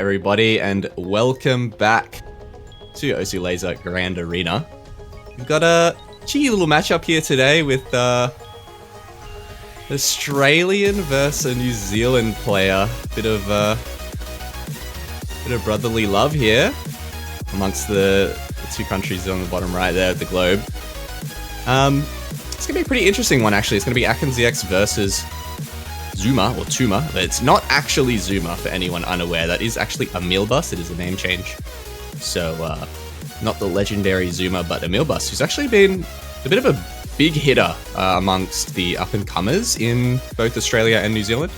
everybody, and welcome back to OC Lazer Grand Arena. We've got a cheeky little matchup here today with Australian versus a New Zealand player. Bit of brotherly love here amongst the two countries on the bottom right there of the globe. It's gonna be a pretty interesting one actually. It's gonna be AkensEX versus Zuma, or Tuma, but it's not actually Zuma for anyone unaware. That is actually Emilbus. It is a name change. So, not the legendary Zuma, but Emilbus, who's actually been a bit of a big hitter amongst the up-and-comers in both Australia and New Zealand.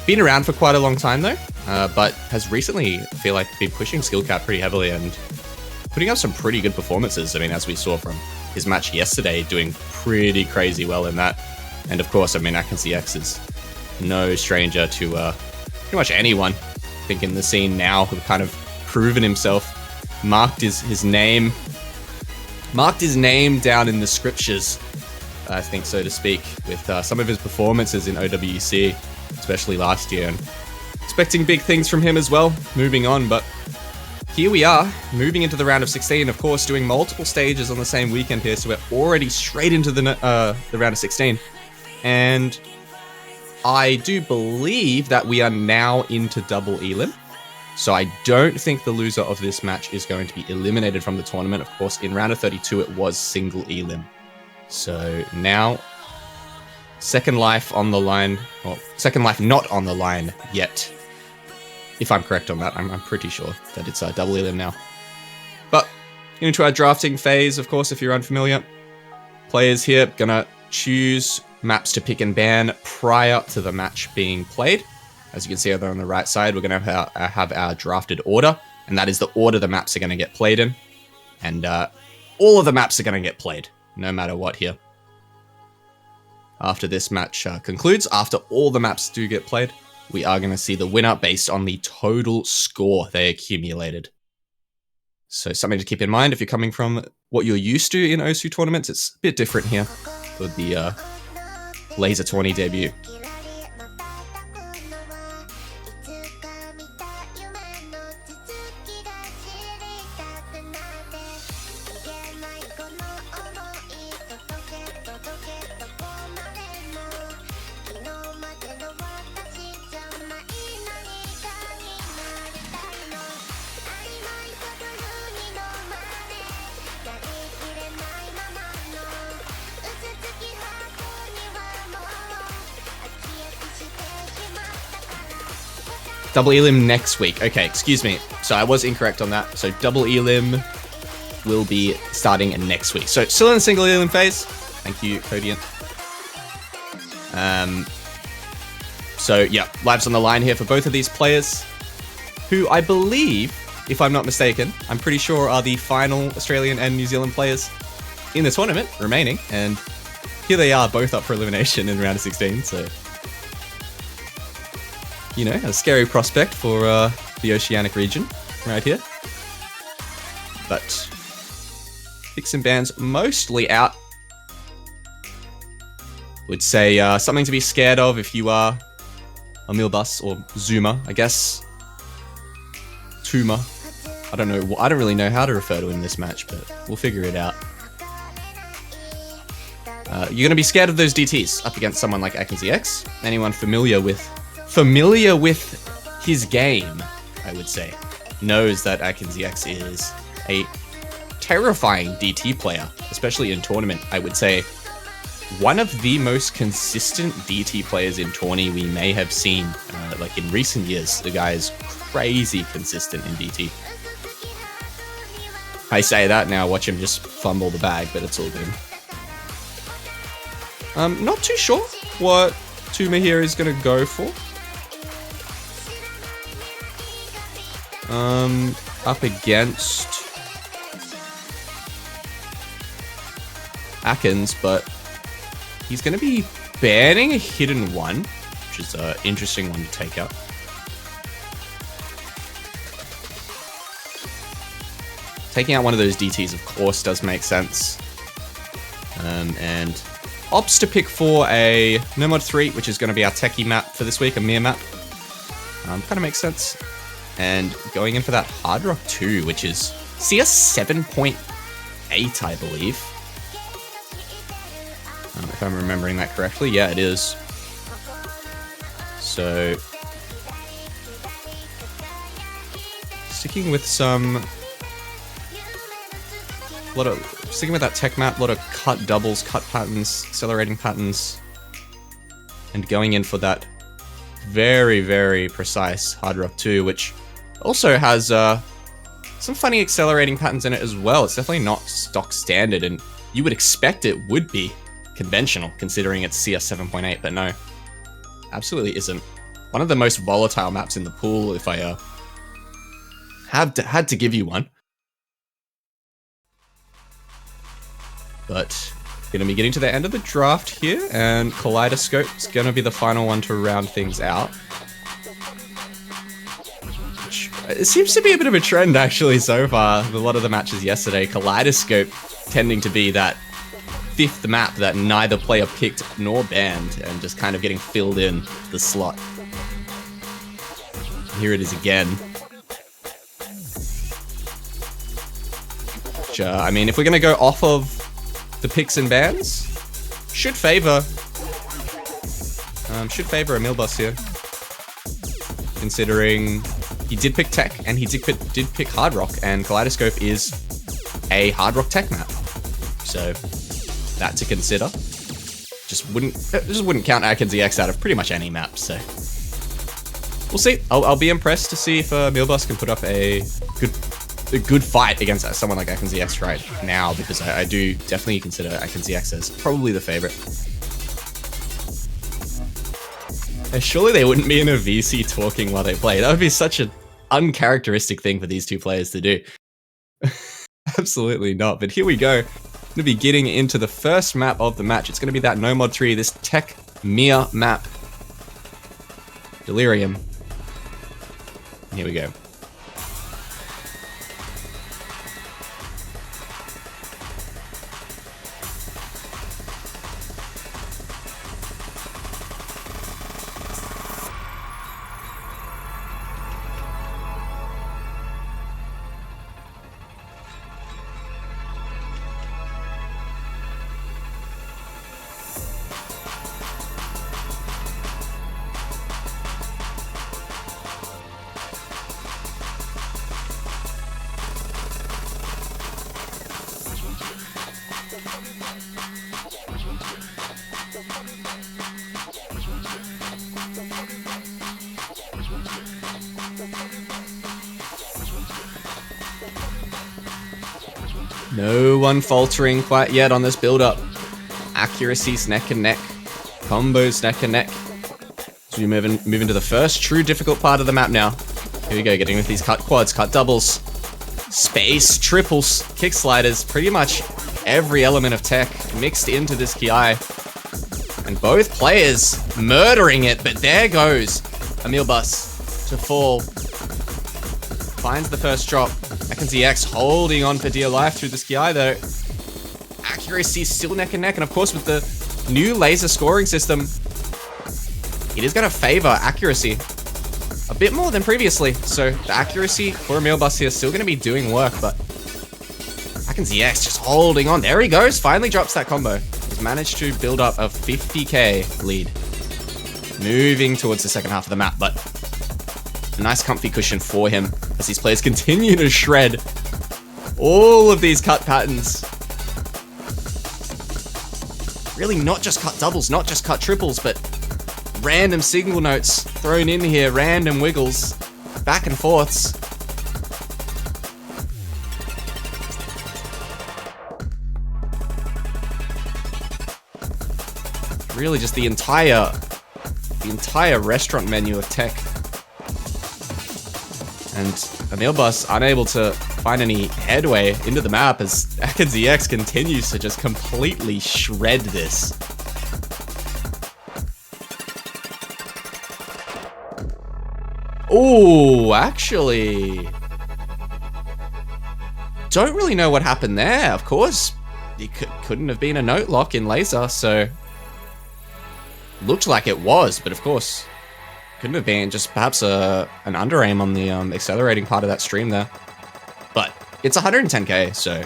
Been around for quite a long time though, but has recently, I feel like, been pushing skill cap pretty heavily and putting up some pretty good performances. I mean, as we saw from his match yesterday, doing pretty crazy well in that. And of course, I mean, AkensEX is no stranger to pretty much anyone, I think, in the scene now, who've kind of proven himself, marked his name down in the scriptures, I think, so to speak, with some of his performances in OWC, especially last year, and expecting big things from him as well, moving on. But here we are, moving into the round of 16, of course, doing multiple stages on the same weekend here, so we're already straight into the round of 16, and I do believe that we are now into double elim. So I don't think the loser of this match is going to be eliminated from the tournament. Of course, in round of 32, it was single elim. So now, second life on the line. Well, second life not on the line yet. If I'm correct on that, I'm pretty sure that it's double elim now. But into our drafting phase, of course, if you're unfamiliar. Players here gonna choose maps to pick and ban prior to the match being played. As you can see over on the right side, we're going to have our drafted order, and that is the order the maps are going to get played in. And all of the maps are going to get played, no matter what here. After this match concludes, after all the maps do get played, we are going to see the winner based on the total score they accumulated. So something to keep in mind if you're coming from what you're used to in OSU tournaments, it's a bit different here for the Lazer 20 debut. Double elim next week. Okay, excuse me. So I was incorrect on that. So double elim will be starting next week. So still in the single elim phase. Thank you, Codian. So yeah, lives on the line here for both of these players, who I believe, if I'm not mistaken, I'm pretty sure are the final Australian and New Zealand players in the tournament remaining. And here they are, both up for elimination in round of 16. So, you know, a scary prospect for the Oceanic region right here. But picks and bans mostly out. Would say something to be scared of if you are Emilbus or Zuma, I guess. Tuma. I don't know. I don't really know how to refer to him in this match, but we'll figure it out. You're gonna be scared of those DTs up against someone like AkensEX. Anyone familiar with his game, I would say, knows that AkensEX is a terrifying DT player, especially in tournament. I would say one of the most consistent DT players in tourney we may have seen, like in recent years. The guy is crazy consistent in DT. I say that now, watch him just fumble the bag, but it's all good. Not too sure what Tuma here is going to go for. Up against Akens, but he's going to be banning a hidden one, which is an interesting one to take out. Taking out one of those DTs, of course, does make sense. And opts to pick for a No Mod 3, which is going to be our techie map for this week, a mirror map. Kind of makes sense. and going in for that Hard Rock 2, which is CS 7.8, I believe. If I'm remembering that correctly. Yeah, it is. So, sticking with sticking with that tech map, a lot of cut doubles, cut patterns, accelerating patterns, and going in for that very, very precise Hard Rock 2, which also has some funny accelerating patterns in it as well. It's definitely not stock standard, and you would expect it would be conventional considering it's CS 7.8, but no, absolutely isn't. One of the most volatile maps in the pool, if I had to give you one. But gonna be getting to the end of the draft here, and Kaleidoscope's gonna be the final one to round things out. Which, it seems to be a bit of a trend actually so far. A lot of the matches yesterday, Kaleidoscope tending to be that fifth map that neither player picked nor banned, and just kind of getting filled in the slot. Here it is again. Which, I mean, if we're gonna go off of the picks and bans, should favor Emilbus here, considering he did pick tech and he did pick Hard Rock, and Kaleidoscope is a Hard Rock tech map, so that to consider. Just wouldn't count AkensEX out of pretty much any map, so we'll see. I'll be impressed to see if Emilbus can put up a good fight against someone like AkensEX right now, because I do definitely consider AkensEX as probably the favorite. And surely they wouldn't be in a VC talking while they play. That would be such an uncharacteristic thing for these two players to do. Absolutely not. But here we go. Going to be getting into the first map of the match. It's going to be that No Mod 3, this Tech Mir map. Delirium. Here we go. No one faltering quite yet on this build-up. Accuracy's neck and neck. Combos neck and neck. So we move into the first true difficult part of the map now. Here we go, getting with these cut quads, cut doubles, space triples, kick sliders, pretty much every element of tech mixed into this Ki. And both players murdering it, but there goes Emilbus to fall. Finds the first drop. AkensEX holding on for dear life through this Ki though. Accuracy still neck and neck, and of course with the new Lazer scoring system, it is going to favor accuracy a bit more than previously. So the accuracy for Emilbus here is still going to be doing work, but AkensEX just holding on. There he goes, finally drops that combo. He's managed to build up a 50k lead. Moving towards the second half of the map, but a nice comfy cushion for him as these players continue to shred all of these cut patterns. Really not just cut doubles, not just cut triples, but random single notes thrown in here, random wiggles, back and forths. Really just the entire restaurant menu of tech. And Emilbus unable to find any headway into the map as AkensEX continues to just completely shred this. Oh, actually, don't really know what happened there. Of course, it couldn't have been a note lock in Lazer, so looked like it was, but of course, Couldn't have been just perhaps an under aim on the accelerating part of that stream there. But it's 110k, so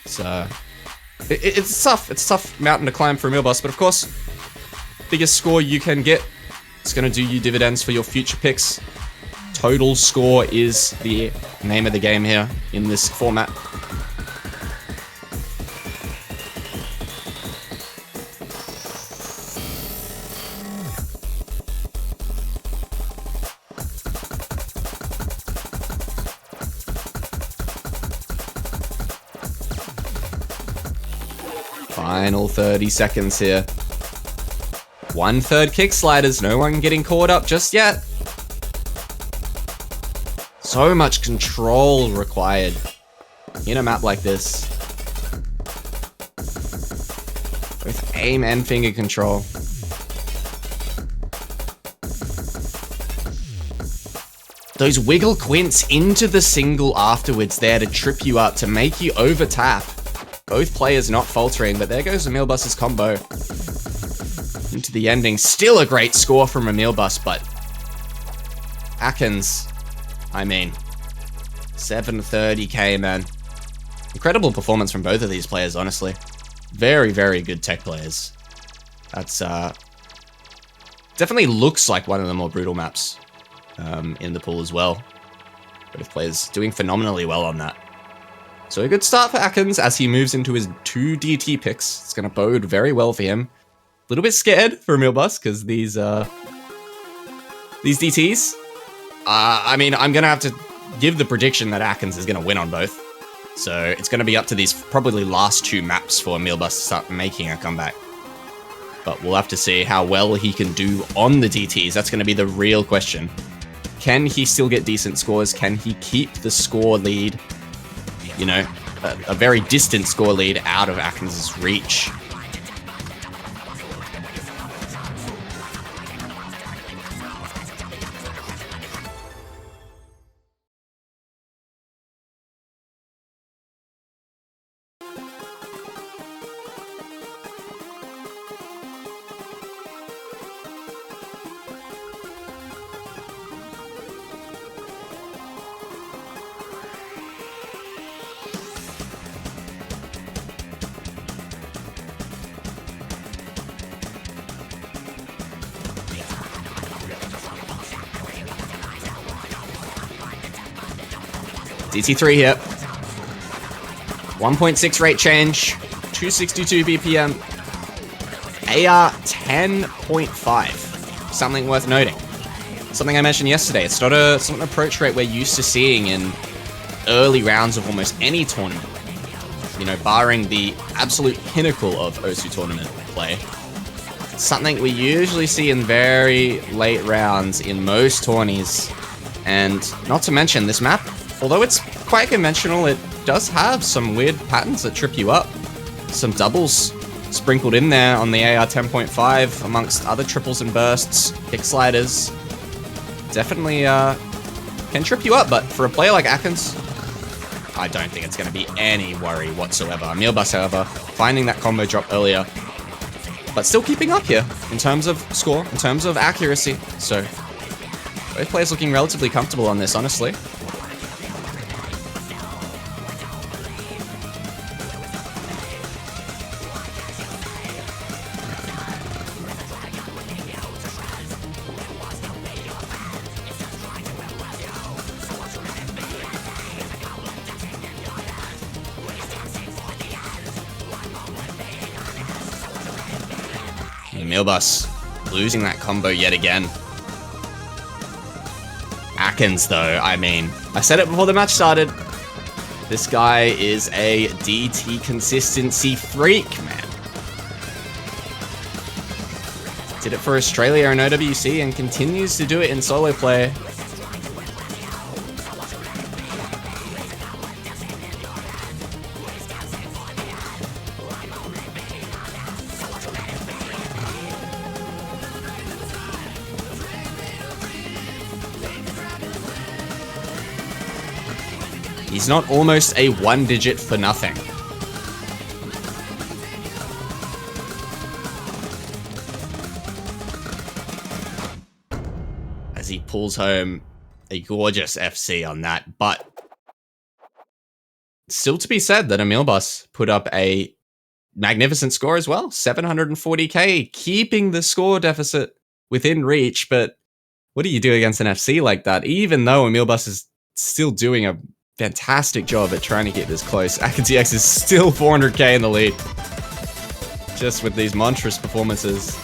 it's tough. It's a tough mountain to climb for Emilboss, but of course, biggest score you can get, it's going to do you dividends for your future picks. Total score is the name of the game here in this format. Final 30 seconds here. 1/3 kick sliders, no one getting caught up just yet. So much control required in a map like this. Both aim and finger control. Those wiggle quints into the single afterwards there to trip you up, to make you over tap. Both players not faltering, but there goes Emilboss's combo. Into the ending. Still a great score from Emilboss, but Atkins, I mean, 730k, man. Incredible performance from both of these players, honestly. Very, very good tech players. That's, definitely looks like one of the more brutal maps in the pool as well. Both players doing phenomenally well on that. So a good start for Atkins as he moves into his 2 DT picks. It's going to bode very well for him. A little bit scared for Emilboss because these DTs. I mean, I'm going to have to give the prediction that Atkins is going to win on both. So it's going to be up to these probably last 2 maps for Emilboss to start making a comeback. But we'll have to see how well he can do on the DTs. That's going to be the real question. Can he still get decent scores? Can he keep the score lead? You know, a very distant score lead out of Atkins' reach. DT3 here. 1.6 rate change, 262 BPM, AR 10.5. Something worth noting. Something I mentioned yesterday. It's not an approach rate we're used to seeing in early rounds of almost any tournament. You know, barring the absolute pinnacle of OSU tournament play. It's something we usually see in very late rounds in most tourneys. And not to mention, this map, although it's quite conventional, it does have some weird patterns that trip you up. Some doubles sprinkled in there on the AR 10.5 amongst other triples and bursts, kick sliders. Definitely can trip you up, but for a player like Atkins, I don't think it's going to be any worry whatsoever. Emilboss, however, finding that combo drop earlier, but still keeping up here in terms of score, in terms of accuracy. So both players looking relatively comfortable on this, honestly. Emilboss losing that combo yet again. Atkins, though, I mean, I said it before the match started. This guy is a DT consistency freak, man. Did it for Australia and OWC and continues to do it in solo play. He's not almost a 1-digit for nothing. pulls home a gorgeous FC on that. But still to be said that Emilbus put up a magnificent score as well. 740k, keeping the score deficit within reach. But what do you do against an FC like that? Even though Emilbus is still doing a fantastic job at trying to get this close, AkensEX is still 400k in the lead. Just with these monstrous performances.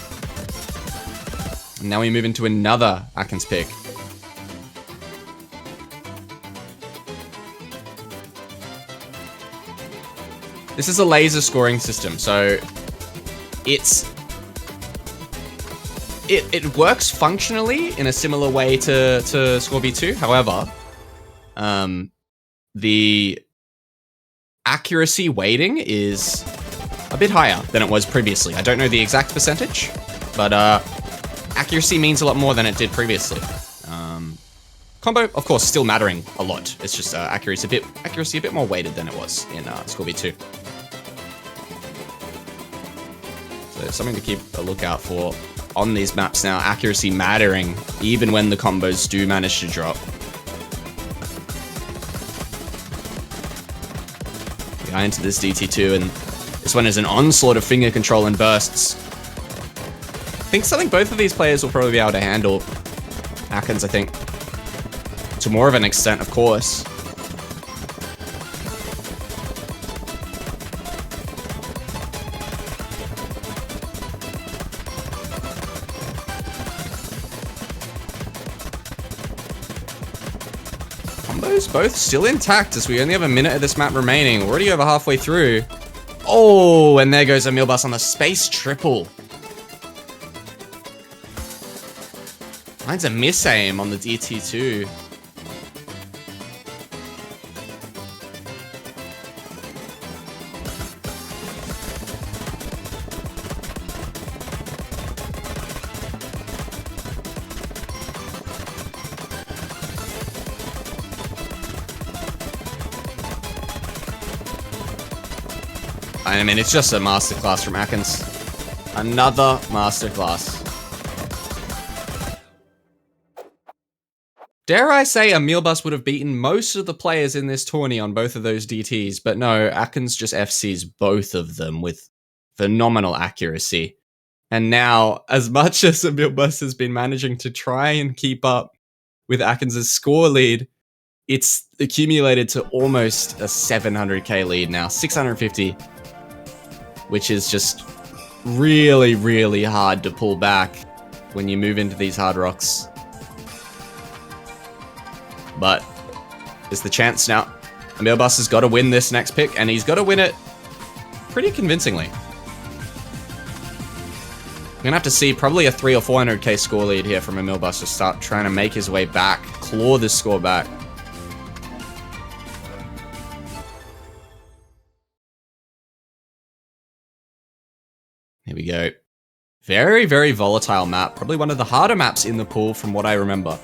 And now we move into another Akens pick. This is a Lazer scoring system, so it works functionally in a similar way to Score V2. However, the accuracy weighting is a bit higher than it was previously. I don't know the exact percentage, but accuracy means a lot more than it did previously. Combo, of course, still mattering a lot. It's just accuracy a bit more weighted than it was in Score V2. So something to keep a lookout for on these maps now. Accuracy mattering even when the combos do manage to drop. We are into this DT2, and this one is an onslaught of finger control and bursts. I think something both of these players will probably be able to handle. Akens, I think, to more of an extent, of course. Combos both still intact as we only have a minute of this map remaining. Already over halfway through. Oh, and there goes Emilbus on the space triple. Finds a miss aim on the DT2. I mean, it's just a masterclass from Akens. Another masterclass. Dare I say Emilbus would have beaten most of the players in this tourney on both of those DTs, but no, Akens just FCs both of them with phenomenal accuracy. And now, as much as Emilbus has been managing to try and keep up with Akens' score lead, it's accumulated to almost a 700k lead now, 650, which is just really, really hard to pull back when you move into these hard rocks. But there's the chance now. Emilbus has got to win this next pick, and he's got to win it pretty convincingly. We're gonna have to see probably a 300 or 400k score lead here from Emilbus to start trying to make his way back, claw this score back. Here we go. Very, very volatile map. Probably one of the harder maps in the pool from what I remember.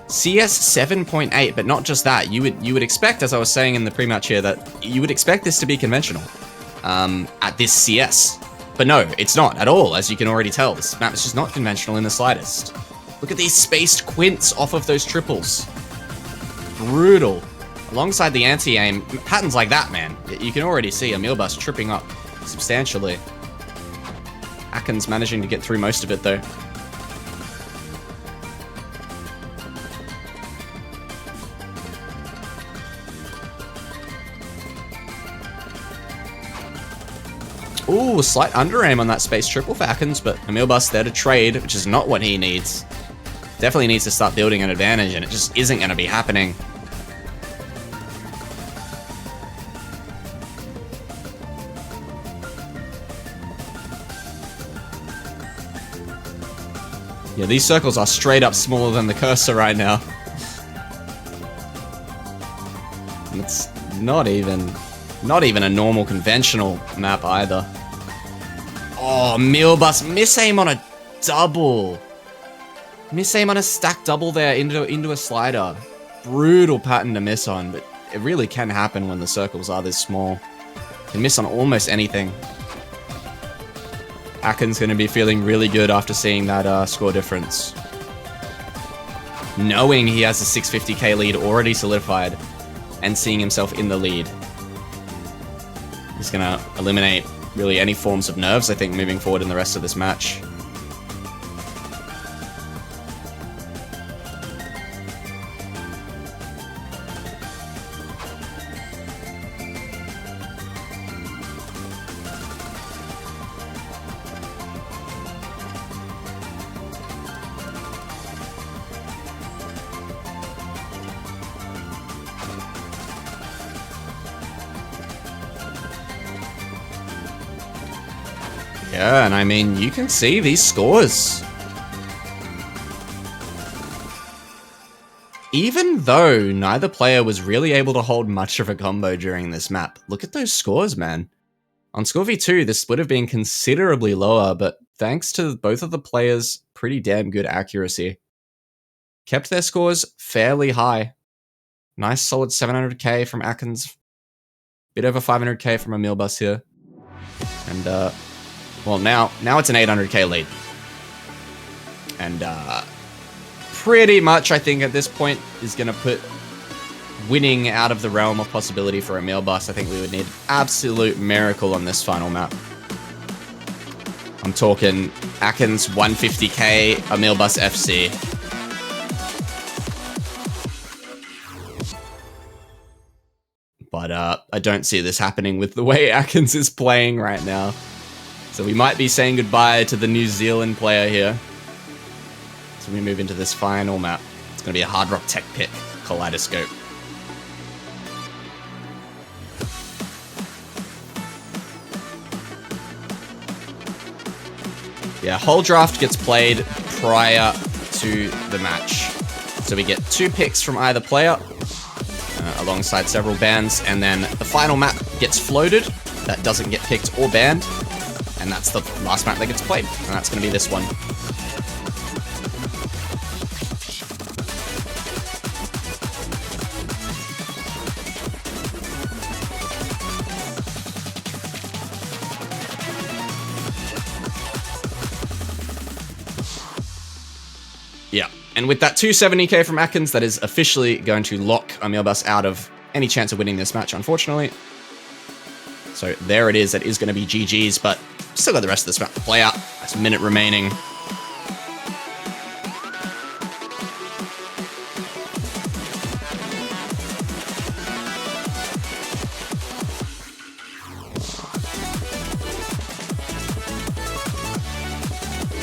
CS 7.8, but not just that. You would expect, as I was saying in the pre-match here, that you would expect this to be conventional at this CS. But no, it's not at all, as you can already tell. This map is just not conventional in the slightest. Look at these spaced quints off of those triples. Brutal. Alongside the anti-aim, patterns like that, man. You can already see Emilbus tripping up substantially. Akens managing to get through most of it, though. Ooh, slight under-aim on that space triple for Akens, but Emilbus there to trade, which is not what he needs. Definitely needs to start building an advantage, and it just isn't going to be happening. Yeah, these circles are straight up smaller than the cursor right now. And it's not even a normal conventional map either. Oh, Emilbus, miss aim on a double. Miss aim on a stack double there into a slider. Brutal pattern to miss on, but it really can happen when the circles are this small. You can miss on almost anything. Akens going to be feeling really good after seeing that score difference. knowing he has a 650k lead already solidified and seeing himself in the lead. He's going to eliminate really any forms of nerves, I think, moving forward in the rest of this match. Yeah, and I mean, you can see these scores. Even though neither player was really able to hold much of a combo during this map, look at those scores, man. On Score v2, this would have been considerably lower, but thanks to both of the players' pretty damn good accuracy, kept their scores fairly high. Nice solid 700k from Atkins, bit over 500k from Emilbus here. And, well, now it's an 800k lead. And pretty much, I think, at this point, is going to put winning out of the realm of possibility for Emilbus. I think we would need an absolute miracle on this final map. I'm talking Atkins 150k, Emilbus FC. But I don't see this happening with the way Atkins is playing right now. So we might be saying goodbye to the New Zealand player here. So we move into this final map. It's going to be a Hard Rock Tech Pit Kaleidoscope. Yeah, whole draft gets played prior to the match. So we get 2 picks from either player, alongside several bans, and then the final map gets floated. That doesn't get picked or banned. And that's the last map that gets played. And that's going to be this one. Yeah. And with that 270k from Atkins, that is officially going to lock Emilbus out of any chance of winning this match, unfortunately. So there it is. That is going to be GG's, but still got the rest of this map to play out. There's a minute remaining.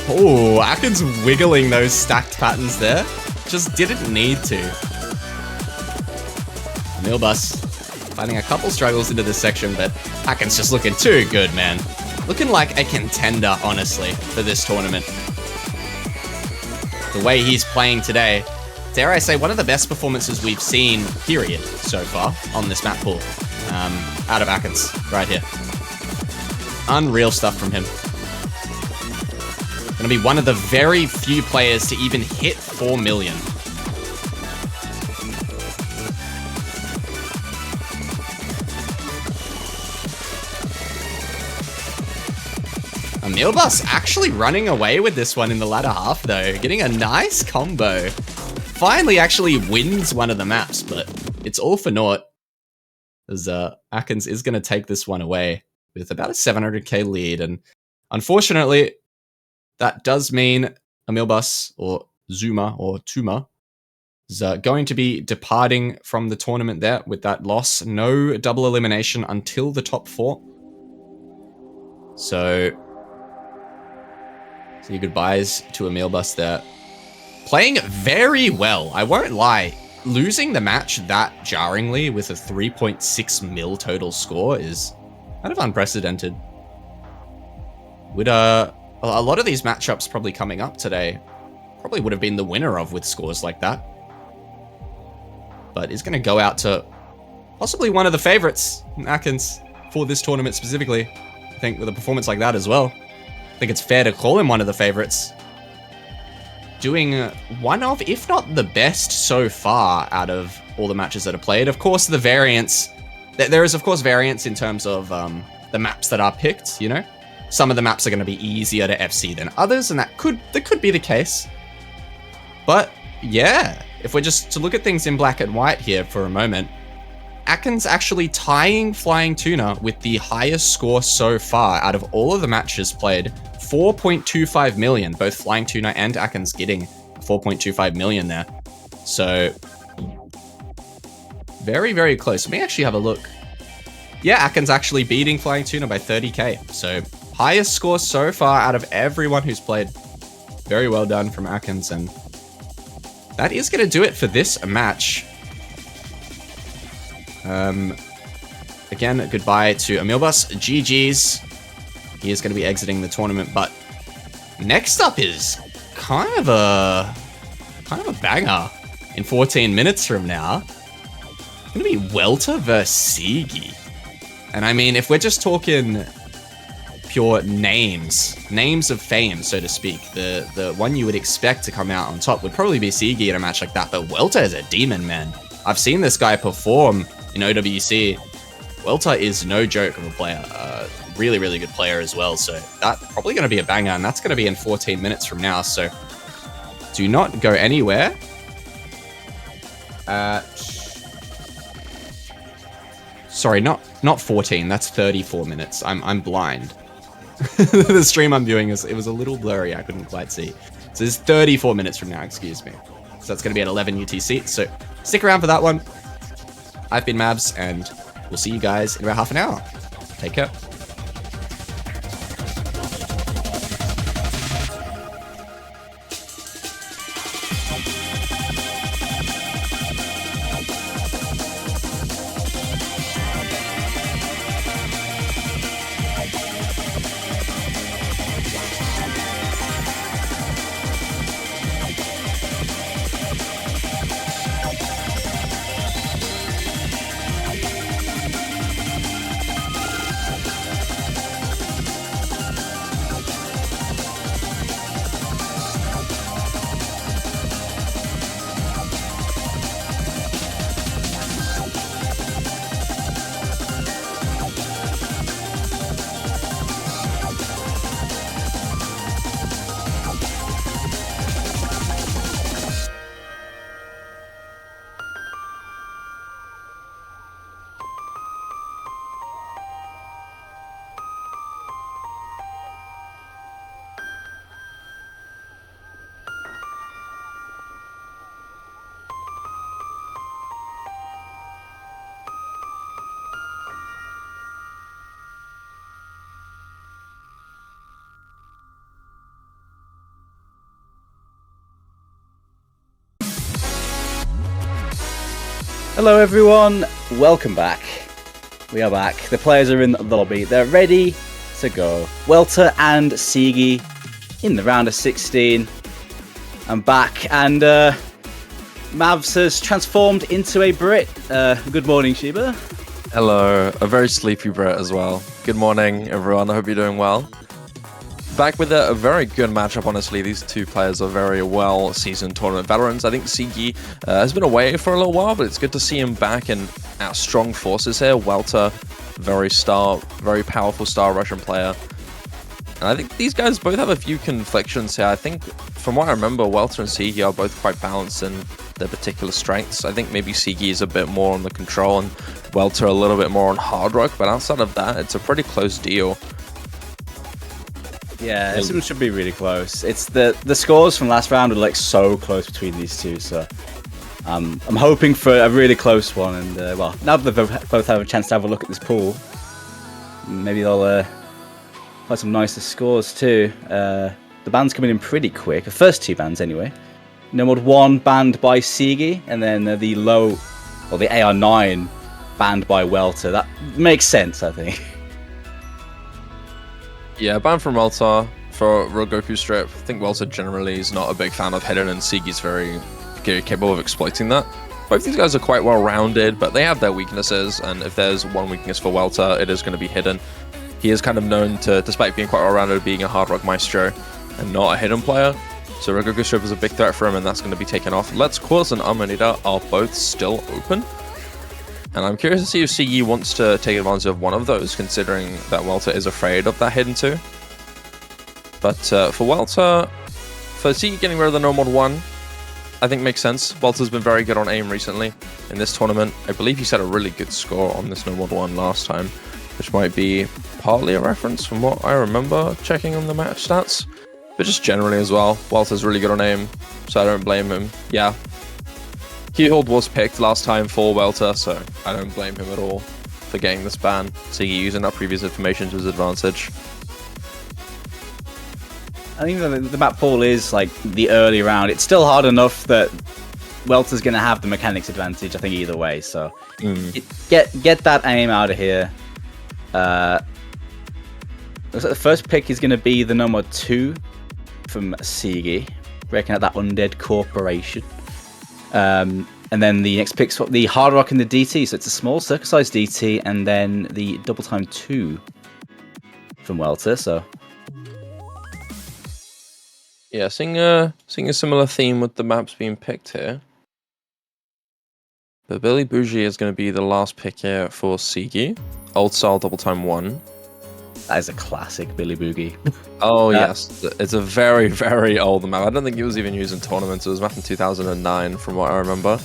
Oh, Atkins wiggling those stacked patterns there. Just didn't need to. Emilbus finding a couple struggles into this section, but Atkins just looking too good, man. Looking like a contender, honestly, for this tournament. The way he's playing today, dare I say, one of the best performances we've seen, period, so far on this map pool. Out of Atkins, right here. Unreal stuff from him. Gonna be one of the very few players to even hit 4 million. Emilbus actually running away with this one in the latter half, though. Getting a nice combo. Finally actually wins one of the maps, but it's all for naught. As Atkins is going to take this one away with about a 700k lead. And unfortunately, that does mean Emilbus, or Zuma, or Tuma, is going to be departing from the tournament there with that loss. No double elimination until the top 4. So, say goodbyes to Emilbus there. Playing very well, I won't lie. Losing the match that jarringly with a 3.6 mil total score is kind of unprecedented. With a lot of these matchups probably coming up today, probably would have been the winner of with scores like that. But is going to go out to possibly one of the favorites, Atkins, for this tournament specifically. I think with a performance like that as well. I think it's fair to call him one of the favorites. Doing one of, if not the best so far out of all the matches that are played. Of course, the variance, there is of course variance in terms of the maps that are picked, you know? Some of the maps are going to be easier to FC than others, and that could be the case. But yeah, if we're just to look at things in black and white here for a moment, Atkins actually tying Flying Tuna with the highest score so far out of all of the matches played. 4.25 million, both Flying Tuna and Atkins getting 4.25 million there. So very, very close. Let me actually have a look. Yeah, Atkins actually beating Flying Tuna by 30k. So highest score so far out of everyone who's played. Very well done from Atkins, and that is going to do it for this match. Again, goodbye to Emilbus. GG's. He is going to be exiting the tournament, but next up is kind of a banger in 14 minutes from now. It's going to be Welter versus Sigi. And I mean, if we're just talking pure names of fame, so to speak, the one you would expect to come out on top would probably be Sigi in a match like that, but Welter is a demon, man. I've seen this guy perform in OWC. Welter is no joke of a player. Really, really good player as well. So that's probably going to be a banger, and that's going to be in 14 minutes from now. So do not go anywhere. Sorry, not 14. That's 34 minutes. I'm blind. The stream I'm viewing it was a little blurry. I couldn't quite see. So it's 34 minutes from now. Excuse me. So that's going to be at 11 UTC. So stick around for that one. I've been Mavs, and we'll see you guys in about half an hour. Take care. Hello everyone, welcome back. We are back. The players are in the lobby. They're ready to go. Welter and Sigi in the round of 16. I'm back, and Mavs has transformed into a Brit. Good morning, Sheba. Hello, a very sleepy Brit as well. Good morning, everyone. I hope you're doing well. Back with a very good matchup, honestly. These two players are very well-seasoned tournament veterans. I think Sigi has been away for a little while, but it's good to see him back and our strong forces here. Welter, very powerful star Russian player. And I think these guys both have a few conflictions here. I think, from what I remember, Welter and Sigi are both quite balanced in their particular strengths. I think maybe Sigi is a bit more on the control and Welter a little bit more on hard rock, but outside of that, it's a pretty close deal. Yeah, this one should be really close. It's the scores from last round are like so close between these two, so I'm hoping for a really close one. And well, now that they've both had a chance to have a look at this pool, maybe they'll find some nicer scores too. The bands coming in pretty quick. The first two bands anyway. No Mod 1 banned by Sigi, and then the the AR9 banned by Welter. That makes sense, I think. Yeah, ban from Welter for Rogoku Strip. I think Welter generally is not a big fan of hidden, and Sigi's very capable of exploiting that. Both these guys are quite well-rounded, but they have their weaknesses, and if there's one weakness for Welter, it is going to be hidden. He is kind of known to, despite being quite well-rounded, being a hard rock maestro and not a hidden player. So Rogoku Strip is a big threat for him, and that's going to be taken off. Let's Course and Amanita are both still open. And I'm curious to see if Sigi wants to take advantage of one of those, considering that Welter is afraid of that hidden 2. But for Welter, for Sigi getting rid of the No Mod 1, I think makes sense. Welter's been very good on aim recently in this tournament. I believe he set a really good score on this No Mod 1 last time, which might be partly a reference from what I remember checking on the match stats. But just generally as well, Welter's really good on aim, so I don't blame him. Yeah, Keyhold was picked last time for Welter, so I don't blame him at all for getting this ban. Siggy using that previous information to his advantage. I think the map pool is like the early round. It's still hard enough that Welter's going to have the mechanics advantage, I think, either way. So get that aim out of here. Looks like the first pick is going to be the number 2 from Siggy, breaking out that Undead Corporation. And then the next pick's the Hard Rock and the DT. So it's a small circle-sized DT, and then the Double Time 2 from Welter. So yeah, seeing a similar theme with the maps being picked here. But Billy Bougie is going to be the last pick here for Siggy. Old style Double Time 1. that is a classic Billy Boogie. Oh, yes. It's a very, very old map. I don't think it was even used in tournaments. It was map in 2009, from what I remember.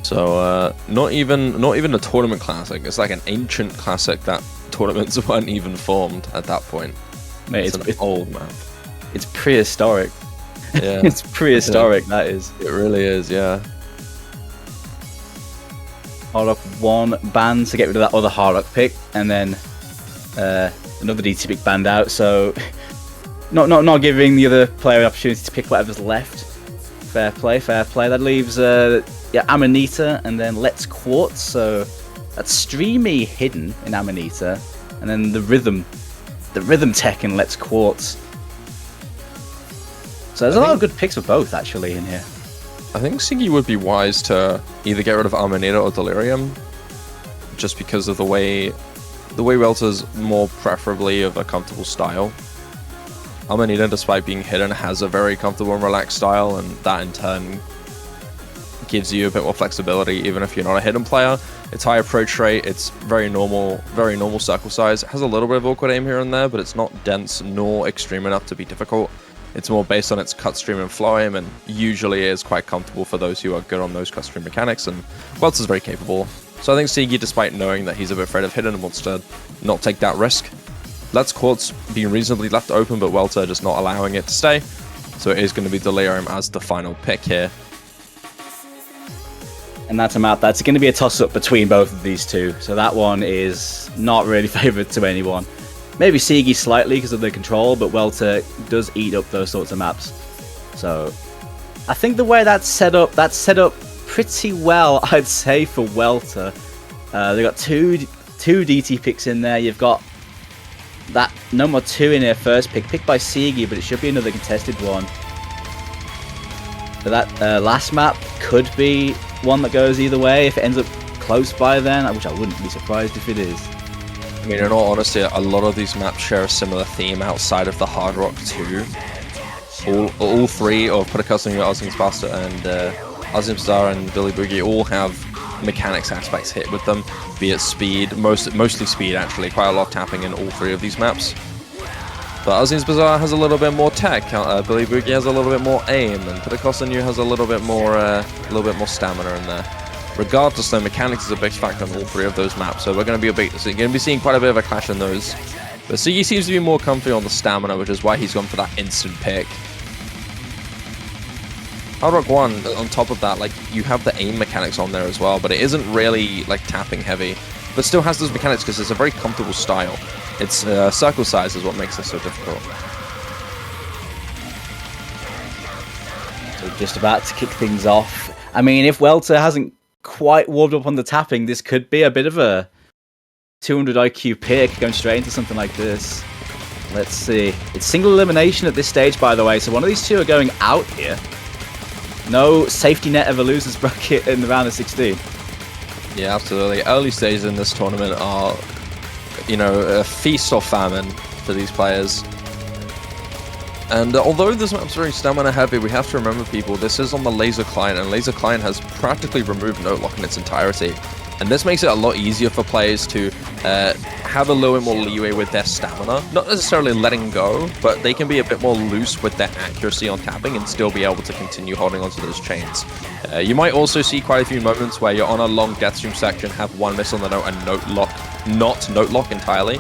So, not even a tournament classic. It's like an ancient classic that tournaments weren't even formed at that point. Mate, it's an old map. It's prehistoric. Yeah. It's prehistoric, that is. It really is, yeah. Hard Rock 1 banned to get rid of that other Hard Rock pick, and then another DT pick banned out, so not giving the other player the opportunity to pick whatever's left. Fair play, fair play. That leaves Amanita and then Let's Quartz, so that's Streamy hidden in Amanita, and then the rhythm tech in Let's Quartz. So there's a lot of good picks for both actually in here. I think Siggy would be wise to either get rid of Amanita or Delirium, just because of the way Welter's more preferably of a comfortable style. Amanita, despite being hidden, has a very comfortable and relaxed style, and that in turn gives you a bit more flexibility even if you're not a hidden player. It's high approach rate, it's very normal circle size. It has a little bit of awkward aim here and there, but it's not dense nor extreme enough to be difficult. It's more based on its cut stream and flow aim, and usually is quite comfortable for those who are good on those cut stream mechanics, and Welter's very capable. So I think Siggy, despite knowing that he's a bit afraid of hidden, wants to not take that risk. Let's Quartz being reasonably left open, but Welter just not allowing it to stay. So it is going to be Delirium as the final pick here. And that's a map that's going to be a toss-up between both of these two. So that one is not really favoured to anyone. Maybe Siggy slightly because of the control, but Welter does eat up those sorts of maps. So I think the way that's set up pretty well, I'd say, for Welter. They've got two DT picks in there. You've got that number 2 in their first picked by Siggy, but it should be another contested one. But that last map could be one that goes either way if it ends up close by then, which I wouldn't be surprised if it is. I mean, in all honesty, a lot of these maps share a similar theme outside of the Hard Rock 2. All three of Put a Cuss on Your Ozing's Bastard and Azim Star and Billy Boogie all have mechanics aspects hit with them, be it speed, mostly speed actually, quite a lot of tapping in all three of these maps. But Azim's Bazaar has a little bit more tech, Billy Boogie has a little bit more aim, and Put a Cuss on You has a little bit more stamina in there. Regardless, though, mechanics is a big factor on all three of those maps, so we're going to be seeing quite a bit of a clash in those. But Siggy seems to be more comfy on the stamina, which is why he's gone for that instant pick. Hard Rock 1, on top of that, like, you have the aim mechanics on there as well, but it isn't really, like, tapping heavy, but still has those mechanics because it's a very comfortable style. Its circle size is what makes it so difficult. So just about to kick things off. I mean, if Welter hasn't quite warmed up on the tapping, this could be a bit of a 200 IQ pick going straight into something like this. Let's see. It's single elimination at this stage, by the way, so one of these two are going out here. No safety net of a loser's bracket in the round of 16. Yeah, absolutely. Early stages in this tournament are, you know, a feast or famine for these players. And although this map's very stamina heavy, we have to remember, people, this is on the Lazer client, and Lazer client has practically removed note lock in its entirety. And this makes it a lot easier for players to have a little bit more leeway with their stamina. Not necessarily letting go, but they can be a bit more loose with their accuracy on tapping and still be able to continue holding onto those chains. You might also see quite a few moments where you're on a long death stream section, have one miss on the note and not note lock entirely,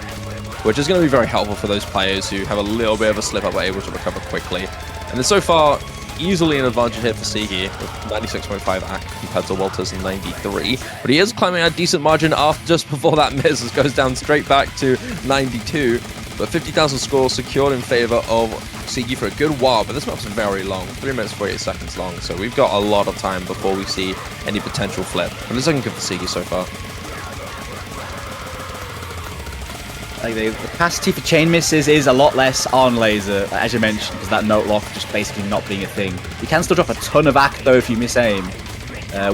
which is going to be very helpful for those players who have a little bit of a slip up but able to recover quickly. And then so far, easily an advantage here for Sigi with 96.5 AC compared to Welter's 93. But he is climbing a decent margin after just before that miss. It goes down straight back to 92. But 50,000 scores secured in favor of Sigi for a good while. But this map's very long, 3 minutes 48 seconds long. So we've got a lot of time before we see any potential flip. But it's looking good for Sigi so far. Like the capacity for chain misses is a lot less on Lazer, as you mentioned, because that note lock just basically not being a thing. You can still drop a ton of AC though if you miss aim.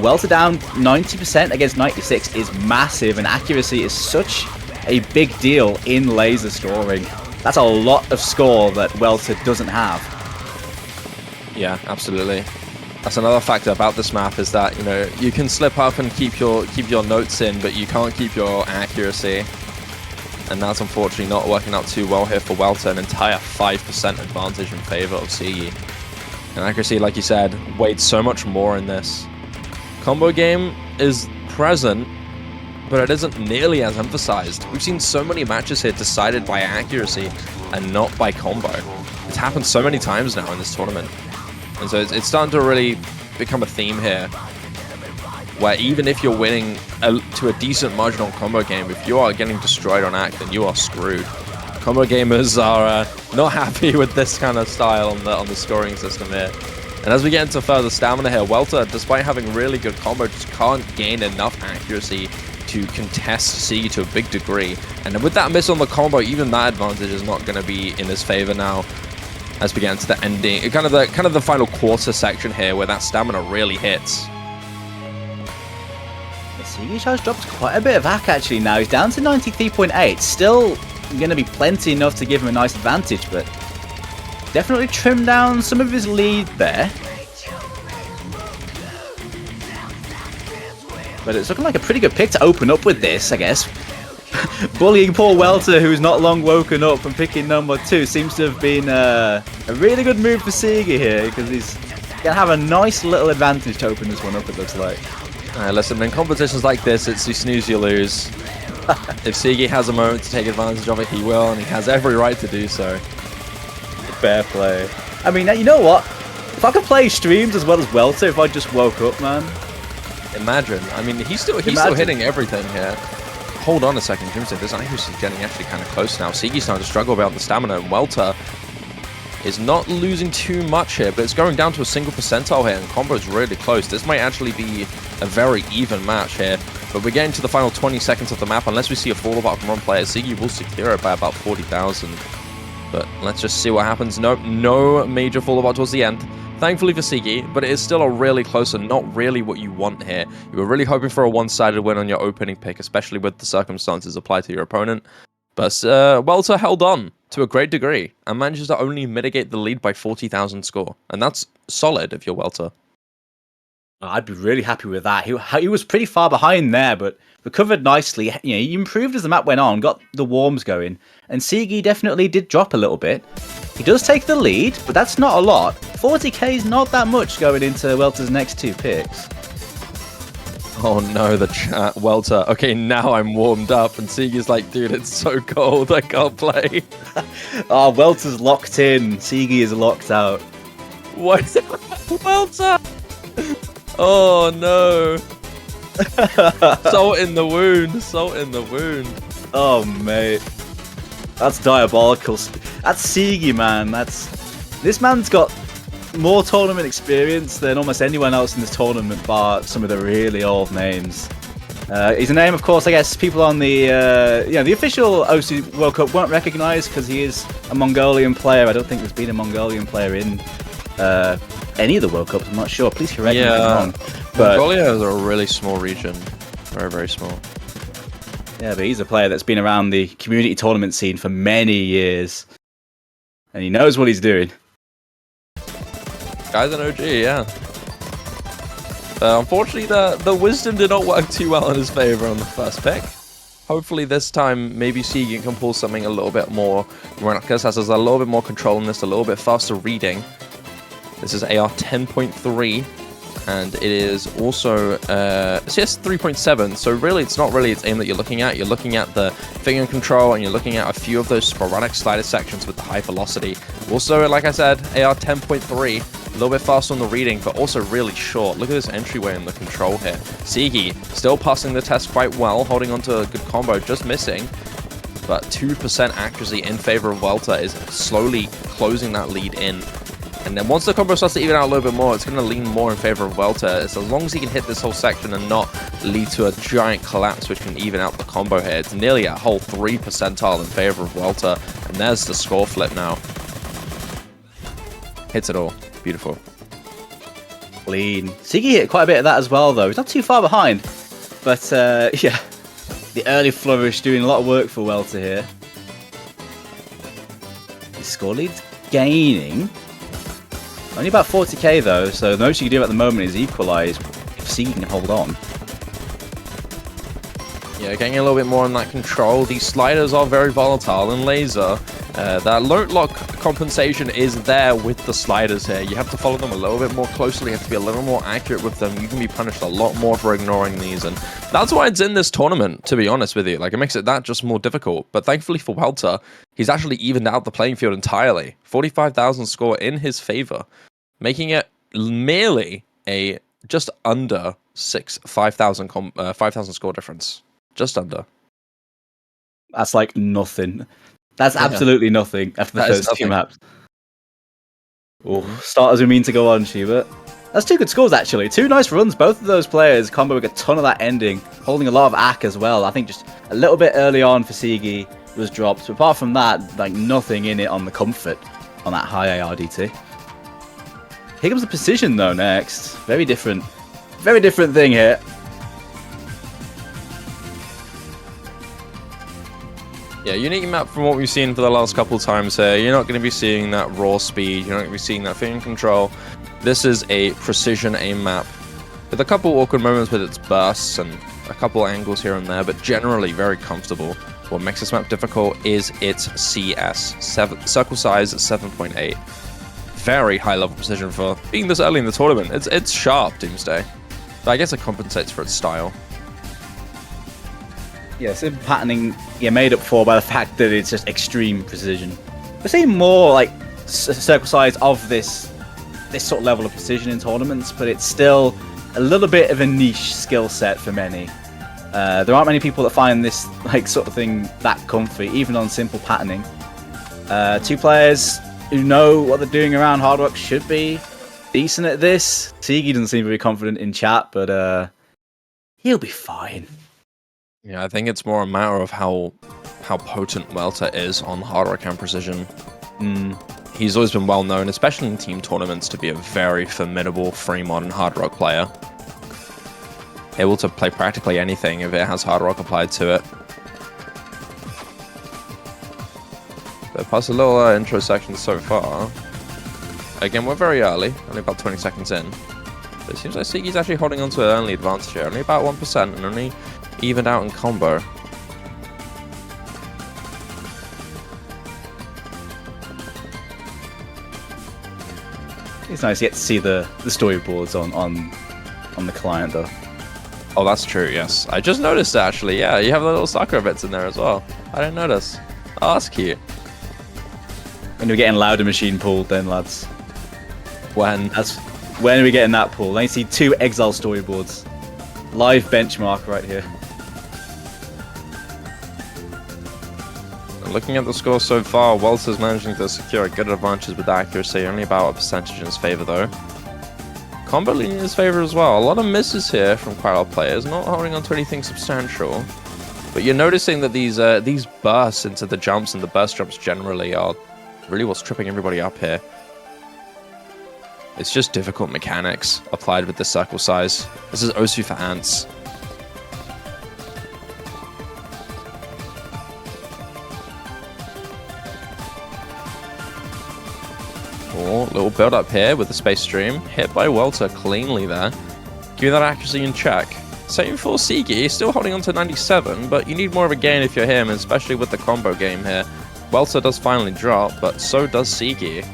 Welter down 90% against 96 is massive, and accuracy is such a big deal in Lazer scoring. That's a lot of score that Welter doesn't have. Yeah, absolutely. That's another factor about this map is that, you know, you can slip up and keep your notes in, but you can't keep your accuracy. And that's unfortunately not working out too well here for Welter, an entire 5% advantage in favor of Sigi. And accuracy, like you said, weighed so much more in this. Combo game is present, but it isn't nearly as emphasized. We've seen so many matches here decided by accuracy and not by combo. It's happened so many times now in this tournament. And so it's starting to really become a theme here, where even if you're winning to a decent margin on combo game, if you are getting destroyed on AC, then you are screwed. Combo gamers are not happy with this kind of style on the scoring system here. And as we get into further stamina here, Welter, despite having really good combo, just can't gain enough accuracy to contest Sigi to a big degree. And with that miss on the combo, even that advantage is not going to be in his favor now. As we get into the ending, kind of the final quarter section here, where that stamina really hits. Sigi has dropped quite a bit of AC actually now. He's down to 93.8. Still going to be plenty enough to give him a nice advantage, but definitely trimmed down some of his lead there. But it's looking like a pretty good pick to open up with this, I guess. Bullying poor Welter, who's not long woken up, and picking number 2 seems to have been a really good move for Sigi here, because he's going to have a nice little advantage to open this one up, it looks like. Listen, in competitions like this, it's you snooze, you lose. If Sigi has a moment to take advantage of it, he will, and he has every right to do so. Fair play. I mean, you know what? If I could play streams as well as Welter, if I just woke up, man. Imagine. I mean, he's still hitting everything here. Hold on a second, Jimson. This accuracy is getting actually kind of close now. Sigi's starting to struggle about the stamina, and Welter is not losing too much here, but it's going down to a single percentile here, and combo's really close. This might actually be a very even match here, but we're getting to the final 20 seconds of the map. Unless we see a fall apart from one player, Sigi will secure it by about 40,000. But let's just see what happens. Nope, no major fall apart towards the end. Thankfully for Sigi, but it is still a really close and not really what you want here. You were really hoping for a one-sided win on your opening pick, especially with the circumstances applied to your opponent. But Welter held on to a great degree and manages to only mitigate the lead by 40,000 score. And that's solid if you're Welter. I'd be really happy with that. He was pretty far behind there, but recovered nicely. You know, he improved as the map went on, got the warms going, and Sigi definitely did drop a little bit. He does take the lead, but that's not a lot. 40k is not that much going into Welter's next 2 picks. Oh no, the chat. Welter. Okay, now I'm warmed up, and Sigi's like, dude, it's so cold, I can't play. Oh, Welter's locked in. Sigi is locked out. What? Welter! Oh no. Salt in the wound, salt in the wound. Oh mate, that's diabolical. That's Sigi, man. This man's got more tournament experience than almost anyone else in this tournament, bar some of the really old names. He's a name, of course, I guess people on the the official OC World Cup won't recognise, because he is a Mongolian player. I don't think there's been a Mongolian player in any of the World Cups. I'm not sure. Please correct me if I'm wrong. But Mongolia is a really small region. Very, very small. Yeah, but he's a player that's been around the community tournament scene for many years. And he knows what he's doing. Guy's an OG, yeah. Unfortunately, the wisdom did not work too well in his favor on the first pick. Hopefully this time, maybe Segan can pull something a little bit more miraculous, as there's a little bit more control in this, a little bit faster reading. This is AR 10.3, and it is also CS 3.7, so really it's not really its aim that you're looking at. You're looking at the finger control, and you're looking at a few of those sporadic slider sections with the high velocity. Also, like I said, AR 10.3. A little bit faster on the reading, but also really short. Look at this entryway and the control here. Sigi still passing the test quite well, holding on to a good combo, just missing. But 2% accuracy in favor of Welter is slowly closing that lead in. And then once the combo starts to even out a little bit more, it's going to lean more in favor of Welter. As long as he can hit this whole section and not lead to a giant collapse, which can even out the combo here. It's nearly a whole 3 percentile in favor of Welter. And there's the score flip now. Hits it all. Beautiful. Clean. Sigi hit quite a bit of that as well, though. He's not too far behind. But, yeah. The early flourish doing a lot of work for Welter here. His score lead's gaining. Only about 40k, though, so the most you can do at the moment is equalize if Sigi can hold on. Yeah, getting a little bit more on that control. These sliders are very volatile, and Lazer, that load lock compensation is there with the sliders here. You have to follow them a little bit more closely, you have to be a little more accurate with them. You can be punished a lot more for ignoring these, and that's why it's in this tournament, to be honest with you. Like, it makes it that just more difficult. But thankfully for Welter, he's actually evened out the playing field entirely. 45,000 score in his favor, making it merely a just under 5,000 score difference. Just under. That's like nothing. That's absolutely nothing after the first two maps. Oh, starters we mean to go on, Schubert. That's two good scores, actually. Two nice runs. Both of those players comboing a ton of that ending, holding a lot of AC as well. I think just a little bit early on for Sigi was dropped. But apart from that, like nothing in it on the comfort on that high ARDT. Here comes the precision, though, next. Very different thing here. Yeah, unique map from what we've seen for the last couple times here. You're not going to be seeing that raw speed. You're not going to be seeing that finger control. This is a precision aim map with a couple awkward moments with its bursts and a couple angles here and there, but generally very comfortable. What makes this map difficult is its CS, circle size 7.8. Very high level precision for being this early in the tournament. It's sharp, Doomsday. But I guess it compensates for its style. Yeah, simple patterning, made up for by the fact that it's just extreme precision. We're seeing more like circle size of this sort of level of precision in tournaments, but it's still a little bit of a niche skill set for many. There aren't many people that find this like sort of thing that comfy, even on simple patterning. Two players who know what they're doing around Hard Rock should be decent at this. Sigi doesn't seem very confident in chat, but he'll be fine. Yeah, I think it's more a matter of how potent Welter is on Hard Rock and precision. He's always been well known, especially in team tournaments, to be a very formidable free modern Hard Rock player. Able to play practically anything if it has Hard Rock applied to it. But past a little intro section so far. Again, we're very early, only about 20 seconds in. But it seems like Sigi's actually holding on to an early advantage here, only about 1% and only evened out in combo. It's nice to get to see the storyboards on the client, though. Oh, that's true, yes. I just noticed that, actually. Yeah, you have the little Sakura bits in there as well. I didn't notice. Oh, that's cute. When we're getting louder machine pulled, then, lads. When are we getting that pull? I see two Exile storyboards. Live benchmark right here. Looking at the score so far, Welter's managing to secure a good advantage with accuracy, only about a percentage in his favor though. Combo leaning in his favor as well. A lot of misses here from quite a lot of players, not holding on to anything substantial. But you're noticing that these bursts into the jumps and the burst jumps generally are really what's tripping everybody up here. It's just difficult mechanics applied with the circle size. This is Osu for ants. Oh, little build up here with the space stream. Hit by Welter cleanly there. Give that accuracy in check. Same for Sigi, still holding on to 97, but you need more of a gain if you're him, especially with the combo game here. Welter does finally drop, but so does Sigi.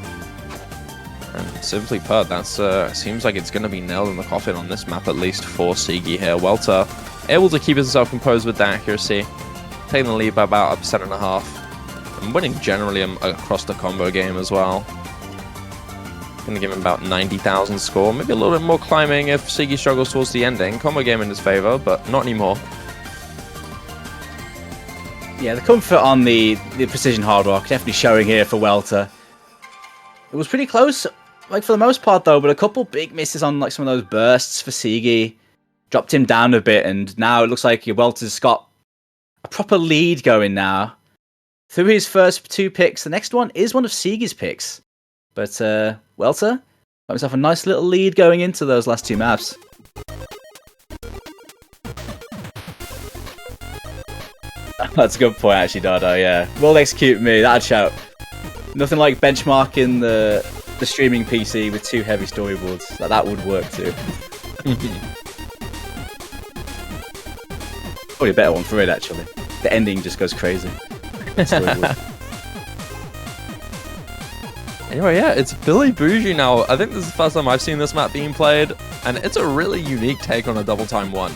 And simply put, that's seems like it's going to be nailed in the coffin on this map, at least for Sigi here. Welter able to keep himself composed with the accuracy, taking the lead by about 1.5%, and winning generally across the combo game as well. Going to give him about 90,000 score, maybe a little bit more climbing if Sigi struggles towards the ending. Combo game in his favor, but not anymore. Yeah, the comfort on the precision hard rock definitely showing here for Welter. It was pretty close, like for the most part though, but a couple big misses on like some of those bursts for Sigi dropped him down a bit, and now it looks like Welter's got a proper lead going now. Through his first 2 picks, the next one is one of Sigi's picks. But Welter got himself a nice little lead going into those last 2 maps. That's a good point, actually, Dodo. Yeah, well execute me. That'd shout. Nothing like benchmarking the streaming PC with 2 heavy storyboards. That would work too. Probably a better one for it, actually. The ending just goes crazy. Anyway, yeah, it's Billy Bougie now. I think this is the first time I've seen this map being played, and it's a really unique take on a double time 1.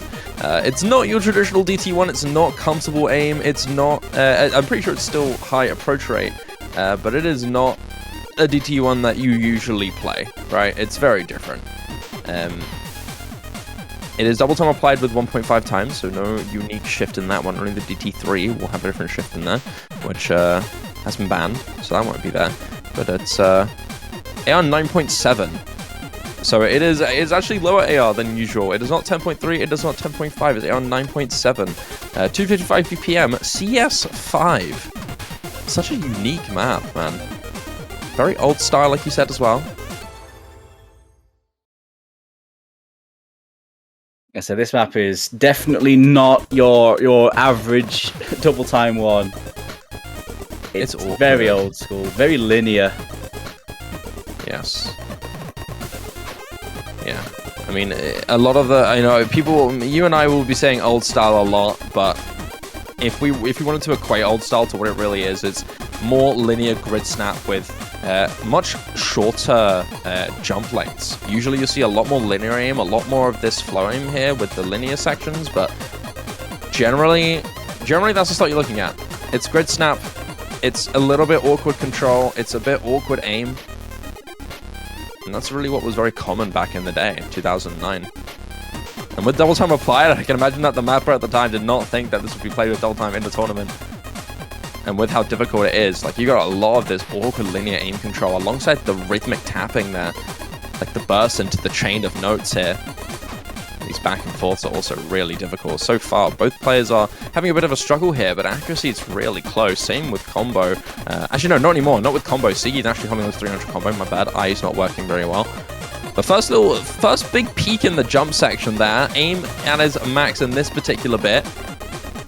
It's not your traditional DT1, it's not comfortable aim, it's not... I'm pretty sure it's still high approach rate, but it is not a DT1 that you usually play, right? It's very different. It is double time applied with 1.5 times, so no unique shift in that one. Only the DT3 will have a different shift in there, which has been banned, so that won't be there. But it's AR 9.7. So it's actually lower AR than usual. It is not 10.3, it is not 10.5, it's AR 9.7. 255 BPM, CS5. Such a unique map, man. Very old style, like you said as well. Yeah, so this map is definitely not your average double time 1. It's very old school, very linear. Yes. Yeah. I mean, a lot of people, you and I will be saying old style a lot, but if we wanted to equate old style to what it really is, it's more linear grid snap with much shorter jump lengths. Usually you'll see a lot more linear aim, a lot more of this flow aim here with the linear sections, but generally that's the start you're looking at. It's grid snap. It's a little bit awkward control, it's a bit awkward aim. And that's really what was very common back in the day, in 2009. And with double time applied, I can imagine that the mapper at the time did not think that this would be played with double time in the tournament. And with how difficult it is, like you got a lot of this awkward linear aim control alongside the rhythmic tapping there. Like the burst into the chain of notes here. These back and forths are also really difficult. So far, both players are having a bit of a struggle here, but accuracy is really close. Same with combo. Actually, no, not anymore. Not with combo. Sigi's actually holding those 300 combo. My bad. Eye's not working very well. The first big peak in the jump section there. Aim at his max in this particular bit.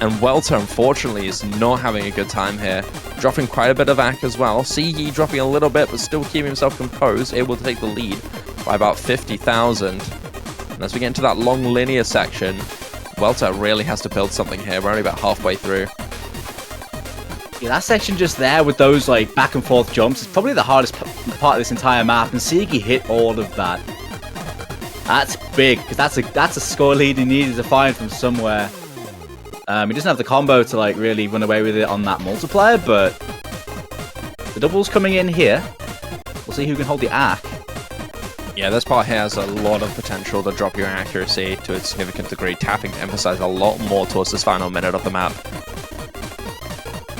And Welter, unfortunately, is not having a good time here. Dropping quite a bit of AC as well. Sigi dropping a little bit, but still keeping himself composed. Able to take the lead by about 50,000. And as we get into that long linear section, Welter really has to build something here. We're only about halfway through. Yeah, that section just there with those like back and forth jumps is probably the hardest part of this entire map, and Sigi hit all of that. That's big, because that's a score lead he needed to find from somewhere. He doesn't have the combo to like really run away with it on that multiplier, but the double's coming in here. We'll see who can hold the arc. Yeah, this part here has a lot of potential to drop your accuracy to a significant degree, tapping to emphasize a lot more towards this final minute of the map.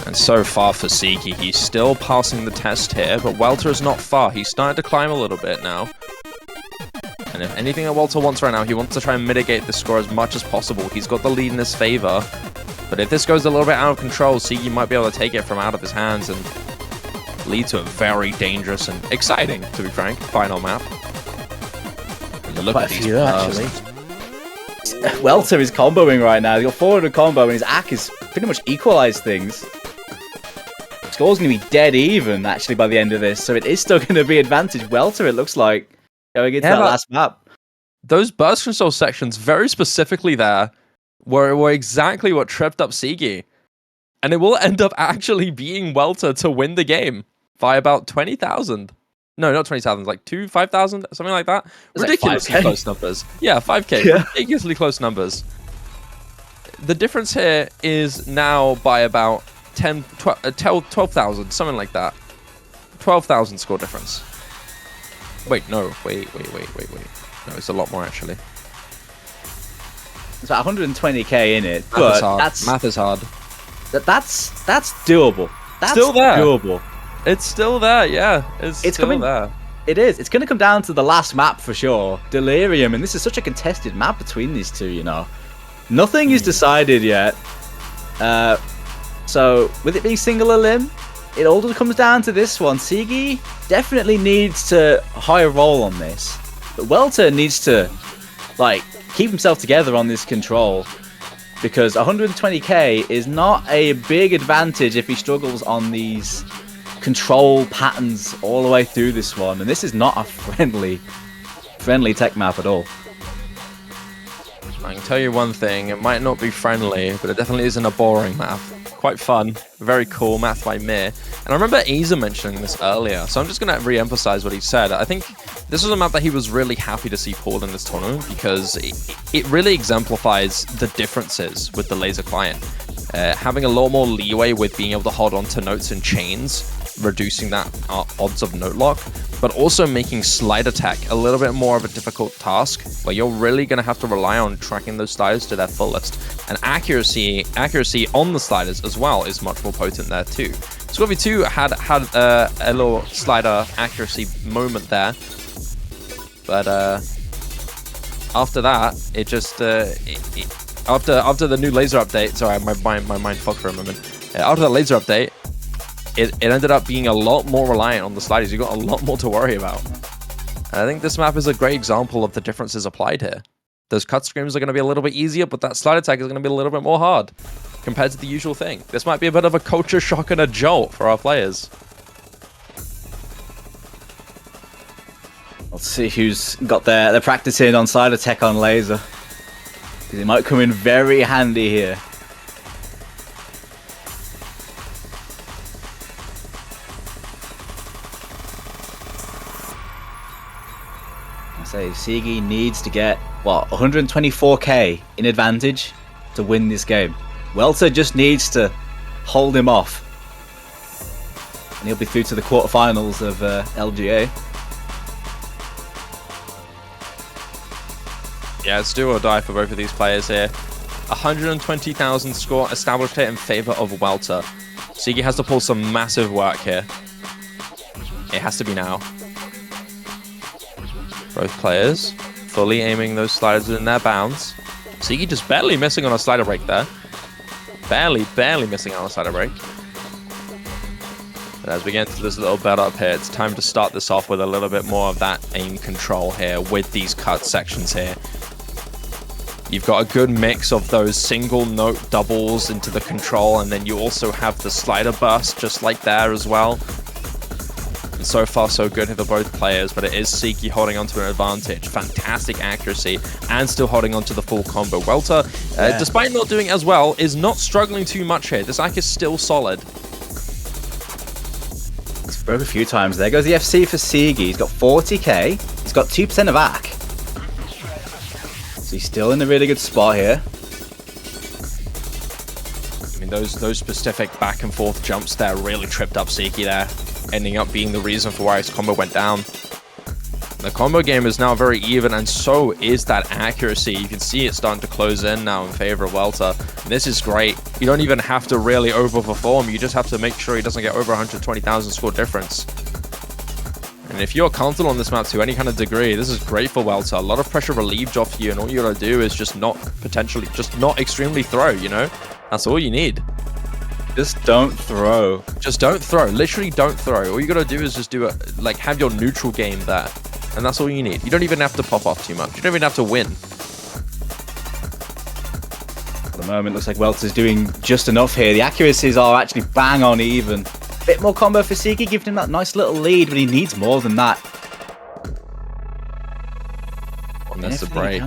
And so far for Sigi, he's still passing the test here, but Welter is not far. He's starting to climb a little bit now. And if anything that Welter wants right now, he wants to try and mitigate the score as much as possible. He's got the lead in his favor. But if this goes a little bit out of control, Sigi might be able to take it from out of his hands and lead to a very dangerous and exciting, to be frank, final map. Look at these actually. Welter is comboing right now. He's got 400 combo and his AC is pretty much equalized things. Score's going to be dead even actually by the end of this, so it is still going to be advantage Welter, it looks like, going into that last map. those burst control sections very specifically there were exactly what tripped up Sigi. And it will end up actually being Welter to win the game by about 20,000. No, not 20,000, like 5,000, something like that. It's Ridiculously like 5K. close numbers. Yeah, 5K. Yeah. Ridiculously close numbers. The difference here is now by about 12,000, something like that. 12,000 score difference. Wait, no. Wait. No, it's a lot more, actually. It's about 120k in it, Math is but hard. that's Math is hard. that's doable. That's Still there. doable. It's still there, yeah. It's still coming there. It is. It's going to come down to the last map for sure. Delirium, and this is such a contested map between these two, you know. Nothing is decided yet. So, with it being single elim, it all just comes down to this one. Sigi definitely needs to high roll on this. But Welter needs to, like, keep himself together on this control. Because 120k is not a big advantage if he struggles on these control patterns all the way through this one. And this is not a friendly tech map at all. I can tell you one thing, it might not be friendly, but it definitely isn't a boring map. Quite fun, very cool, math by Mir. And I remember Lazer mentioning this earlier, so I'm just going to re-emphasize what he said. I think this was a map that he was really happy to see pulled in this tournament because it really exemplifies the differences with the Lazer client. Having a lot more leeway with being able to hold on to notes and chains, reducing that odds of note lock, but also making slide attack a little bit more of a difficult task, where you're really going to have to rely on tracking those sliders to their fullest. And accuracy on the sliders as well is much more potent there too. Scorpio 2 had a little slider accuracy moment there, but after that, it just after the new Lazer update. Sorry, my mind fucked for a moment. After the Lazer update, it ended up being a lot more reliant on the sliders. You got a lot more to worry about. And I think this map is a great example of the differences applied here. Those cut screams are going to be a little bit easier, but that slide attack is going to be a little bit more hard compared to the usual thing. This might be a bit of a culture shock and a jolt for our players. Let's see who's got their practice in on side attack on Lazer. Because it might come in very handy here. Say Sigi needs to get, what, 124k in advantage to win this game. Welter just needs to hold him off. And he'll be through to the quarterfinals of LGA. Yeah, it's do or die for both of these players here. 120,000 score established here in favor of Welter. Sigi has to pull some massive work here. It has to be now. Both players fully aiming those sliders in their bounds. Sigi just barely missing on a slider break there. Barely missing on a slider break. But as we get into this little build up here, it's time to start this off with a little bit more of that aim control here with these cut sections here. You've got a good mix of those single note doubles into the control, and then you also have the slider burst just like there as well. And so far so good for both players, but it is Sigi holding onto an advantage. Fantastic accuracy and still holding onto the full combo. Welter, despite not doing as well, is not struggling too much here. This ACK is still solid. It's broke a few times. There goes the FC for Sigi. He's got 40k. He's got 2% of ACK. So he's still in a really good spot here. I mean, those specific back and forth jumps there really tripped up Sigi there, ending up being the reason for why his combo went down. The combo game is now very even, and so is that accuracy. You can see it starting to close in now in favor of Welter. And this is great. You don't even have to really overperform. You just have to make sure he doesn't get over 120,000 score difference. And if you're comfortable on this map to any kind of degree, this is great for Welter. A lot of pressure relieved off you, and all you gotta do is just not extremely throw, you know? That's all you need. Just don't throw. Just don't throw. Literally don't throw. All you gotta do is just do it, like, have your neutral game there. And that's all you need. You don't even have to pop off too much. You don't even have to win. At the moment, looks like Welter's doing just enough here. The accuracies are actually bang on even. Bit more combo for Sigi, giving him that nice little lead, but he needs more than that. on this to break.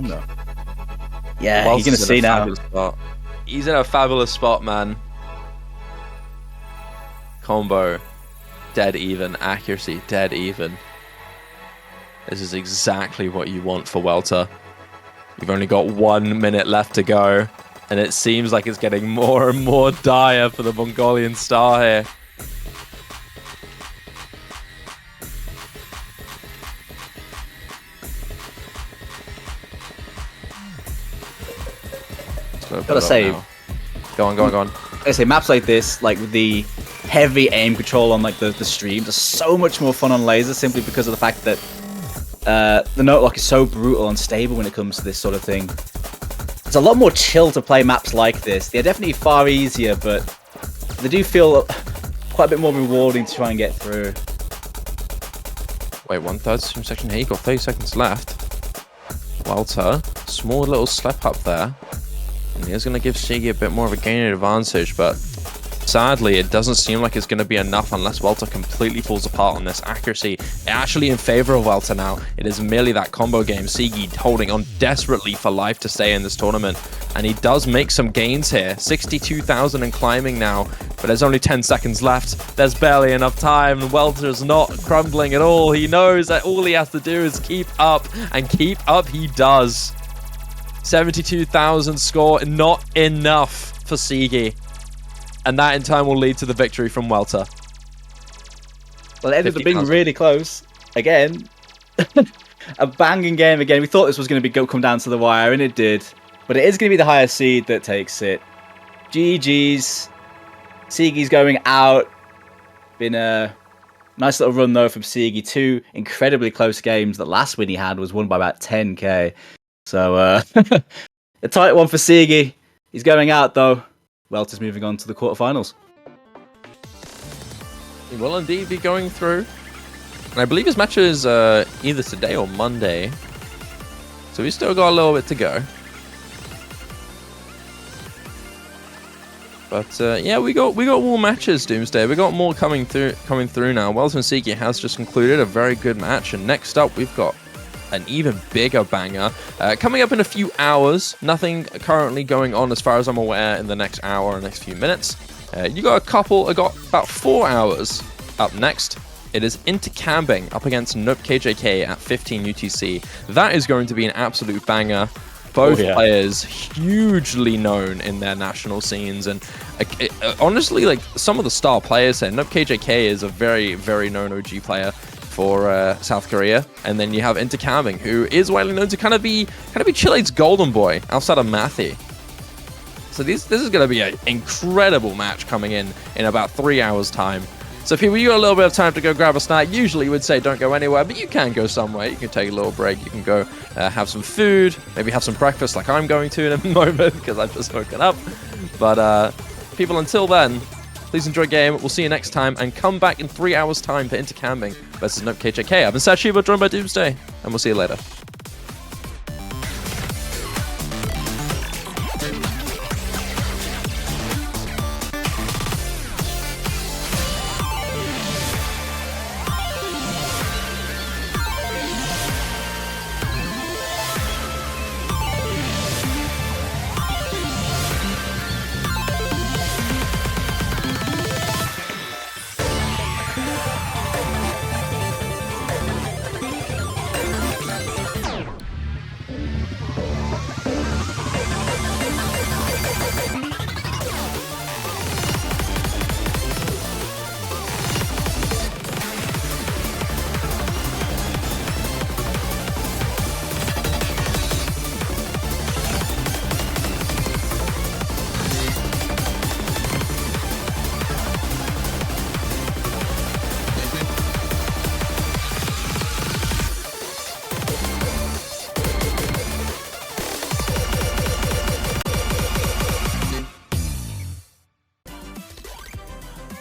Yeah, Welter's you're gonna see in a now. fabulous spot. He's in a fabulous spot, man. Combo, dead even. Accuracy, dead even. This is exactly what you want for Welter. You've only got 1 minute left to go, and it seems like it's getting more and more dire for the Mongolian star here. Gotta say, go on. I say maps like this, like with the heavy aim control on like the streams, are so much more fun on Laser simply because of the fact that the note lock is so brutal and stable when it comes to this sort of thing. It's a lot more chill to play maps like this. They're definitely far easier, but they do feel quite a bit more rewarding to try and get through. Wait, 1/3 stream section here. You got 30 seconds left. Welter, small little slip up there. And he's going to give Sigi a bit more of a gaining advantage, but sadly, it doesn't seem like it's going to be enough unless Welter completely falls apart on this. Accuracy actually in favor of Welter now. It is merely that combo game. Sigi holding on desperately for life to stay in this tournament. And he does make some gains here. 62,000 and climbing now, but there's only 10 seconds left. There's barely enough time. Welter's not crumbling at all. He knows that all he has to do is keep up, and keep up he does. 72,000 score, not enough for Sigi. And that in time will lead to the victory from Welter. Well, it ended up being really close. Again, a banging game again. We thought this was going to come down to the wire, and it did. But it is going to be the higher seed that takes it. GG's. Sigi's going out. Been a nice little run, though, from Sigi. 2 incredibly close games. The last win he had was won by about 10k. So, a tight one for Sigi. He's going out, though. Welter's moving on to the quarterfinals. He will indeed be going through. And I believe his match is either today or Monday. So we've still got a little bit to go. But yeah, we got more matches, Doomsday. We got more coming through now. Welter and Sigi has just concluded a very good match. And next up, we've got an even bigger banger coming up in a few hours. Nothing currently going on as far as I'm aware in the next hour or next few minutes. You got about 4 hours up next. It is Intercambing up against Nope KJK at 15 UTC. That is going to be an absolute banger. Both players hugely known in their national scenes, and honestly, like some of the star players here. Nope KJK is a very, very known OG player for South Korea, and then you have Intercambing, who is widely known to kind of be Chile's golden boy outside of Mathy. So this is going to be an incredible match coming in about 3 hours time. So if you got a little bit of time to go grab a snack, usually we'd say don't go anywhere, but you can go somewhere. You can take a little break. You can go have some food, maybe have some breakfast like I'm going to in a moment because I've just woken up. But people, until then, please enjoy game. We'll see you next time, and come back in 3 hours time for Intercambing versus Nope KJK. I've been Sachiba, joined by Doomsday, and we'll see you later.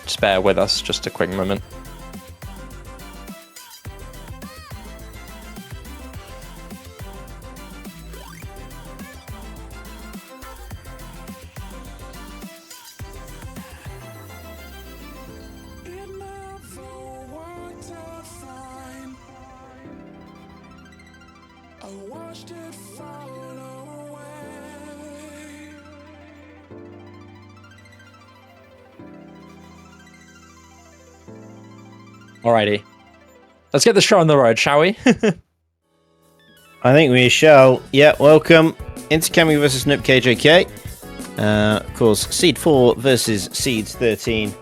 Just bear with us just a quick moment. I watched it Alrighty. Let's get the show on the road, shall we? I think we shall. Yeah, welcome. Intercamming versus Nope KJK. Of course, Seed 4 versus Seeds 13.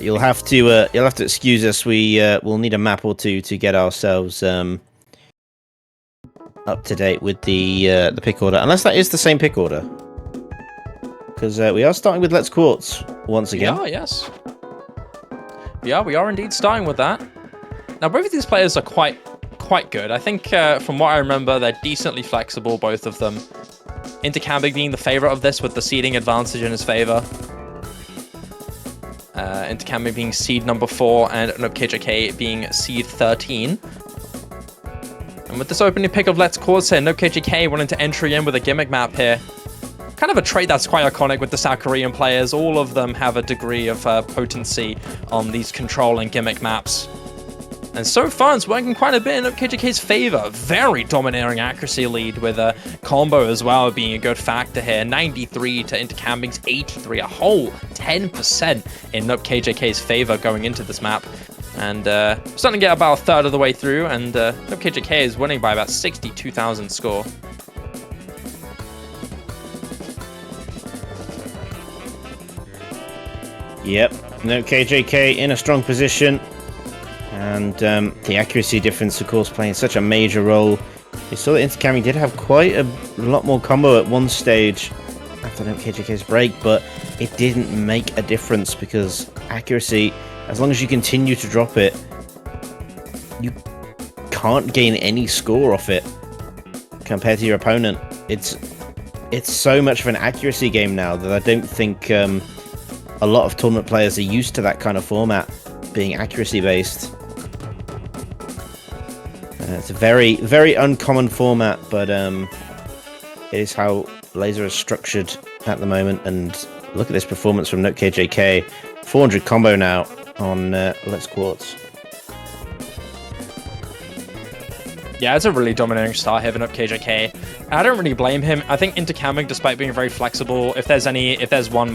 You'll have to excuse us. We'll need a map or two to get ourselves up to date with the pick order, unless that is the same pick order. Because we are starting with Let's Quartz once again. Yeah, yes. Yeah, we are indeed starting with that. Now, both of these players are quite good. I think from what I remember, they're decently flexible, both of them. Intercamming being the favorite of this with the seeding advantage in his favor. Intercamming being seed number 4 and Nope KJK being seed 13. And with this opening pick of Let's Quartz here, Nope KJK wanting to entry in with a gimmick map here. Kind of a trait that's quite iconic with the South Korean players. All of them have a degree of potency on these control and gimmick maps. And so far, it's working quite a bit in Nope KJK's favor. Very domineering accuracy lead with a combo as well being a good factor here. 93 to Intercamming's 83, a whole 10% in Nope KJK's favor going into this map. And starting to get about a third of the way through, and Nope KJK is winning by about 62,000 score. Yep, Nope KJK in a strong position. And the accuracy difference, of course, playing such a major role. We saw that Intercamming did have quite a lot more combo at one stage after Nope KJK's break, but it didn't make a difference because accuracy, as long as you continue to drop it, you can't gain any score off it compared to your opponent. It's so much of an accuracy game now that I don't think a lot of tournament players are used to that kind of format being accuracy based. It's a very, very uncommon format, but it is how Lazer is structured at the moment. And look at this performance from Nope KJK. 400 combo now on Let's Quartz. Yeah, it's a really dominating start here for Nope KJK. I don't really blame him. I think Intercamming, despite being very flexible, if there's one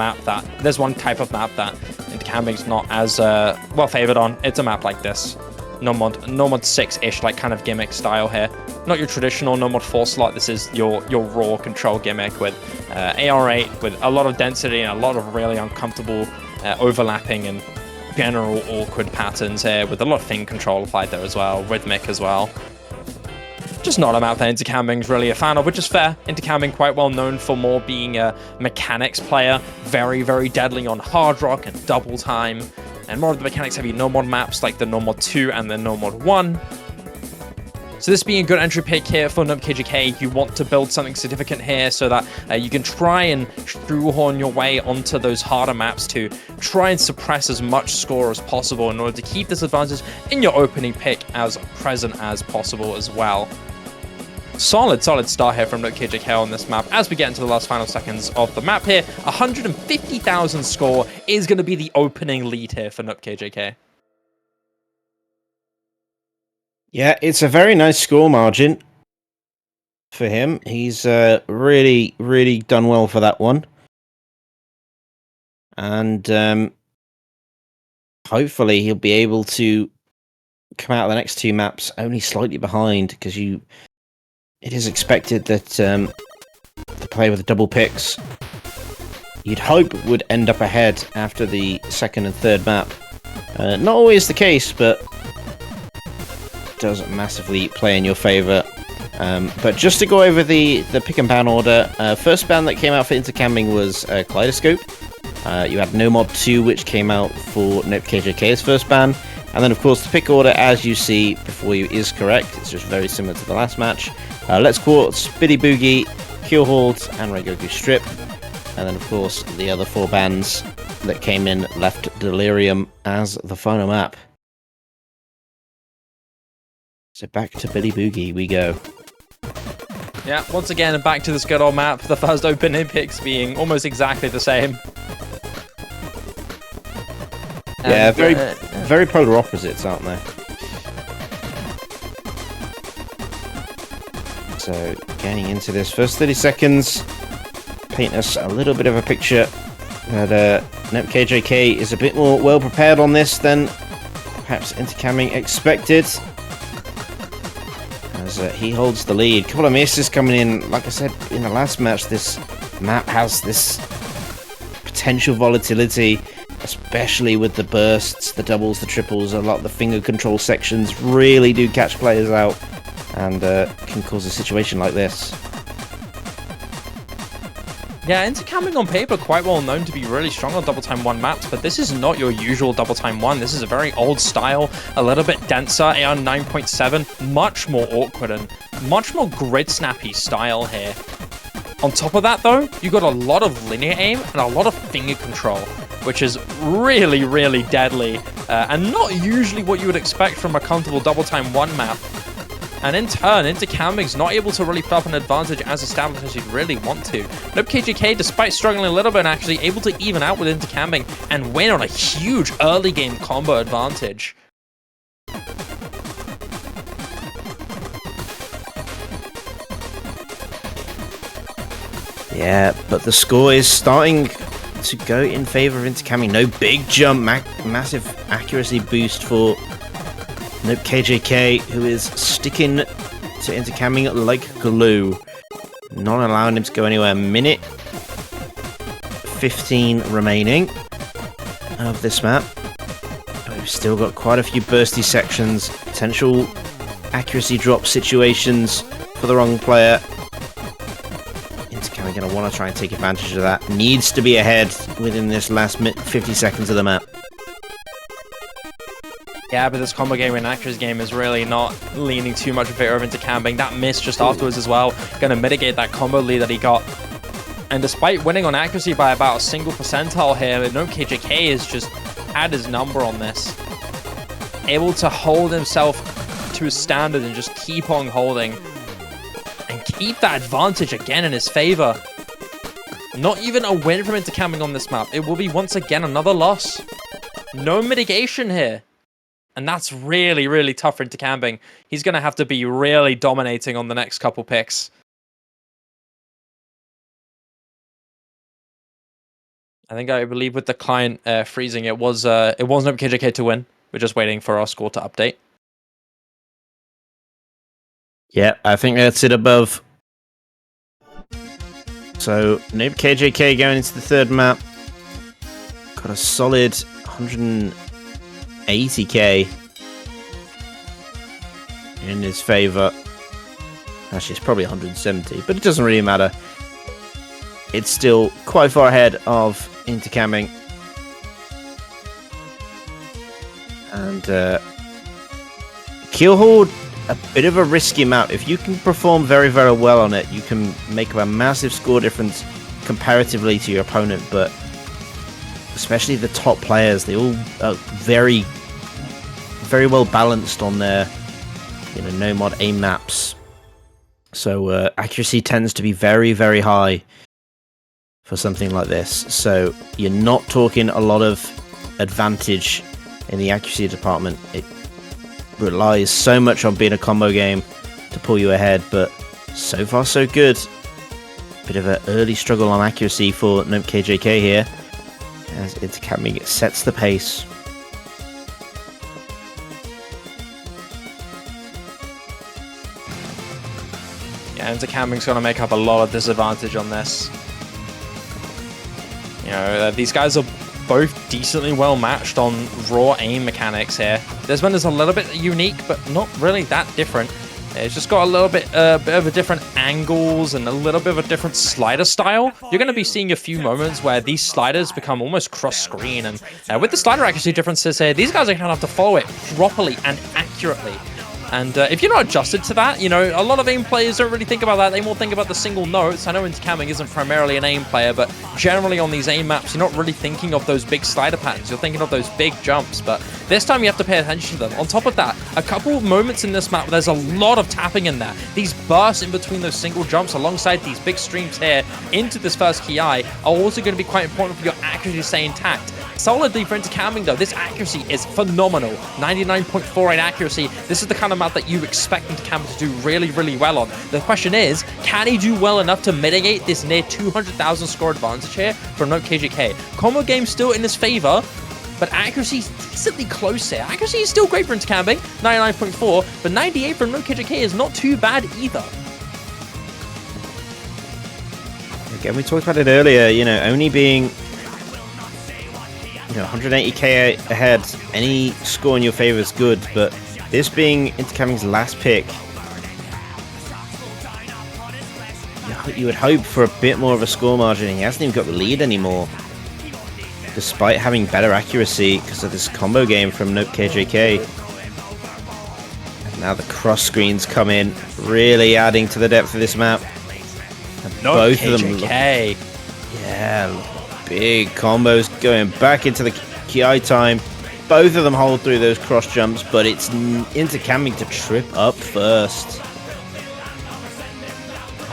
type of map that Intercamming's not as well favored on, it's a map like this. No mod 6-ish, like kind of gimmick style here. Not your traditional no mod 4 slot. This is your raw control gimmick with AR8 with a lot of density and a lot of really uncomfortable overlapping and general awkward patterns here with a lot of thing control applied there as well, rhythmic as well. Just not a map that Intercamming's really a fan of, which is fair. Intercamming quite well known for more being a mechanics player, very, very deadly on hard rock and double time, and more of the mechanics heavy no mod maps like the no mod 2 and the no mod 1. So this being a good entry pick here for Nope KJK, you want to build something significant here so that you can try and shoehorn your way onto those harder maps to try and suppress as much score as possible in order to keep this advantage in your opening pick as present as possible as well. Solid start here from Nope KJK on this map. As we get into the last final seconds of the map here, 150,000 score is going to be the opening lead here for Nope KJK. Yeah, it's a very nice score margin for him. He's really, really done well for that one. And hopefully he'll be able to come out of the next two maps only slightly behind, because it is expected that the player with the double picks, you'd hope, would end up ahead after the second and third map. Not always the case, but does massively play in your favor. But just to go over the pick and ban order, first ban that came out for Intercamming was Kaleidoscope. You had No Mod 2, which came out for Nope KJK's first ban. And then, of course, the pick order, as you see before you, is correct. It's just very similar to the last match. Let's Quartz, Biddy Boogie, Keelhold, and Regoku Strip. And then, of course, the other 4 bans that came in left Delirium as the final map. So back to Biddy Boogie we go. Yeah, once again, back to this good old map. The first opening picks being almost exactly the same. Yeah, very polar opposites, aren't they? So, getting into this first 30 seconds, paint us a little bit of a picture that Nope KJK is a bit more well prepared on this than perhaps Intercamming expected. As he holds the lead. Couple of misses coming in. Like I said in the last match, this map has this potential volatility, especially with the bursts, the doubles, the triples. A lot of the finger control sections really do catch players out and can cause a situation like this. Yeah, Intercamming on paper quite well known to be really strong on double time 1 maps, but this is not your usual double time 1. This is a very old style, a little bit denser, AR 9.7, much more awkward and much more grid snappy style here. On top of that though, you got a lot of linear aim and a lot of finger control, which is really, really deadly, and not usually what you would expect from a comfortable double time 1 map. And in turn, Intercamming's not able to really put up an advantage as established as you'd really want to. Nope, KJK, despite struggling a little bit, actually able to even out with Intercamming and win on a huge early game combo advantage. Yeah, but the score is starting to go in favor of Intercamming. No big jump, massive accuracy boost for Nope KJK, who is sticking to Intercamming like glue, not allowing him to go anywhere. Minute 15 remaining of this map. We've still got quite a few bursty sections, potential accuracy drop situations for the wrong player. Intercamming going to want to try and take advantage of that. Needs to be ahead within this last 50 seconds of the map. Yeah, but this combo game and accuracy game is really not leaning too much in favor of Intercamming. That miss just afterwards as well, going to mitigate that combo lead that he got. And despite winning on accuracy by about a single percentile here, no KJK has just had his number on this. Able to hold himself to his standard and just keep on holding. And keep that advantage again in his favor. Not even a win from Intercamming on this map. It will be once again another loss. No mitigation here. And that's really, really tough for Intercamming. He's going to have to be really dominating on the next couple picks. I believe with the client freezing, it wasn't KJK to win. We're just waiting for our score to update. Yeah, I think that's it above. So, Noob KJK going into the third map. Got a solid 180k in his favor. Actually, it's probably 170, but it doesn't really matter. It's still quite far ahead of Intercamming. And Keelhaul, a bit of a risky map. If you can perform very, very well on it, you can make a massive score difference comparatively to your opponent, but especially the top players, they all are very, very well balanced on their, no mod aim maps. So accuracy tends to be very, very high for something like this. So you're not talking a lot of advantage in the accuracy department. It relies so much on being a combo game to pull you ahead, but so far so good. Bit of an early struggle on accuracy for Nope KJK here, as Intercamming sets the pace. Yeah, Intercamming's going to make up a lot of disadvantage on this. These guys are both decently well matched on raw aim mechanics here. This one is a little bit unique, but not really that different. It's just got a little bit of a different angles and a little bit of a different slider style. You're going to be seeing a few moments where these sliders become almost cross-screen, and with the slider accuracy differences here, these guys are going to have to follow it properly and accurately. And if you're not adjusted to that, a lot of aim players don't really think about that. They more think about the single notes. I know Intercamming isn't primarily an aim player, but generally on these aim maps, you're not really thinking of those big slider patterns. You're thinking of those big jumps, but this time you have to pay attention to them. On top of that, a couple of moments in this map, there's a lot of tapping in there. These bursts in between those single jumps alongside these big streams here into this first key eye are also going to be quite important for your accuracy to stay intact. Solidly for Intercamming though, this accuracy is phenomenal. 99.48 accuracy. This is the kind of map that you expect Intercamming to do really, really well on. The question is, can he do well enough to mitigate this near 200,000 score advantage here for Note KJK? Combo game still in his favor, but accuracy is decently close here. Accuracy is still great for intercamming, 99.4, but 98 from NoKJK is not too bad either. Again, we talked about it earlier, only being 180k ahead, any score in your favor is good, but this being intercamming's last pick, you would hope for a bit more of a score margin. He hasn't even got the lead anymore, despite having better accuracy because of this combo game from NoKJK. And now the cross screens come in, really adding to the depth of this map. And both of them, big combos going back into the Ki time. Both of them hold through those cross jumps, but it's intercamming to trip up first.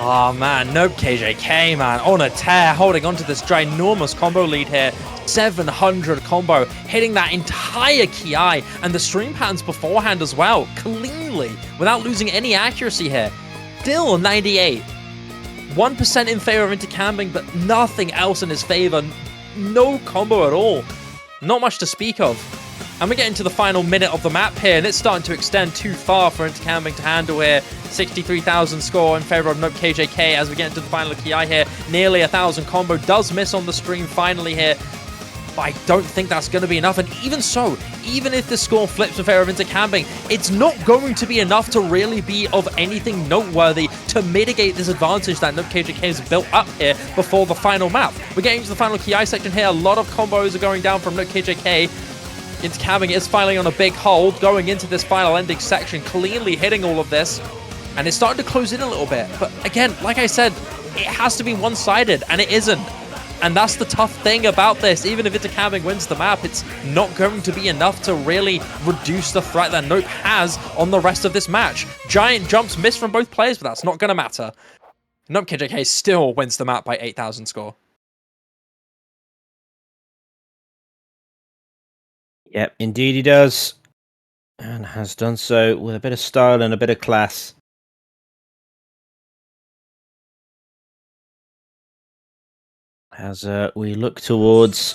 Oh man, NoKJK, man, on a tear, holding onto this ginormous combo lead here. 700 combo, hitting that entire Ki and the stream patterns beforehand as well, cleanly, without losing any accuracy here. Still 98. 1% in favor of intercamming, but nothing else in his favor. No combo at all. Not much to speak of. And we're getting to the final minute of the map here, and it's starting to extend too far for intercamming to handle here. 63,000 score in favor of NoKJK as we get into the final Ki here. Nearly 1,000 combo, does miss on the stream finally here. But I don't think that's going to be enough, and even so, even if the score flips in favor of intercamming, it's not going to be enough to really be of anything noteworthy to mitigate this advantage that NoKJK has built up here before the final map. We're getting to the final Ki section here. A lot of combos are going down from NoKJK. Intercamming is finally on a big hold, going into this final ending section, cleanly hitting all of this, and it's starting to close in a little bit. But again, like I said, it has to be one-sided, and it isn't. And that's the tough thing about this. Even if intercamming wins the map, it's not going to be enough to really reduce the threat that Nope has on the rest of this match. Giant jumps missed from both players, but that's not going to matter. NoKJK still wins the map by 8,000 score. Yep, indeed he does. And has done so with a bit of style and a bit of class. As we look towards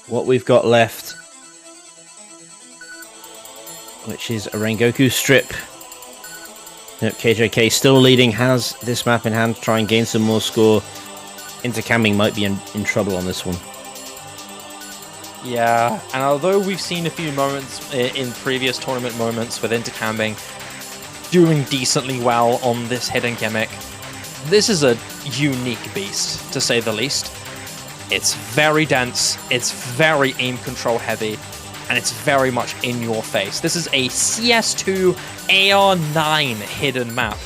what we've got left, which is a Rengoku strip. KJK still leading, has this map in hand to try and gain some more score. Intercamming might be in trouble on this one. Yeah, and although we've seen a few moments in previous tournament moments with intercamming doing decently well on this hidden gimmick, this is a unique beast, to say the least. It's very dense, it's very aim control heavy, and it's very much in your face. This is a CS2 AR9 hidden map.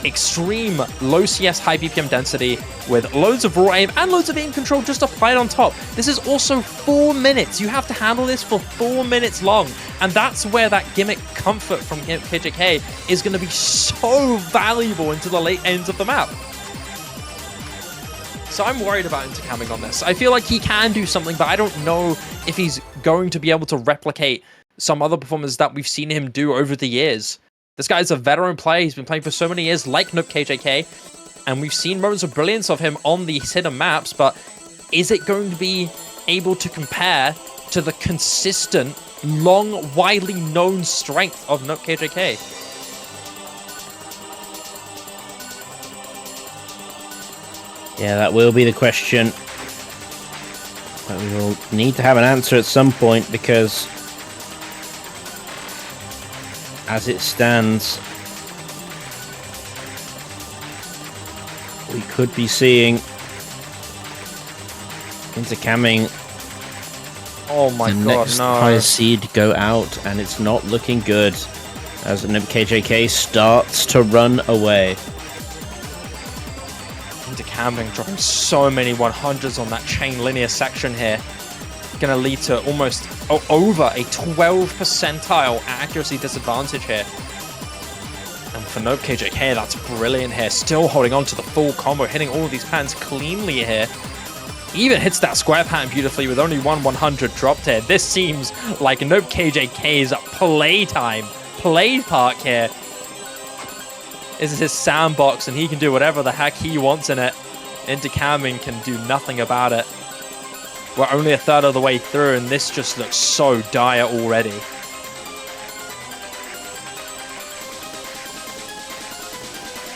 Extreme low CS, high BPM density with loads of raw aim and loads of aim control just applied on top. This is also 4 minutes. You have to handle this for 4 minutes long. And that's where that gimmick comfort from KJK is going to be so valuable into the late ends of the map. So I'm worried about intercamming on this. I feel like he can do something, but I don't know if he's going to be able to replicate some other performances that we've seen him do over the years. This guy's a veteran player. He's been playing for so many years, like NoKJK, and we've seen moments of brilliance of him on these hidden maps, but is it going to be able to compare to the consistent, long, widely known strength of NoKJK? Yeah, that will be the question. But we will need to have an answer at some point, because as it stands, we could be seeing intercamming. Oh my god, next no. highest seed go out, and it's not looking good as KJK starts to run away. Intercamming dropping so many 100s on that chain linear section here. Going to lead to almost over a 12 percentile accuracy disadvantage here. And for NoKJK, that's brilliant here. Still holding on to the full combo, hitting all of these patterns cleanly here. Even hits that square pattern beautifully with only one 100 dropped here. This seems like NoKJK's play park here. This is his sandbox, and he can do whatever the heck he wants in it. Intercamming can do nothing about it. We're only a third of the way through, and this just looks so dire already.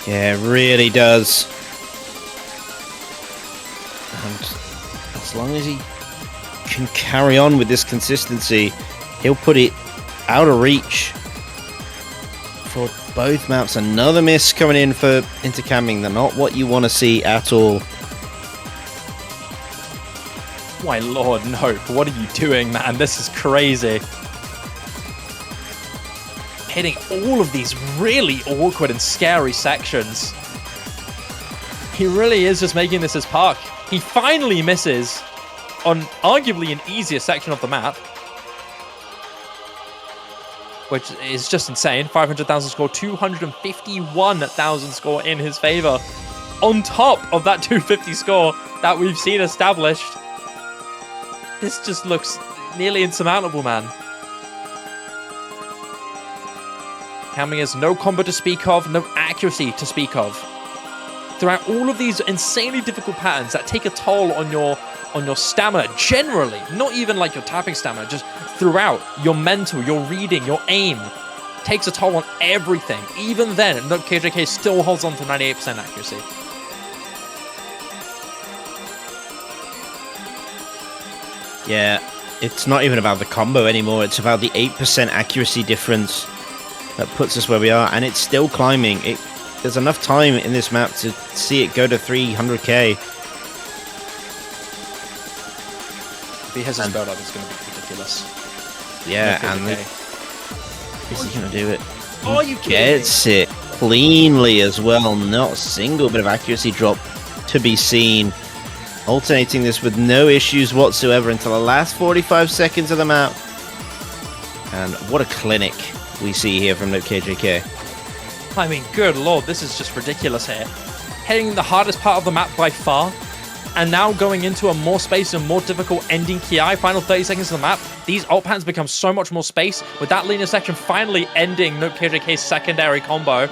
Yeah, it really does. And as long as he can carry on with this consistency, he'll put it out of reach for both maps. Another miss coming in for intercamming. They're not what you want to see at all. My lord, Nope, what are you doing, man? This is crazy. Hitting all of these really awkward and scary sections. He really is just making this his park. He finally misses on arguably an easier section of the map, which is just insane. 500,000 score, 251,000 score in his favor, on top of that 250 score that we've seen established. This just looks nearly insurmountable, man. Camming has no combo to speak of, no accuracy to speak of. Throughout all of these insanely difficult patterns that take a toll on your stamina generally, not even like your tapping stamina, just throughout your mental, your reading, your aim, takes a toll on everything. Even then, KJK still holds on to 98% accuracy. Yeah, it's not even about the combo anymore. It's about the 8% accuracy difference that puts us where we are, and it's still climbing. There's enough time in this map to see it go to 300k. If he has his build up, it's going to be ridiculous. Yeah, and is he going to do it? Oh, you kidding? Gets it cleanly as well. Not a single bit of accuracy drop to be seen. Alternating this with no issues whatsoever until the last 45 seconds of the map. And what a clinic we see here from KJK. I mean, good lord, this is just ridiculous here. Hitting the hardest part of the map by far, and now going into a more space and more difficult ending KI, final 30 seconds of the map. These alt patterns become so much more space, with that linear section finally ending KJK's secondary combo.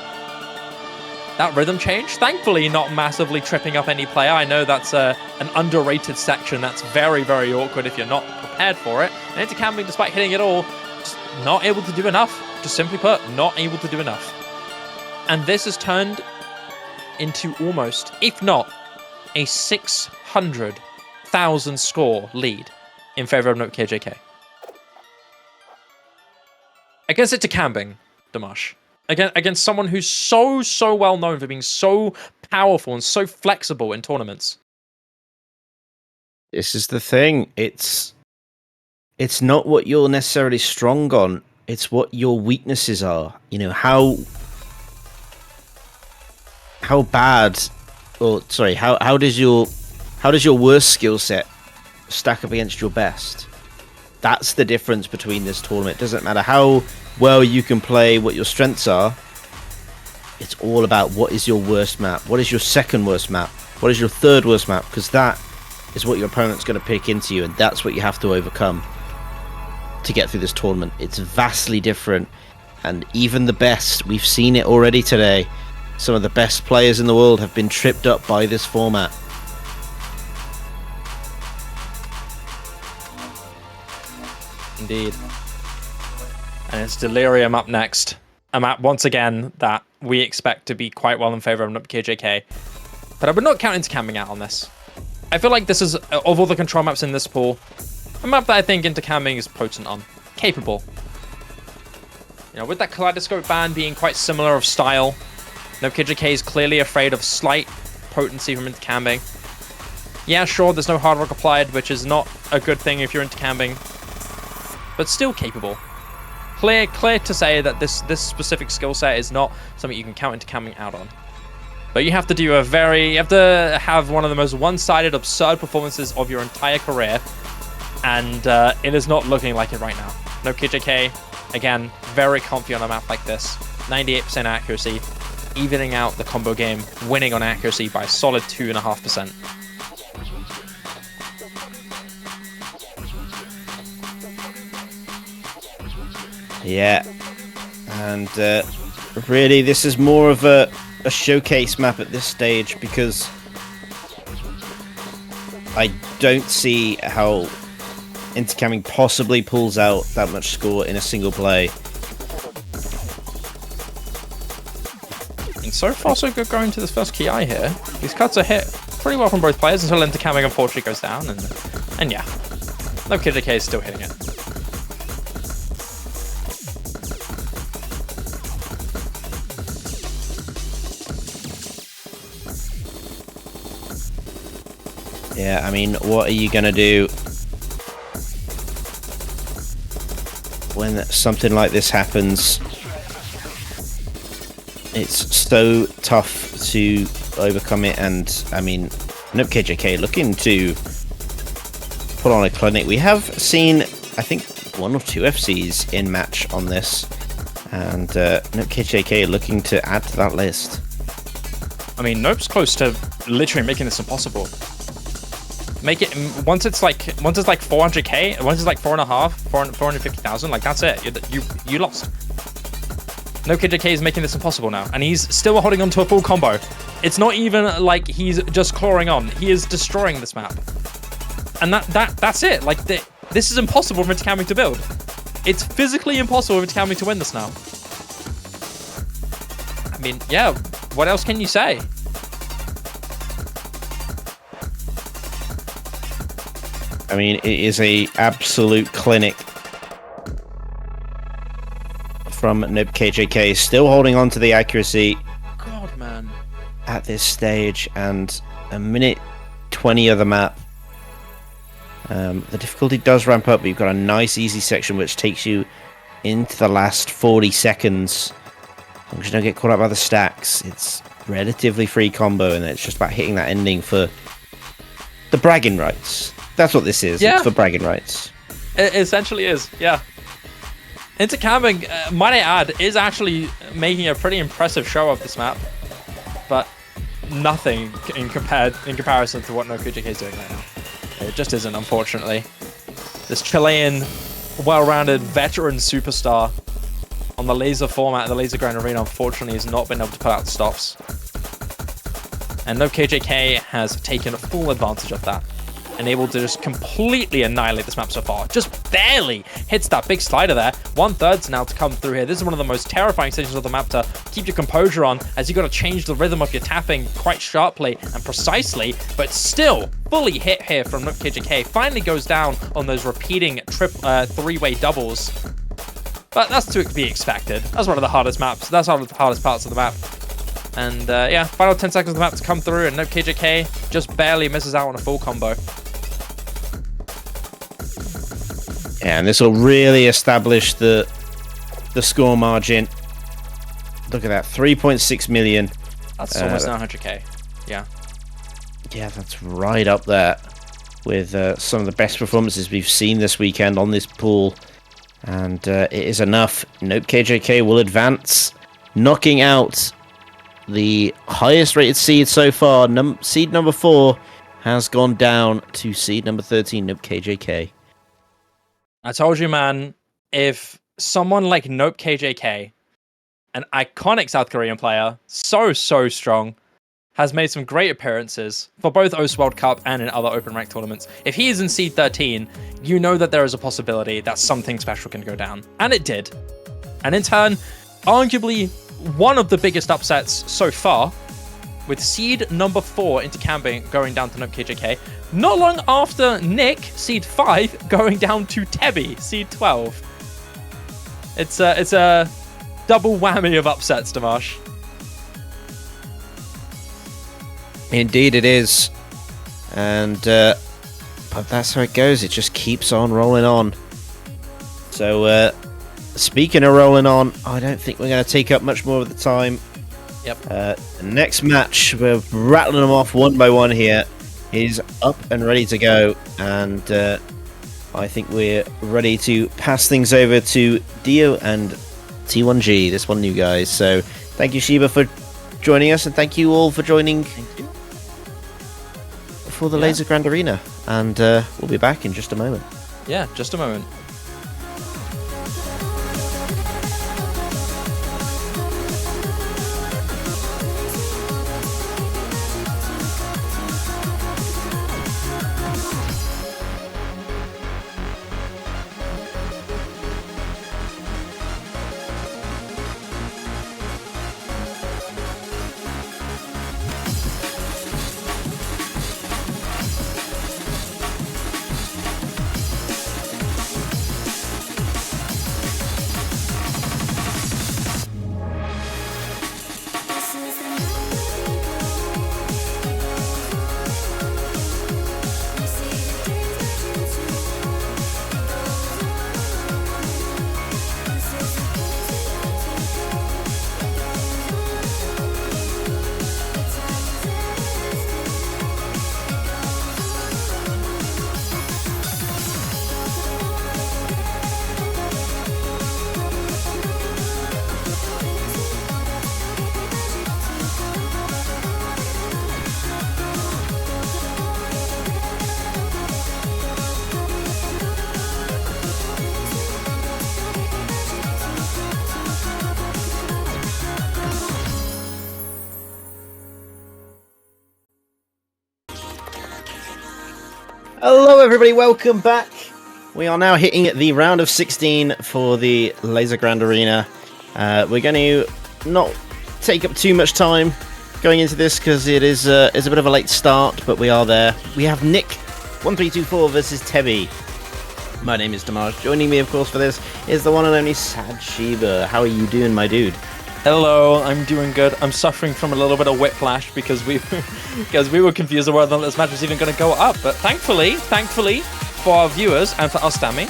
That rhythm change, thankfully not massively tripping up any player. I know that's an underrated section that's very, very awkward if you're not prepared for it. And intercamming, despite hitting it all, just not able to do enough. Just simply put, not able to do enough. And this has turned into almost, if not, a 600,000 score lead in favor of KJK. Against intercamming, Dimash. Against someone who's so well known for being so powerful and so flexible in tournaments. This is the thing. It's not what you're necessarily strong on. It's what your weaknesses are. You know, how bad, or sorry, how does your worst skill set stack up against your best? That's the difference between this tournament. It doesn't matter how well you can play, what your strengths are. It's all about what is your worst map, what is your second worst map, what is your third worst map, because that is what your opponent's going to pick into you, and that's what you have to overcome to get through this tournament. It's vastly different, and even the best, we've seen it already today, some of the best players in the world have been tripped up by this format. Indeed. And it's Delirium up next. A map, once again, that we expect to be quite well in favor of KJK. But I would not count intercamming out on this. I feel like this is, of all the control maps in this pool, a map that I think intercamming is potent on. Capable. You know, with that Kaleidoscope ban being quite similar of style, KJK is clearly afraid of slight potency from intercamming. Yeah, sure, there's no hard rock applied, which is not a good thing if you're intercamming, but still capable. Clear to say that this specific skill set is not something you can count intercamming out on. But you have to do you have to have one of the most one-sided, absurd performances of your entire career, and it is not looking like it right now. KJK, again, very comfy on a map like this. 98% accuracy, evening out the combo game, winning on accuracy by a solid 2.5%. Yeah, and really this is more of a showcase map at this stage, because I don't see how Intercamming possibly pulls out that much score in a single play. And so far, so good going to this first KI here. These cuts are hit pretty well from both players until Intercamming unfortunately goes down, and yeah, NoKJK is still hitting it. Yeah, I mean, what are you gonna do when something like this happens? It's so tough to overcome it, and I mean, NoKJK looking to put on a clinic. We have seen, I think, 1 or 2 FCs in match on this, and NoKJK looking to add to that list. I mean, Nope's close to literally making this impossible. Make it once it's like 400k, once it's like 450,000, like that's it. You lost. NoKJK is making this impossible now, and he's still holding on to a full combo. It's not even like he's just clawing on. He is destroying this map, and that's it. Like this is impossible for Intercamming to build. It's physically impossible for Intercamming to win this now. I mean, yeah. What else can you say? I mean, it is a absolute clinic from NoKJK, still holding on to the accuracy. God, man. At this stage, and a minute 20 of the map. The difficulty does ramp up, but you've got a nice easy section which takes you into the last 40 seconds. As long as you don't get caught up by the stacks, it's relatively free combo, and it's just about hitting that ending for the bragging rights. That's what this is. Yeah. It's for bragging rights. It essentially is, yeah. Intercamming, might I add, is actually making a pretty impressive show of this map, but nothing in comparison to what NoKJK is doing right now. It just isn't, unfortunately. This Chilean, well-rounded veteran superstar on the Lazer format, the Lazer Grand Arena, unfortunately has not been able to put out the stops. And NoKJK has taken full advantage of that, and able to just completely annihilate this map so far. Just barely hits that big slider there. 1/3 now to come through here. This is one of the most terrifying sections of the map to keep your composure on, as you got to change the rhythm of your tapping quite sharply and precisely, but still fully hit here from NoKJK. Finally goes down on those repeating three-way doubles. But that's to be expected. That's one of the hardest maps. That's one of the hardest parts of the map. And yeah, final 10 seconds of the map to come through, and NoKJK just barely misses out on a full combo. Yeah, and this will really establish the score margin. Look at that, 3.6 million. That's almost 900k. Yeah. Yeah, that's right up there with some of the best performances we've seen this weekend on this pool. And it is enough. NoKJK will advance, knocking out the highest rated seed so far. Seed number 4 has gone down to seed number 13, NoKJK. I told you, man, if someone like NoKJK, an iconic South Korean player, so strong, has made some great appearances for both OS World Cup and in other open rank tournaments, if he is in seed 13, you know that there is a possibility that something special can go down. And it did. And in turn, arguably one of the biggest upsets so far, with seed number 4 Intercamming going down to NoKJK, not long after Nick, seed 5, going down to Tebby, seed 12. It's a double whammy of upsets, Dimash. Indeed it is. And but that's how it goes. It just keeps on rolling on. So speaking of rolling on, I don't think we're going to take up much more of the time. Yep. Next match, we're rattling them off one by one here, is up and ready to go. And I think we're ready to pass things over to Dio and T1G, this one new guys. So thank you, Shiba, for joining us, and thank you all for joining for the Lazer Grand Arena. And we'll be back in just a moment. Yeah, just a moment. Hello, everybody. Welcome back. We are now hitting the round of 16 for the Lazer Grand Arena. We're going to not take up too much time going into this because it is a bit of a late start, but we are there. We have Nick 1324 versus Tebby. My name is Damaj. Joining me, of course, for this is the one and only Sad Shiba. How are you doing, my dude? Hello, I'm doing good. I'm suffering from a little bit of whiplash because we were confused about whether this match was even going to go up. But thankfully, for our viewers and for us, Dammy,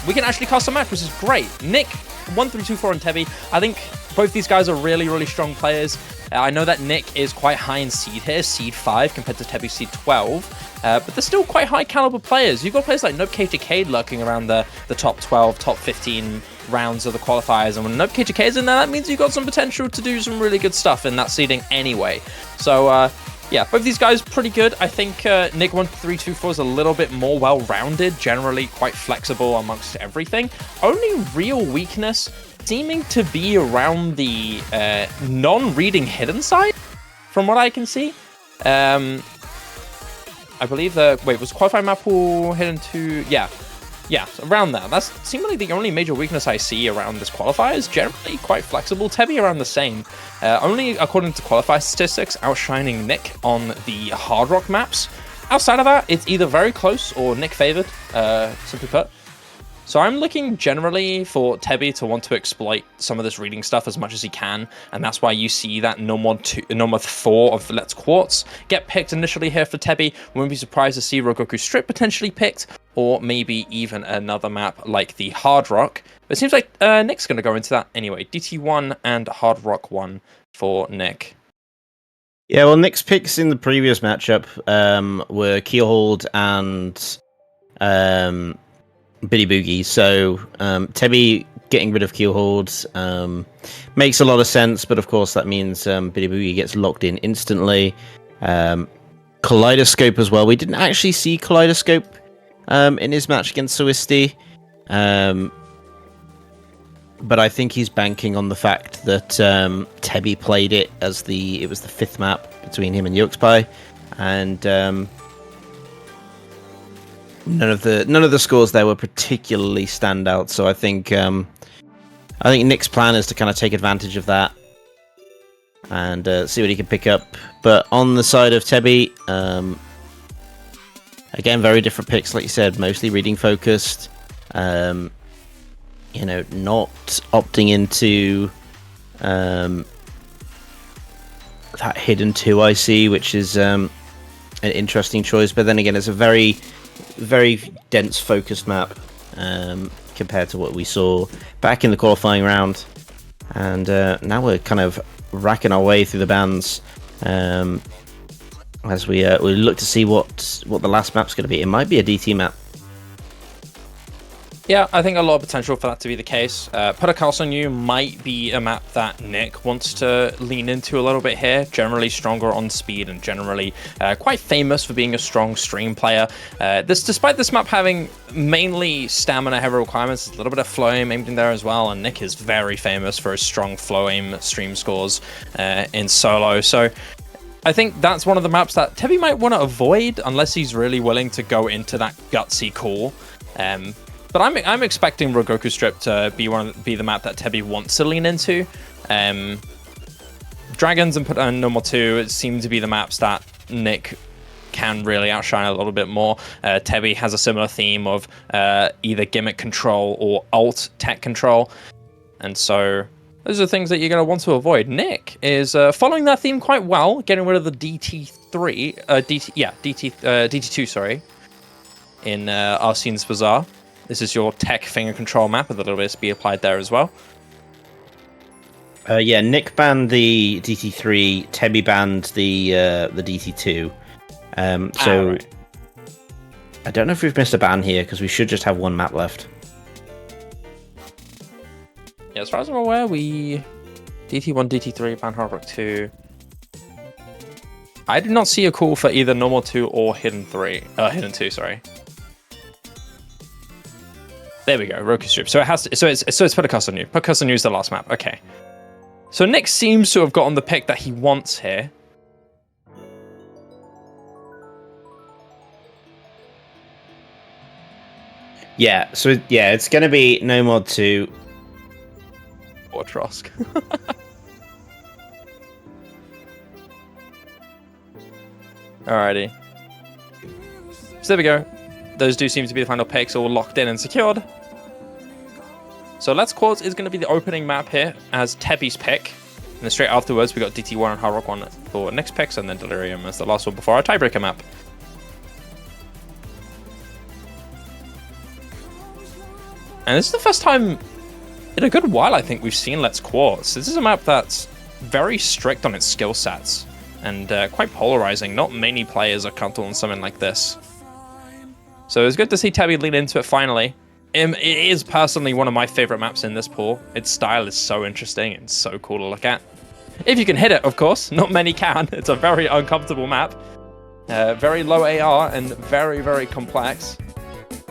we can actually cast a match, which is great. Nick, 1324 and Tebby. I think both these guys are really, really strong players. I know that Nick is quite high in seed here, seed 5 compared to Tebby seed 12. But they're still quite high caliber players. You've got players like NopeKJK lurking around the top 12, top 15 rounds of the qualifiers, and when NopeKJK is in there, that means you've got some potential to do some really good stuff in that seeding anyway. So yeah, both these guys pretty good. I think Nick 1324 is a little bit more well-rounded, generally quite flexible amongst everything. Only real weakness seeming to be around the non-reading hidden side, from what I can see. I believe the was qualifying map pool hidden to yeah, around there. That's seemingly the only major weakness I see around this qualifier. Is generally quite flexible. Tebby around the same. Only according to qualifier statistics, outshining Nick on the hard rock maps. Outside of that, it's either very close or Nick favored, simply put. So I'm looking generally for Tebby to want to exploit some of this reading stuff as much as he can, and that's why you see that no mod 4 of Let's Quartz get picked initially here for Tebby. Wouldn't be surprised to see Rogoku Strip potentially picked, or maybe even another map like the Hard Rock. But it seems like Nick's going to go into that anyway. DT1 and Hard Rock 1 for Nick. Yeah, well, Nick's picks in the previous matchup were Keelhold and Biddy Boogie. So Tebby getting rid of Keelhold makes a lot of sense, but of course that means Biddy Boogie gets locked in instantly. Kaleidoscope as well. We didn't actually see Kaleidoscope in his match against Swisti, but I think he's banking on the fact that Tebby played it as it was the 5th map between him and Yoxpai, and none of the scores there were particularly standout. So I think Nick's plan is to kind of take advantage of that and see what he can pick up. But on the side of Tebby, again, very different picks, like you said, mostly reading focused. Not opting into that hidden 2 I see, which is an interesting choice. But then again, it's a very, very dense focused map compared to what we saw back in the qualifying round. And now we're kind of racking our way through the bans as we look to see what the last map's going to be. It might be a DT map. Yeah, I think a lot of potential for that to be the case. Put a Castle on You might be a map that Nick wants to lean into a little bit here. Generally stronger on speed and generally quite famous for being a strong stream player. Despite this map having mainly stamina heavy requirements, a little bit of flow aim aimed in there as well, and Nick is very famous for his strong flow aim stream scores in solo. So I think that's one of the maps that Tebby might want to avoid unless he's really willing to go into that gutsy call. But I'm expecting Rogoku Strip to be the map that Tebby wants to lean into. Dragons and No More 2 seem to be the maps that Nick can really outshine a little bit more. Tebby has a similar theme of either gimmick control or alt tech control, and so those are things that you're going to want to avoid. Nick is following that theme quite well, getting rid of the DT2, sorry, in Arsene's Bazaar. This is your tech finger control map with a little bit of speed applied there as well. Yeah, Nick banned the DT3, Tebby banned the DT2. Right. I don't know if we've missed a ban here because we should just have one map left. Yeah, as far as I'm aware, we DT1, DT3, ban Hard Rock 2. I did not see a call for either Normal 2 or Hidden 2, sorry. There we go, Roku Strip. So it's Put a Cuss on You. Put a Cuss on You is the last map. Okay. So Nick seems to have gotten the pick that he wants here. Yeah, so yeah, it's going to be no mod 2. Or Trosk. Alrighty. So there we go. Those do seem to be the final picks, all locked in and secured. So Let's Quartz is going to be the opening map here as Tebby's pick. And then straight afterwards, we got DT1 and Hard Rock 1 for next picks, and then Delirium as the last one before our tiebreaker map. And this is the first time in a good while, I think, we've seen Let's Quartz. This is a map that's very strict on its skill sets and quite polarizing. Not many players are comfortable in something like this. So it was good to see Tebby lean into it finally. It is personally one of my favorite maps in this pool. Its style is so interesting and so cool to look at. If you can hit it, of course. Not many can. It's a very uncomfortable map. Very low AR and very, very complex.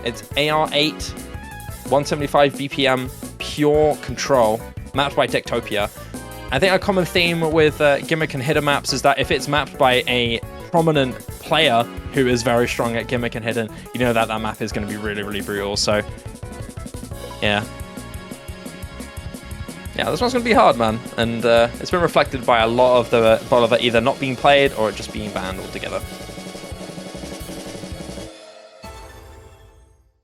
It's AR 8, 175 BPM, pure control, mapped by Dictopia. I think a common theme with gimmick and hitter maps is that if it's mapped by a prominent player who is very strong at gimmick and hidden, you know that that map is going to be really, really brutal. So, yeah. Yeah, this one's going to be hard, man. And it's been reflected by a lot of the either not being played or just being banned altogether.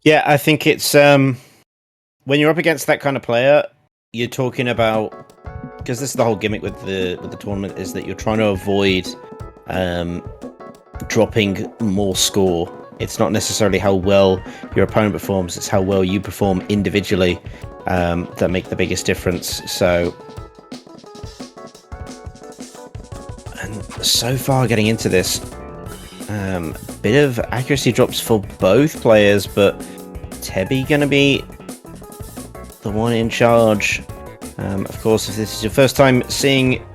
Yeah, I think it's when you're up against that kind of player, you're talking about, because this is the whole gimmick with the tournament, is that you're trying to avoid dropping more score. It's not necessarily how well your opponent performs, it's how well you perform individually that make the biggest difference. So, and so far getting into this, bit of accuracy drops for both players, but Tebby gonna be the one in charge. Of course, if this is your first time seeing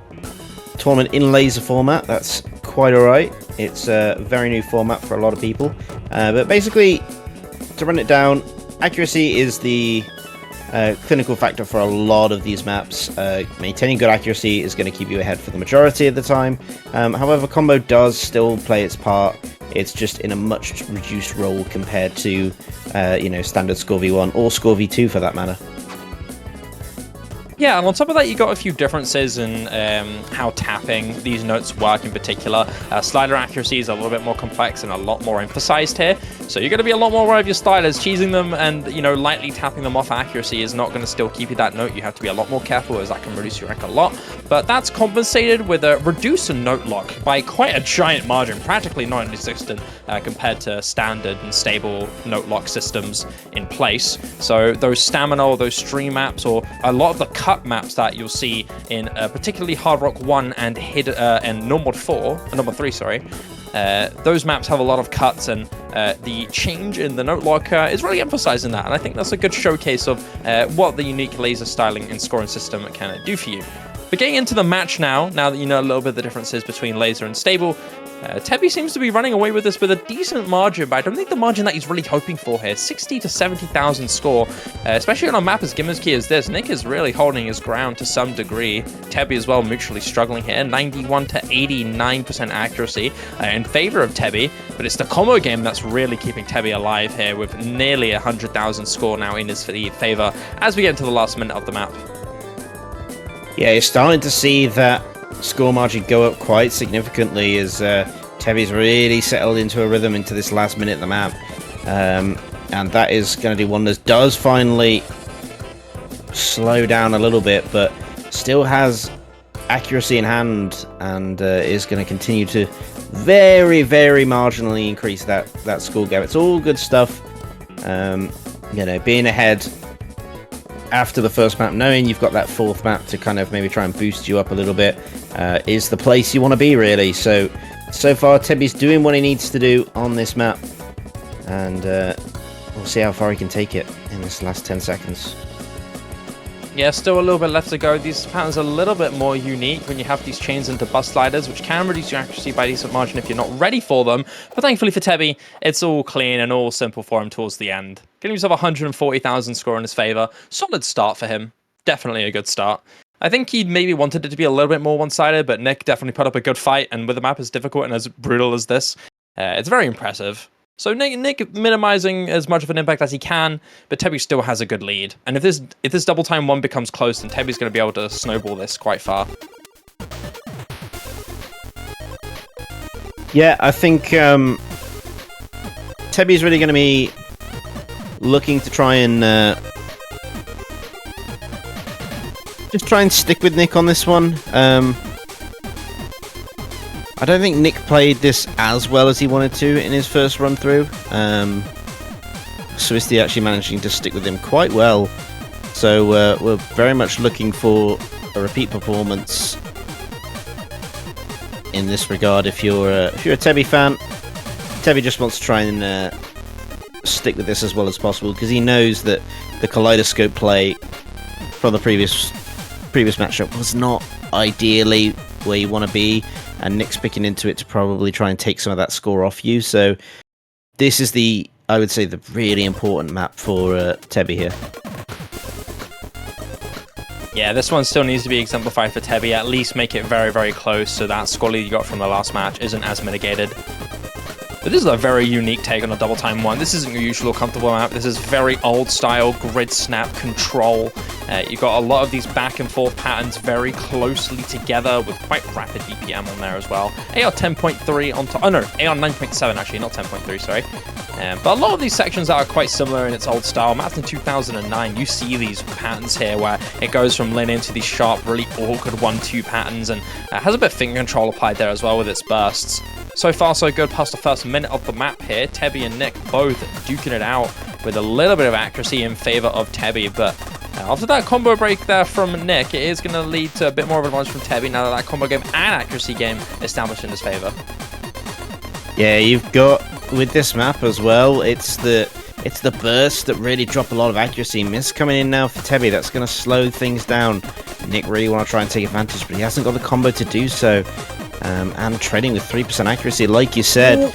tournament in Lazer format, that's quite alright. It's a very new format for a lot of people. But basically, to run it down, accuracy is the clinical factor for a lot of these maps. Maintaining good accuracy is going to keep you ahead for the majority of the time. However, combo does still play its part. It's just in a much reduced role compared to, standard Score V1 or Score V2 for that matter. Yeah, and on top of that, you got a few differences in how tapping these notes work in particular. Slider accuracy is a little bit more complex and a lot more emphasized here. So you're going to be a lot more aware of your sliders. Cheesing them and, lightly tapping them off accuracy is not going to still keep you that note. You have to be a lot more careful, as that can reduce your rank a lot. But that's compensated with a reduced note lock by quite a giant margin, practically non-existent compared to standard and stable note lock systems in place. So those stamina or those stream maps, or a lot of the cut maps that you'll see in particularly Hard Rock 1 and Normal 3, sorry. Those maps have a lot of cuts, and the change in the note lock is really emphasizing that, and I think that's a good showcase of what the unique Lazer styling and scoring system can do for you. But getting into the match now that you know a little bit of the differences between Lazer and Stable, Tebby seems to be running away with this with a decent margin, but I don't think the margin that he's really hoping for here. 60 to 70,000 score, especially on a map as gimmicky as this. Nick is really holding his ground to some degree. Tebby as well, mutually struggling here. 91 to 89% accuracy in favor of Tebby, but it's the combo game that's really keeping Tebby alive here with nearly 100,000 score now in his favor as we get into the last minute of the map. Yeah, you're starting to see that score margin go up quite significantly as Tebby's really settled into a rhythm into this last minute of the map. And that is going to do wonders. Does finally slow down a little bit, but still has accuracy in hand, and is going to continue to very, very marginally increase that score gap. It's all good stuff. Being ahead after the first map, knowing you've got that fourth map to kind of maybe try and boost you up a little bit, is the place you want to be, really. So far, Tebby's doing what he needs to do on this map, and we'll see how far he can take it in this last 10 seconds. Yeah, still a little bit left to go. These patterns are a little bit more unique when you have these chains into bus sliders, which can reduce your accuracy by a decent margin if you're not ready for them. But thankfully for Tebby, it's all clean and all simple for him towards the end. Getting himself 140,000 score in his favor. Solid start for him. Definitely a good start. I think he maybe wanted it to be a little bit more one-sided, but Nick definitely put up a good fight, and with a map as difficult and as brutal as this, it's very impressive. So Nick minimizing as much of an impact as he can, but Tebby still has a good lead. And if this double time 1 becomes close, then Tebby's going to be able to snowball this quite far. Yeah, I think Tebby's really going to be looking to try and just try and stick with Nick on this one. I don't think Nick played this as well as he wanted to in his first run through. Swisty actually managing to stick with him quite well. So we're very much looking for a repeat performance in this regard. If you're a Tebby fan, Tebby just wants to try and stick with this as well as possible because he knows that the kaleidoscope play from the previous matchup was not ideally where you want to be, and Nick's picking into it to probably try and take some of that score off you. So this is I would say, the really important map for Tebby here. Yeah, this one still needs to be exemplified for Tebby. At least make it very, very close so that score lead you got from the last match isn't as mitigated. But this is a very unique take on a double time 1. This isn't your usual comfortable map. This is very old style grid snap control. You've got a lot of these back and forth patterns very closely together with quite rapid BPM on there as well. AR 10.3 on top. Oh no, AR 9.7 actually, not 10.3, sorry. But a lot of these sections are quite similar in its old style. Mapped in 2009, you see these patterns here where it goes from lane into these sharp, really awkward 1-2 patterns, and has a bit of finger control applied there as well with its bursts. So far, so good past the first minute of the map here. Tebby and Nick both duking it out with a little bit of accuracy in favor of Tebby, but after that combo break there from Nick, it is going to lead to a bit more of advantage from Tebby now that combo game and accuracy game established in his favor. Yeah, you've got, with this map as well, it's the bursts that really drop a lot of accuracy. Miss coming in now for Tebby, that's going to slow things down. Nick really want to try and take advantage, but he hasn't got the combo to do so. And trading with 3% accuracy, like you said.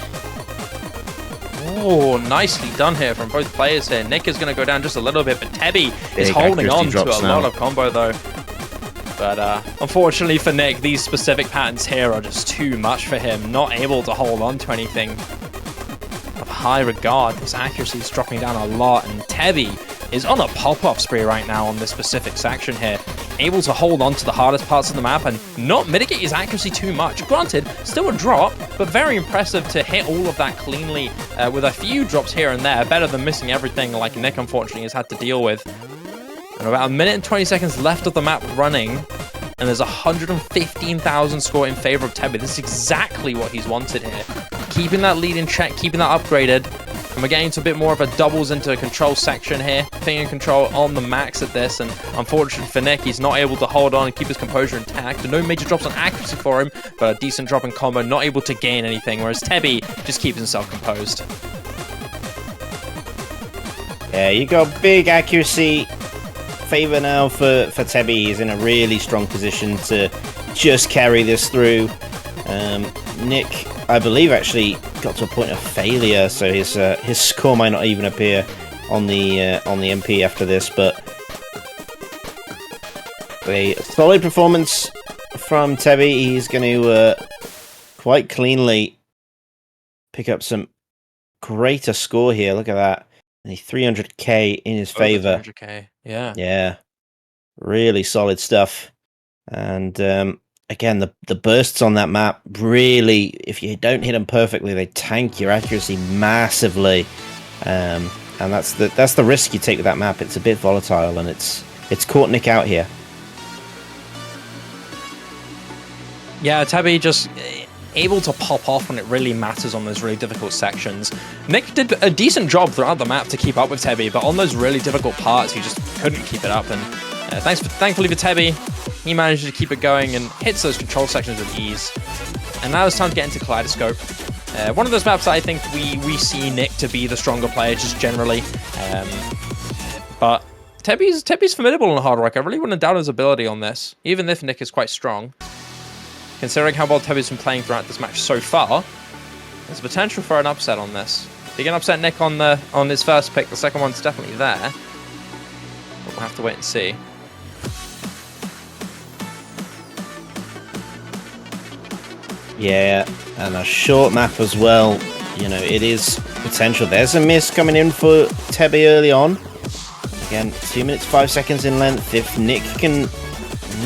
Oh, nicely done here from both players here. Nick is going to go down just a little bit, but Tebby is holding on to a lot of combo though. But unfortunately for Nick, these specific patterns here are just too much for him. Not able to hold on to anything of high regard. His accuracy is dropping down a lot, and Tebby is on a pop-off spree right now on this specific section here. Able to hold on to the hardest parts of the map and not mitigate his accuracy too much. Granted, still a drop, but very impressive to hit all of that cleanly with a few drops here and there. Better than missing everything like Nick unfortunately has had to deal with. And about 1 minute and 20 seconds left of the map running, and there's 115,000 score in favor of Tebby. This is exactly what he's wanted here. Keeping that lead in check, keeping that upgraded. And we're getting to a bit more of a doubles into control section here. Finger control on the max at this, and unfortunately for Nick, he's not able to hold on and keep his composure intact. No major drops on accuracy for him, but a decent drop in combo, not able to gain anything, whereas Tebby just keeps himself composed. Yeah, you got big accuracy favor now for Tebby. He's in a really strong position to just carry this through. Nick, I believe, actually got to a point of failure, so his score might not even appear on the MP after this. But a solid performance from Tebby. He's going to quite cleanly pick up some greater score here. Look at that, 300k in his favor. 300k, yeah. Yeah, really solid stuff. And again, the bursts on that map, really, if you don't hit them perfectly, they tank your accuracy massively. And that's the risk you take with that map. It's a bit volatile, and it's caught Nick out here. Yeah, Tebby just able to pop off when it really matters on those really difficult sections. Nick did a decent job throughout the map to keep up with Tebby, but on those really difficult parts, he just couldn't keep it up. And thankfully for Tebby, he managed to keep it going and hits those control sections with ease. And now it's time to get into Kaleidoscope. One of those maps that I think we see Nick to be the stronger player, just generally. But Tebby's formidable on hard rock. I really wouldn't doubt his ability on this, even if Nick is quite strong. Considering how well Tebby's been playing throughout this match so far, there's potential for an upset on this. If he can upset Nick on his first pick, the second one's definitely there. But we'll have to wait and see. Yeah, and a short map as well. you know, it is potential. There's a miss coming in for Tebby early on. Again, 2 minutes 5 seconds in length. If Nick can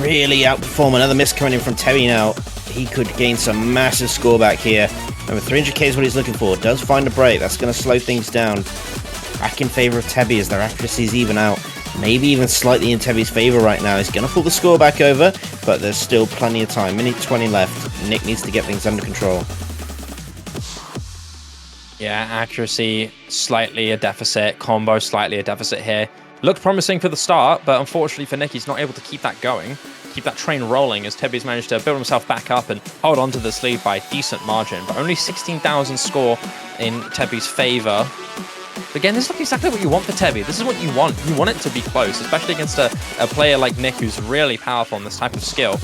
really outperform, another miss coming in from Tebby now, he could gain some massive score back here. Remember, 300k is what he's looking for. Does find a break. That's going to slow things down. Back in favor of Tebby as their accuracies even out. Maybe even slightly in Tebby's favor right now. He's going to pull the score back over, but there's still plenty of time. Minute 20 left. Nick needs to get things under control. Yeah, accuracy, slightly a deficit. Combo, slightly a deficit here. Looked promising for the start, but unfortunately for Nick, he's not able to keep that going. Keep that train rolling as Tebby's managed to build himself back up and hold on to this lead by a decent margin. But only 16,000 score in Tebby's favor. Again, this is exactly what you want for Tebby. This is what you want. You want it to be close, especially against a player like Nick who's really powerful on this type of skill.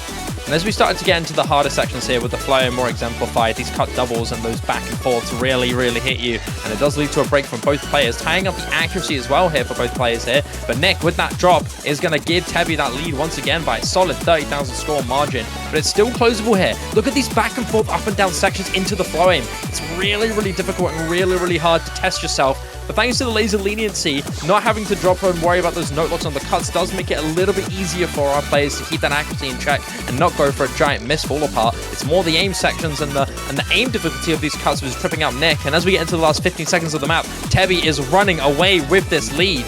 And as we started to get into the harder sections here with the flow more exemplified, these cut doubles and those back and forths really hit you. And it does lead to a break from both players, tying up the accuracy as well here for both players here. But Nick, with that drop, is going to give Tebby that lead once again by a solid 30,000 score margin. But it's still closable here. Look at these back and forth, up and down sections into the flow aim. It's really difficult and really hard to test yourself. But thanks to the Lazer leniency, not having to drop and worry about those note locks on the cuts does make it a little bit easier for our players to keep that accuracy in check and not go for a giant miss fall apart. It's more the aim sections and the aim difficulty of these cuts was tripping out Nick. And as we get into the last 15 seconds of the map, Tebby is running away with this lead.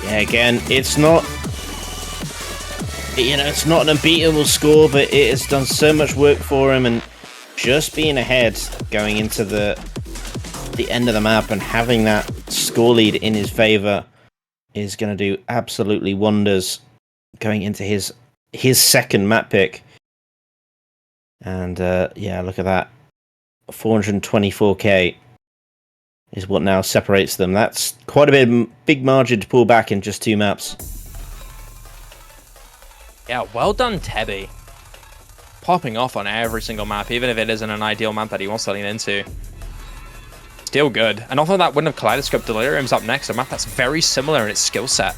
Yeah, again, it's not, you know, it's not an unbeatable score, but it has done so much work for him, and just being ahead going into the end of the map and having that score lead in his favor is going to do absolutely wonders going into his second map pick. And yeah, look at that. 424k is what now separates them. That's quite a big margin to pull back in just 2 maps. Yeah, well done, Tebby. Popping off on every single map, even if it isn't an ideal map that he wants to lean into. Still good. And although that wouldn't have Kaleidoscope, Delirium's up next, a map that's very similar in its skill set.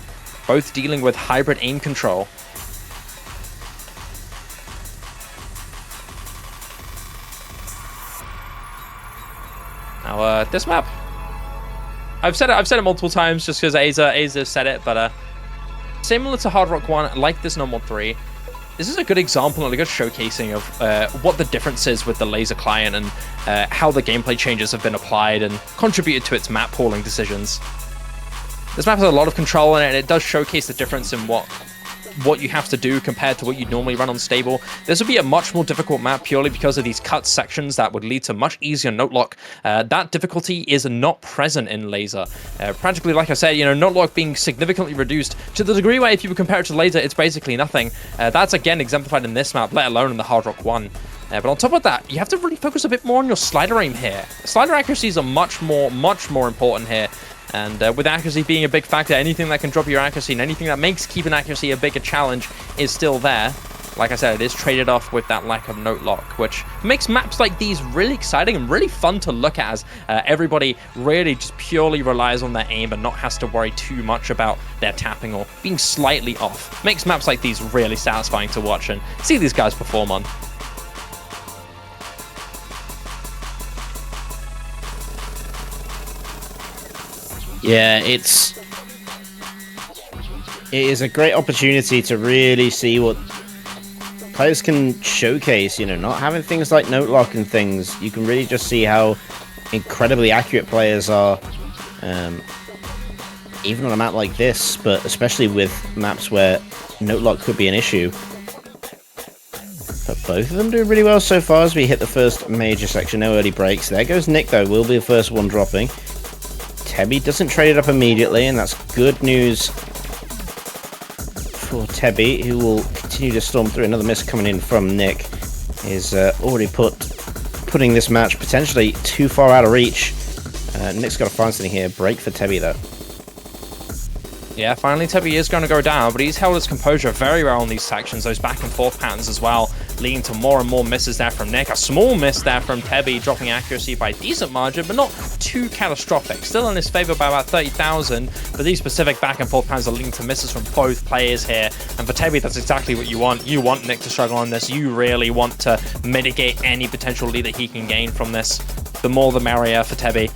Both dealing with hybrid aim control. Now, this map, I've said it multiple times just because Aza said it, but similar to Hard Rock 1, like this normal 3, this is a good example and a good showcasing of what the difference is with the Lazer client and how the gameplay changes have been applied and contributed to its map pooling decisions. This map has a lot of control in it, and it does showcase the difference in what you have to do compared to what you'd normally run on stable. This would be a much more difficult map purely because of these cut sections that would lead to much easier note lock. That difficulty is not present in Lazer. Practically, like I said, you know, note lock being significantly reduced to the degree where if you would compare it to Lazer, it's basically nothing. That's again exemplified in this map, let alone in the Hard Rock 1. But on top of that, you have to really focus a bit more on your slider aim here. Slider accuracies are much more important here. And with accuracy being a big factor, anything that can drop your accuracy and anything that makes keeping accuracy a bigger challenge is still there. Like I said, it is traded off with that lack of note lock, which makes maps like these really exciting and really fun to look at as everybody really just purely relies on their aim and not has to worry too much about their tapping or being slightly off. Makes maps like these really satisfying to watch and see these guys perform on. Yeah, it is a great opportunity to really see what players can showcase, you know, not having things like note lock and things. You can really just see how incredibly accurate players are, even on a map like this, but especially with maps where note lock could be an issue. But both of them do really well so far as we hit the first major section. No early breaks. There goes Nick, though, will be the first one dropping. Tebby doesn't trade it up immediately, and that's good news for Tebby, who will continue to storm through. Another miss coming in from Nick is already putting this match potentially too far out of reach. Nick's got to find something here. Break for Tebby, though. Yeah, finally Tebby is going to go down, but he's held his composure very well in these sections, those back and forth patterns as well, leading to more and more misses there from Nick. A small miss there from Tebby, dropping accuracy by a decent margin, but not too catastrophic. Still in his favor by about 30,000, but these specific back and forth patterns are leading to misses from both players here. And for Tebby, that's exactly what you want. You want Nick to struggle on this. You really want to mitigate any potential lead that he can gain from this. The more the merrier for Tebby.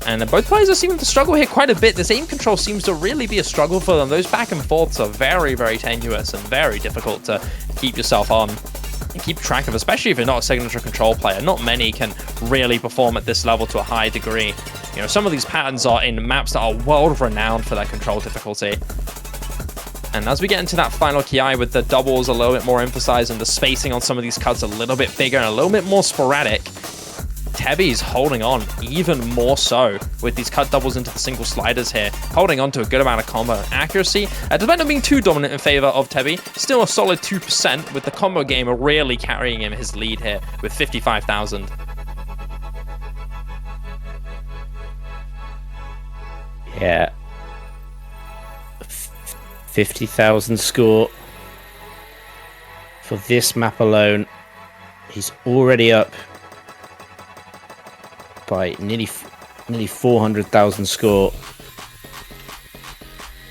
And both players are seeming to struggle here quite a bit. This aim control seems to really be a struggle for them. Those back and forths are very, very tenuous and very difficult to keep yourself on and keep track of, especially if you're not a signature control player. Not many can really perform at this level to a high degree. You know, some of these patterns are in maps that are world-renowned for their control difficulty. And as we get into that final KI with the doubles a little bit more emphasized and the spacing on some of these cuts a little bit bigger and a little bit more sporadic, Tebby's holding on even more so with these cut doubles into the single sliders here, holding on to a good amount of combo accuracy. Despite not being too dominant in favor of Tebby, still a solid 2% with the combo game really carrying him his lead here with 55,000. Yeah. 50,000 score for this map alone. He's already up by nearly 400,000 score.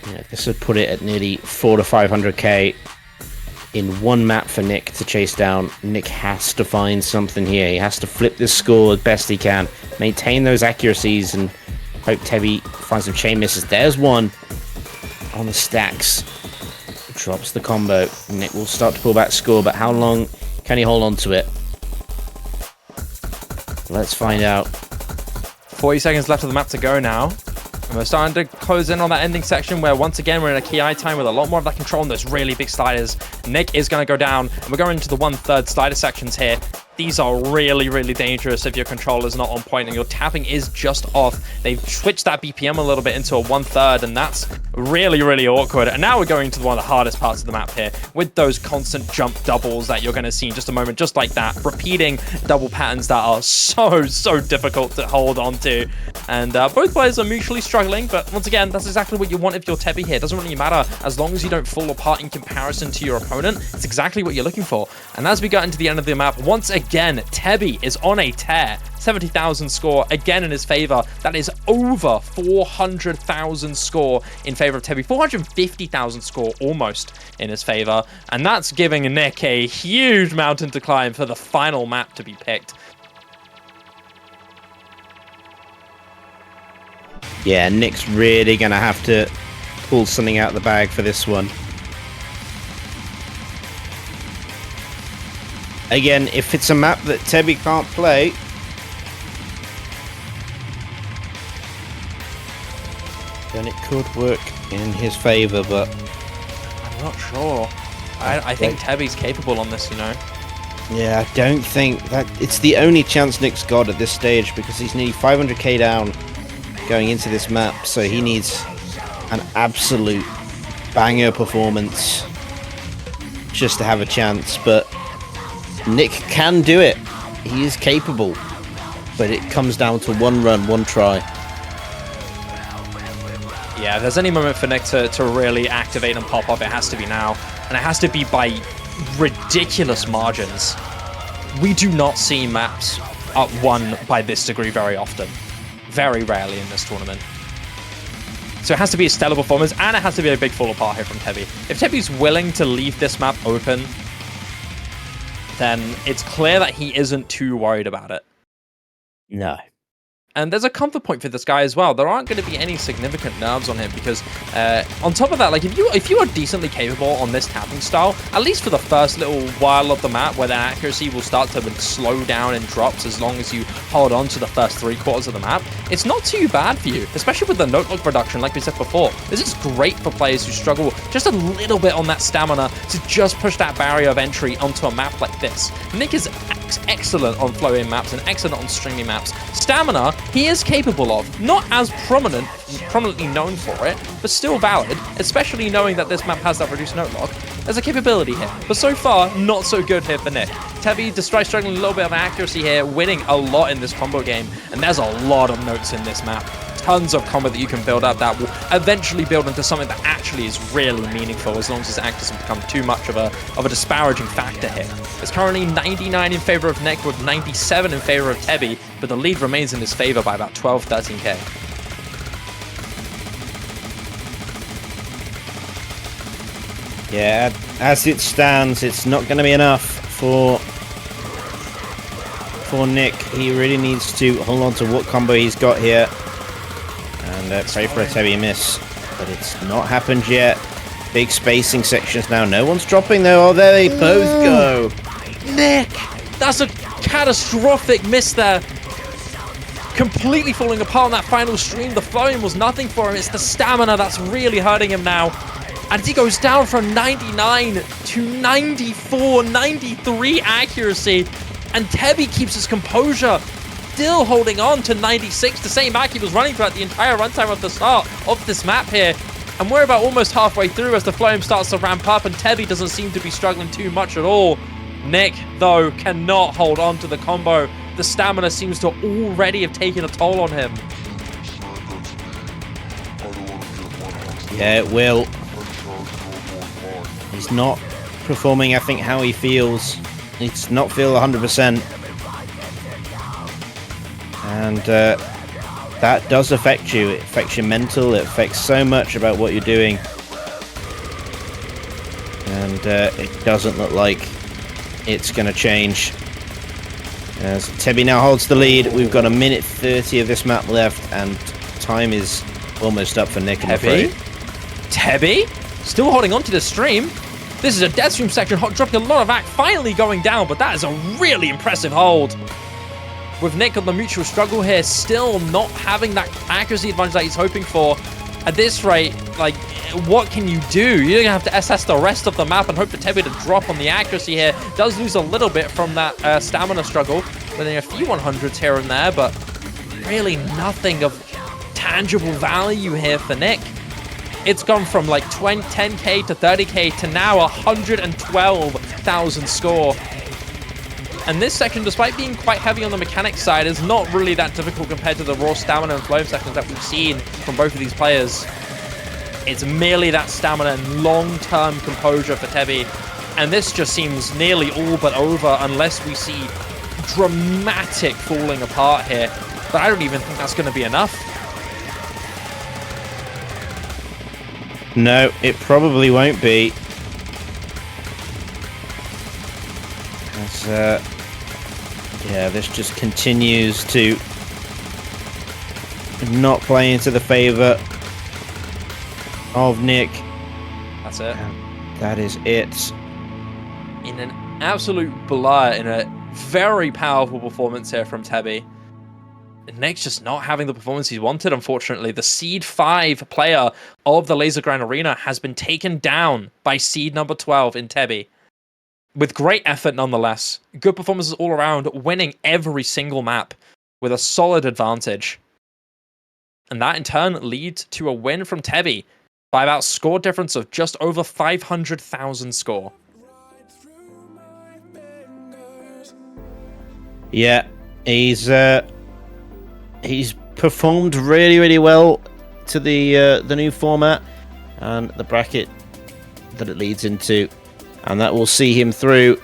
Yeah, this would put it at nearly 400 to 500k in one map for Nick to chase down. Nick has to find something here. He has to flip this score as best he can, maintain those accuracies, and hope Tebby finds some chain misses. There's one on the stacks. Drops the combo. Nick will start to pull back score, but how long can he hold on to it? Let's find out. 40 seconds left of the map to go now. And we're starting to close in on that ending section where once again we're in a KI time with a lot more of that control and those really big sliders. Nick is going to go down, and we're going into the 1/3 slider sections here. These are really, really dangerous if your controller's not on point and your tapping is just off. They've switched that BPM a little bit into a 1/3, and that's really, really awkward. And now we're going to one of the hardest parts of the map here with those constant jump doubles that you're going to see in just a moment, just like that. Repeating double patterns that are so difficult to hold on to. And both players are mutually struggling, but once again, that's exactly what you want if you're Tebby here. It doesn't really matter as long as you don't fall apart in comparison to your opponent. It's exactly what you're looking for. And as we get into the end of the map, once again, Tebby is on a tear. 70,000 score again in his favor. That is over 400,000 score in favor of Tebby. 450,000 score almost in his favor. And that's giving Nick a huge mountain to climb for the final map to be picked. Yeah, Nick's really going to have to pull something out of the bag for this one. Again, if it's a map that Tebby can't play, then it could work in his favor, but I'm not sure. I think Tebby's capable on this, you know. Yeah, I don't think that it's the only chance Nick's got at this stage, because he's nearly 500k down going into this map, so he needs an absolute banger performance just to have a chance. But Nick can do it. He is capable, but it comes down to one run, one try. Yeah, if there's any moment for Nick to really activate and pop up, it has to be now. And it has to be by ridiculous margins. We do not see maps up one by this degree very often. Very rarely in this tournament. So it has to be a stellar performance, and it has to be a big fall apart here from Tebby. If Tebby's willing to leave this map open, then it's clear that he isn't too worried about it. No. And there's a comfort point for this guy as well. There aren't going to be any significant nerves on him because on top of that, like if you are decently capable on this tapping style, at least for the first little while of the map where the accuracy will start to slow down and drops as long as you hold on to the first 3/4 of the map, it's not too bad for you, especially with the note lock reduction like we said before. This is great for players who struggle just a little bit on that stamina to just push that barrier of entry onto a map like this. Nick is excellent on flow-in maps and excellent on stringy maps. Stamina, he is capable of. Not as prominently known for it, but still valid, especially knowing that this map has that reduced note lock. There's a capability here, but so far, not so good here for Nick. Tebby, despite struggling a little bit of accuracy here, winning a lot in this combo game, and there's a lot of notes in this map. tons of combo that you can build up that will eventually build into something that actually is really meaningful, as long as his act doesn't become too much of a disparaging factor here. It's currently 99 in favor of Nick with 97 in favor of Tebby, but the lead remains in his favor by about 12-13k. Yeah, as it stands, it's not going to be enough for Nick. He really needs to hold on to what combo he's got here and pray for a Tebby miss, but it's not happened yet. Big spacing sections now. No one's dropping though. Oh, there they both go. Nick, that's a catastrophic miss there. Completely falling apart on that final stream. The flowing was nothing for him. It's the stamina that's really hurting him now. And he goes down from 99 to 94, 93 accuracy. And Tebby keeps his composure, still holding on to 96, the same back he was running throughout the entire runtime of the start of this map here. And we're about almost halfway through as the flame starts to ramp up, and Tebby doesn't seem to be struggling too much at all. Nick, though, cannot hold on to the combo. The stamina seems to already have taken a toll on him. Yeah, it will. He's not performing, I think, how he feels. He does not feel 100%. And that does affect you. It affects your mental. It affects so much about what you're doing. And it doesn't look like it's going to change. As Tebby now holds the lead. We've got 1:30 of this map left, and time is almost up for Nick, I'm afraid. Tebby? Still holding on to the stream. This is a dead stream section, dropping a lot of act, finally going down, but that is a really impressive hold. With Nick on the mutual struggle here, still not having that accuracy advantage that he's hoping for. At this rate, like, what can you do? You're gonna have to assess the rest of the map and hope for Tebby to drop on the accuracy here. Does lose a little bit from that stamina struggle, winning a few 100s here and there, but really nothing of tangible value here for Nick. It's gone from like 10k to 30k to now 112,000 score. And this section, despite being quite heavy on the mechanics side, is not really that difficult compared to the raw stamina and flow sections that we've seen from both of these players. It's merely that stamina and long-term composure for Tebby. And this just seems nearly all but over unless we see dramatic falling apart here. But I don't even think that's going to be enough. No, it probably won't be. Yeah, this just continues to not play into the favor of Nick. That's it. And that is it. In an absolute blur, in a very powerful performance here from Tebby. Nick's just not having the performance he's wanted, unfortunately. The Seed 5 player of the Lazer Grand Arena has been taken down by Seed number 12 in Tebby. With great effort nonetheless. Good performances all around, winning every single map with a solid advantage. And that in turn leads to a win from Tebby by about score difference of just over 500,000 score. Yeah, he's performed really, really well to the new format and the bracket that it leads into, and that will see him through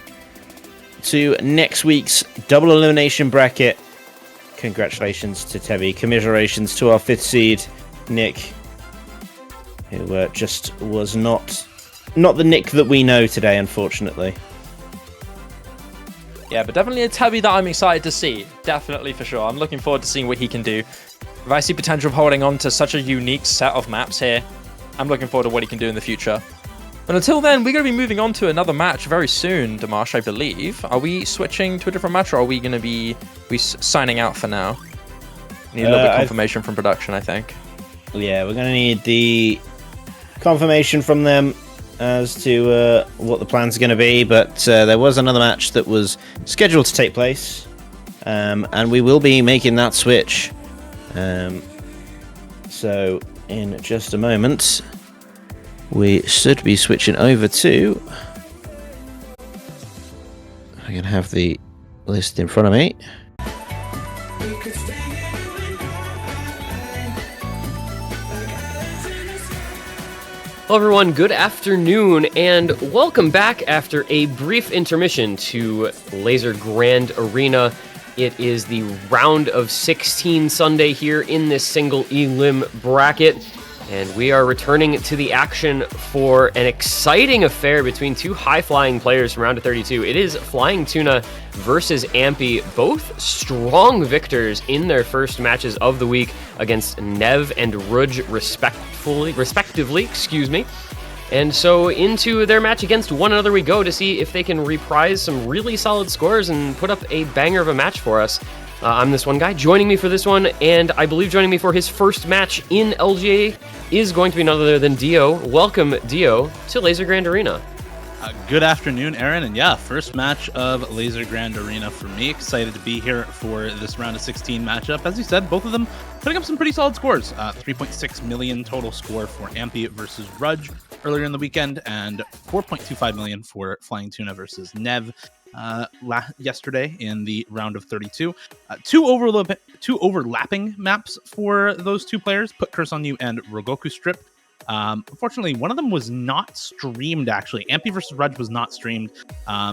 to next week's double elimination bracket. Congratulations to Tebby. Commiserations to our 5th seed, Nick, who just was not the Nick that we know today, unfortunately. Yeah, but definitely a Tebby that I'm excited to see. Definitely, for sure. I'm looking forward to seeing what he can do. If I see potential of holding on to such a unique set of maps here, I'm looking forward to what he can do in the future. But until then, we're going to be moving on to another match very soon, Dimash, I believe. Are we switching to a different match, or are we going to be signing out for now? Need a little bit of confirmation from production, I think. Yeah, we're going to need the confirmation from them as to what the plans are going to be, but there was another match that was scheduled to take place, and we will be making that switch. So in just a moment, we should be switching over to... I can have the list in front of me. Hello everyone, good afternoon, and welcome back after a brief intermission to Lazer Grand Arena. It is the round of 16 Sunday here in this single elim bracket, and we are returning to the action for an exciting affair between two high-flying players from round of 32. It is Flying Tuna versus Ampy, both strong victors in their first matches of the week against Nev and Ruj respectively, And so into their match against one another we go to see if they can reprise some really solid scores and put up a banger of a match for us. I'm this one guy. Joining me for this one, and I believe joining me for his first match in LGA, is going to be none other than Dio. Welcome, Dio, to Lazer Grand Arena. Good afternoon, Aaron, and yeah, first match of Lazer Grand Arena for me. Excited to be here for this round of 16 matchup. As you said, both of them putting up some pretty solid scores. 3.6 million total score for Ampy versus Rudge earlier in the weekend, and 4.25 million for Flying Tuna versus Nev yesterday in the round of 32. Two overlapping maps for those two players, Put Curse on You and Rogoku Strip. Unfortunately, one of them was not streamed, actually. Ampy versus Rudge was not streamed.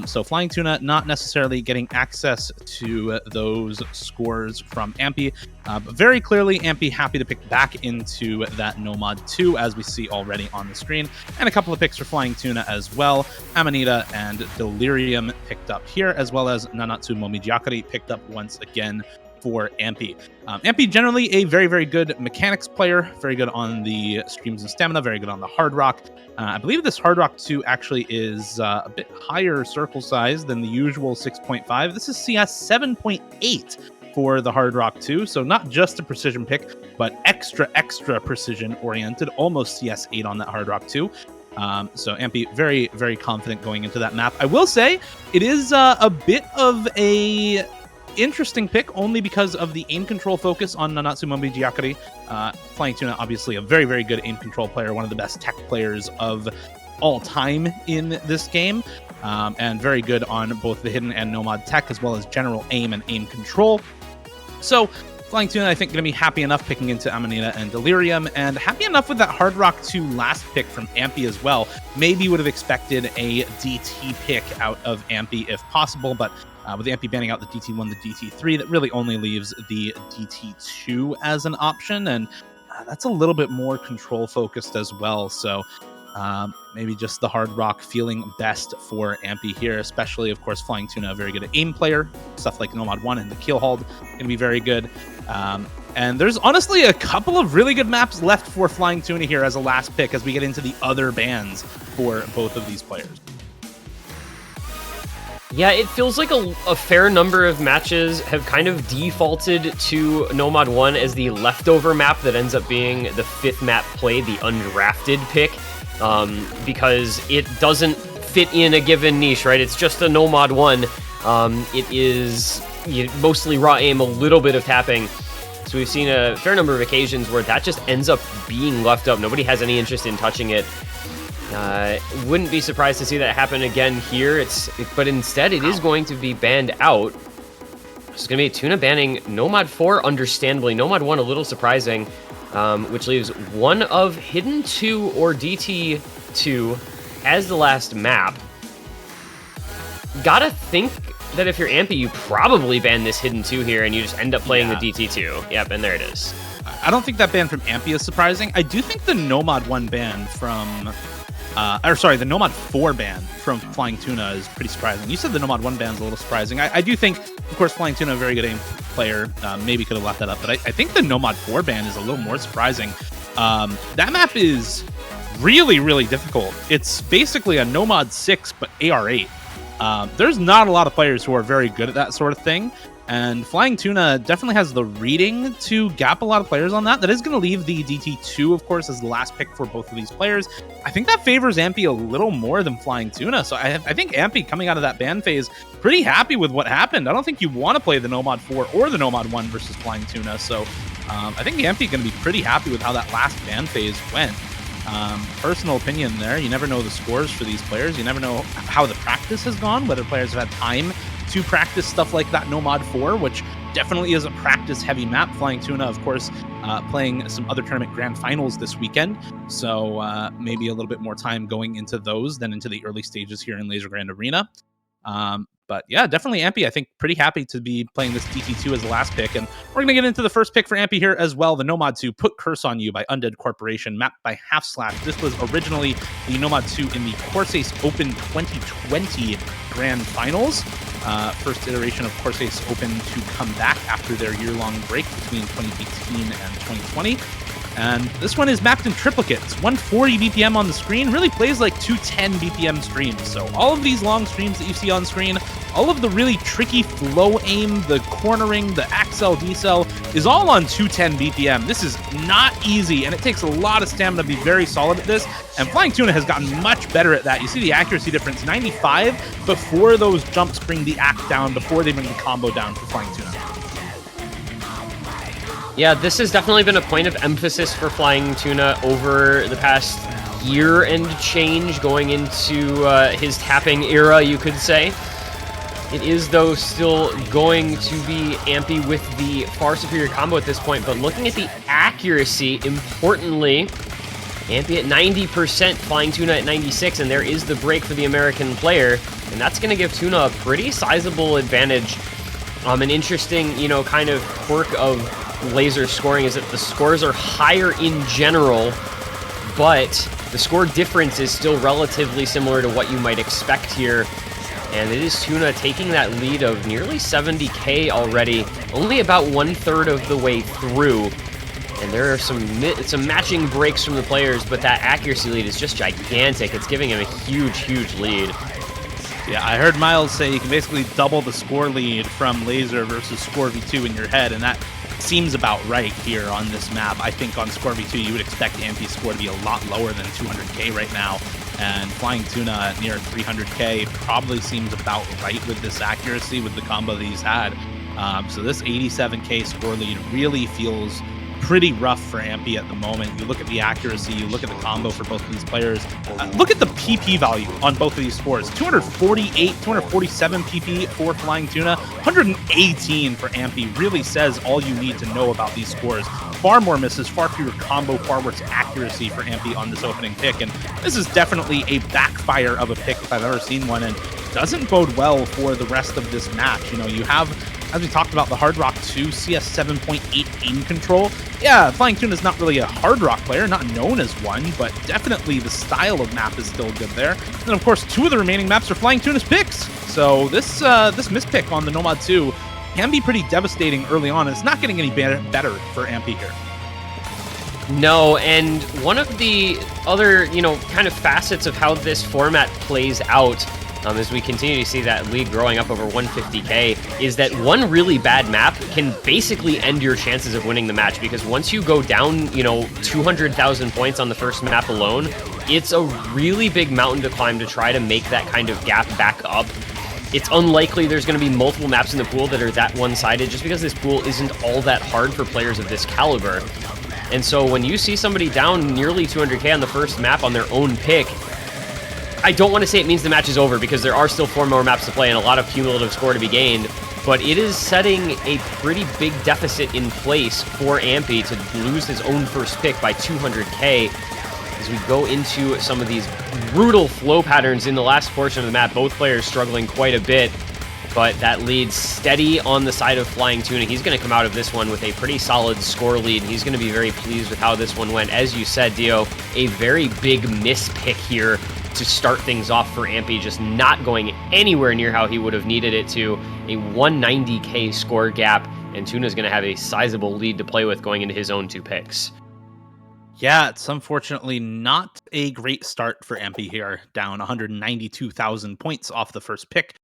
So Flying Tuna not necessarily getting access to those scores from Ampy. But very clearly, Ampy happy to pick back into that Nomad 2, as we see already on the screen. And a couple of picks for Flying Tuna as well. Amanita and Delirium picked up here, as well as Nanatsu Momijiakari picked up once again for Ampy. Ampy generally a very, very good mechanics player, very good on the streams and stamina, very good on the hard rock. I believe this hard rock 2 actually is a bit higher circle size than the usual 6.5. This is CS 7.8 for the hard rock 2, so not just a precision pick, but extra precision oriented, almost CS 8 on that hard rock 2. So Ampy very, very confident going into that map. I will say it is a bit of a interesting pick, only because of the aim control focus on Nanatsu Momijiakari. Flying Tuna, obviously a very, very good aim control player, one of the best tech players of all time in this game, and very good on both the hidden and nomad tech, as well as general aim and aim control. So Flying Tuna, I think, going to be happy enough picking into Amanita and Delirium, and happy enough with that Hard Rock 2 last pick from Ampy as well. Maybe would have expected a DT pick out of Ampy if possible, but with Ampy banning out the DT1, the DT3, that really only leaves the DT2 as an option, and that's a little bit more control focused as well. So maybe just the Hard Rock feeling best for Ampy here, especially, of course, Flying Tuna, a very good aim player. Stuff like Nomad 1 and the Keelhauled going to be very good. And there's honestly a couple of really good maps left for Flying Tuna here as a last pick as we get into the other bans for both of these players. Yeah, it feels like a fair number of matches have kind of defaulted to Nomad 1 as the leftover map that ends up being the fifth map played, the undrafted pick, because it doesn't fit in a given niche, right? It's just a Nomad 1. It is mostly raw aim, a little bit of tapping. So we've seen a fair number of occasions where that just ends up being left up. Nobody has any interest in touching it. Wouldn't be surprised to see that happen again here. But instead, it is going to be banned out. It's going to be Tuna banning Nomad 4, understandably. Nomad 1, a little surprising, which leaves one of Hidden 2 or DT2 as the last map. Gotta think that if you're Ampy, you probably ban this Hidden 2 here, and you just end up playing the DT2. Yep, and there it is. I don't think that ban from Ampy is surprising. I do think the Nomad 1 ban from... the Nomad 4 ban from Flying Tuna is pretty surprising. You said the Nomad 1 ban is a little surprising. I do think, of course, Flying Tuna, a very good aim player, maybe could have left that up, but I think the Nomad 4 ban is a little more surprising. That map is really, really difficult. It's basically a Nomad 6, but AR8. There's not a lot of players who are very good at that sort of thing. And Flying Tuna definitely has the reading to gap a lot of players on that. That is going to leave the DT2, of course, as the last pick for both of these players. I think that favors Ampy a little more than Flying Tuna. So I think Ampy, coming out of that ban phase, pretty happy with what happened. I don't think you want to play the Nomad 4 or the Nomad 1 versus Flying Tuna. So I think Ampy going to be pretty happy with how that last ban phase went. Personal opinion there. You never know the scores for these players. You never know how the practice has gone, whether players have had time to practice stuff like that Nomad 4, which definitely is a practice-heavy map. Flying Tuna, of course, playing some other tournament grand finals this weekend, so maybe a little bit more time going into those than into the early stages here in Lazer Grand Arena. But yeah, definitely Ampy. I think pretty happy to be playing this DT2 as the last pick. And we're going to get into the first pick for Ampy here as well. The Nomad 2, Put Curse on You by Undead Corporation, mapped by Half Slash. This was originally the Nomad 2 in the Corsace Open 2020 Grand Finals. First iteration of Corsace Open to come back after their year-long break between 2018 and 2020. And this one is mapped in triplicates. 140 BPM on the screen really plays like 210 BPM streams. So all of these long streams that you see on screen, all of the really tricky flow aim, the cornering, the accel, decel, is all on 210 BPM. This is not easy, and it takes a lot of stamina to be very solid at this. And Flying Tuna has gotten much better at that. You see the accuracy difference, 95, before those jumps bring the act down, before they bring the combo down for Flying Tuna. Yeah, this has definitely been a point of emphasis for Flying Tuna over the past year and change, going into his tapping era, you could say. It is, though, still going to be Ampy with the far superior combo at this point, but looking at the accuracy, importantly, Ampy at 90%, Flying Tuna at 96%, and there is the break for the American player, and that's going to give Tuna a pretty sizable advantage. An interesting, kind of quirk of Lazer scoring is that the scores are higher in general, but the score difference is still relatively similar to what you might expect here. And it is Tuna taking that lead of nearly 70k already, only about 1/3 of the way through. And there are some matching breaks from the players, but that accuracy lead is just gigantic. It's giving him a huge, huge lead. Yeah, I heard Miles say you can basically double the score lead from Lazer versus Score V2 in your head, and that seems about right here on this map. I think on Score V2 you would expect Ampy's score to be a lot lower than 200k right now, and Flying Tuna near 300k probably seems about right with this accuracy, with the combo that he's had. So this 87k score lead really feels pretty rough for Ampy at the moment. You look at the accuracy, you look at the combo for both of these players. Look at the PP value on both of these scores. 248, 247 PP for Flying Tuna, 118 for Ampy. Really says all you need to know about these scores. Far more misses, far fewer combo, far worse accuracy for Ampy on this opening pick. And this is definitely a backfire of a pick if I've ever seen one, and doesn't bode well for the rest of this match. You have, as we talked about, the Hard Rock 2 CS 7.8 aim control. Yeah, Flying Tuna is not really a Hard Rock player, not known as one, but definitely the style of map is still good there. And of course, 2 of the remaining maps are Flying Tuna's picks. So this mispick on the Nomad 2 can be pretty devastating early on, and it's not getting any better for Ampy here. No, and one of the other, kind of facets of how this format plays out, as we continue to see that lead growing up over 150k, is that one really bad map can basically end your chances of winning the match, because once you go down, 200,000 points on the first map alone, it's a really big mountain to climb to try to make that kind of gap back up. It's unlikely there's going to be multiple maps in the pool that are that one-sided, just because this pool isn't all that hard for players of this caliber. And so when you see somebody down nearly 200k on the first map on their own pick, I don't want to say it means the match is over, because there are still 4 more maps to play and a lot of cumulative score to be gained, but it is setting a pretty big deficit in place for Ampy to lose his own first pick by 200k. As we go into some of these brutal flow patterns in the last portion of the map, both players struggling quite a bit, but that lead steady on the side of Flying Tuna. He's going to come out of this one with a pretty solid score lead, and he's going to be very pleased with how this one went. As you said, Dio, a very big mispick here to start things off for Ampy, just not going anywhere near how he would have needed it to. A 190k score gap, and Tuna's going to have a sizable lead to play with going into his own 2 picks. Yeah, it's unfortunately not a great start for Ampy here, down 192,000 points off the first pick.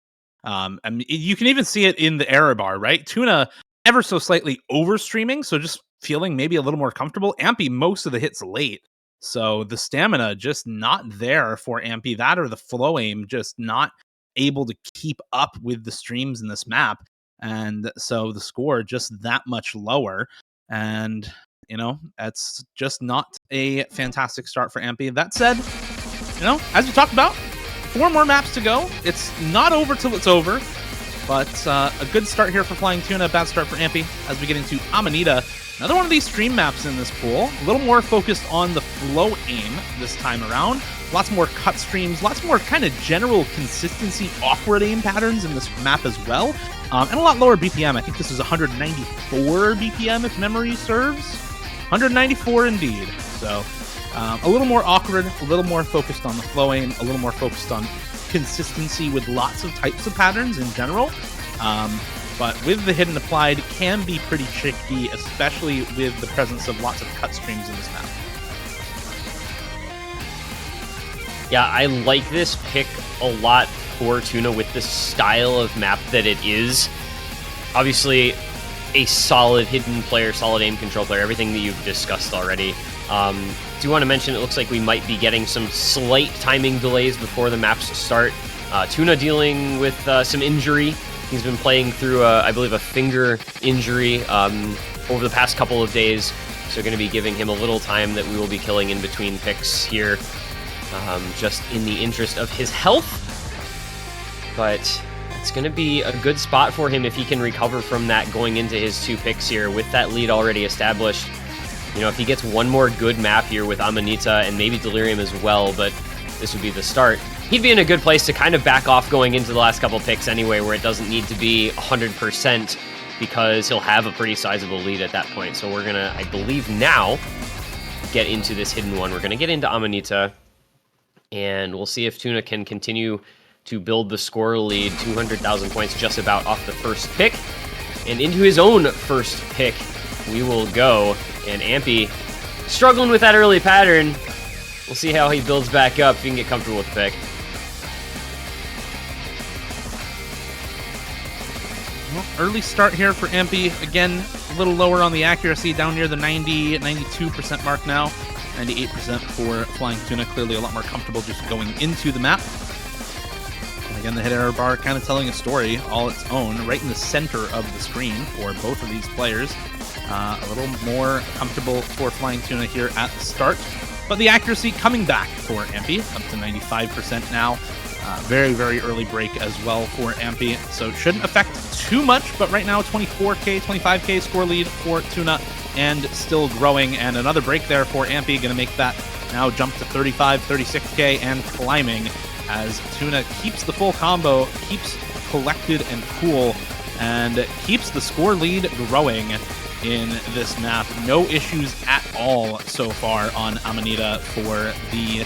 You can even see it in the error bar, right? Tuna ever so slightly overstreaming, so just feeling maybe a little more comfortable. Ampy most of the hits late, so the stamina just not there for Ampy. That or the flow aim just not able to keep up with the streams in this map, and so the score just that much lower. And that's just not a fantastic start for Ampy. That said, as we talked about, 4 more maps to go. It's not over till it's over. But a good start here for Flying Tuna, bad start for Ampy as we get into Amanita. Another one of these stream maps in this pool. A little more focused on the flow aim this time around. Lots more cut streams, lots more kind of general consistency, awkward aim patterns in this map as well. And a lot lower BPM. I think this is 194 BPM if memory serves. 194 indeed. So a little more awkward, a little more focused on the flow aim, a little more focused on consistency with lots of types of patterns in general. But with the hidden applied, can be pretty tricky, especially with the presence of lots of cut streams in this map. Yeah, I like this pick a lot for Tuna with the style of map that it is. Obviously, a solid hidden player, solid aim control player, everything that you've discussed already. Do want to mention it looks like we might be getting some slight timing delays before the maps start. Tuna dealing with some injury. He's been playing through, I believe, a finger injury over the past couple of days. So going to be giving him a little time that we will be killing in between picks here. Just in the interest of his health. But it's going to be a good spot for him if he can recover from that going into his 2 picks here with that lead already established. You know, if he gets one more good map here with Amanita and maybe Delirium as well, but this would be the start, he'd be in a good place to kind of back off going into the last couple picks anyway, where it doesn't need to be 100% because he'll have a pretty sizable lead at that point. So we're going to, I believe now, get into this hidden one. We're going to get into Amanita, and we'll see if Tuna can continue to build the score lead. 200,000 points just about off the first pick. And into his own first pick we will go. And Ampy struggling with that early pattern. We'll see how he builds back up if he can get comfortable with the pick. Well, early start here for Ampy. Again, a little lower on the accuracy, down near the 92% mark now. 98% for Flying Tuna. Clearly a lot more comfortable just going into the map. And again, the hit error bar kind of telling a story all its own, right in the center of the screen for both of these players. A little more comfortable for Flying Tuna here at the start. But the accuracy coming back for Ampy, up to 95% now. Very, very early break as well for Ampy, so it shouldn't affect too much, but right now 24k, 25k score lead for Tuna, and still growing, and another break there for Ampy, going to make that now jump to 35, 36k, and climbing as Tuna keeps the full combo, keeps collected and cool, and keeps the score lead growing in this map. No issues at all so far on Amanita for the...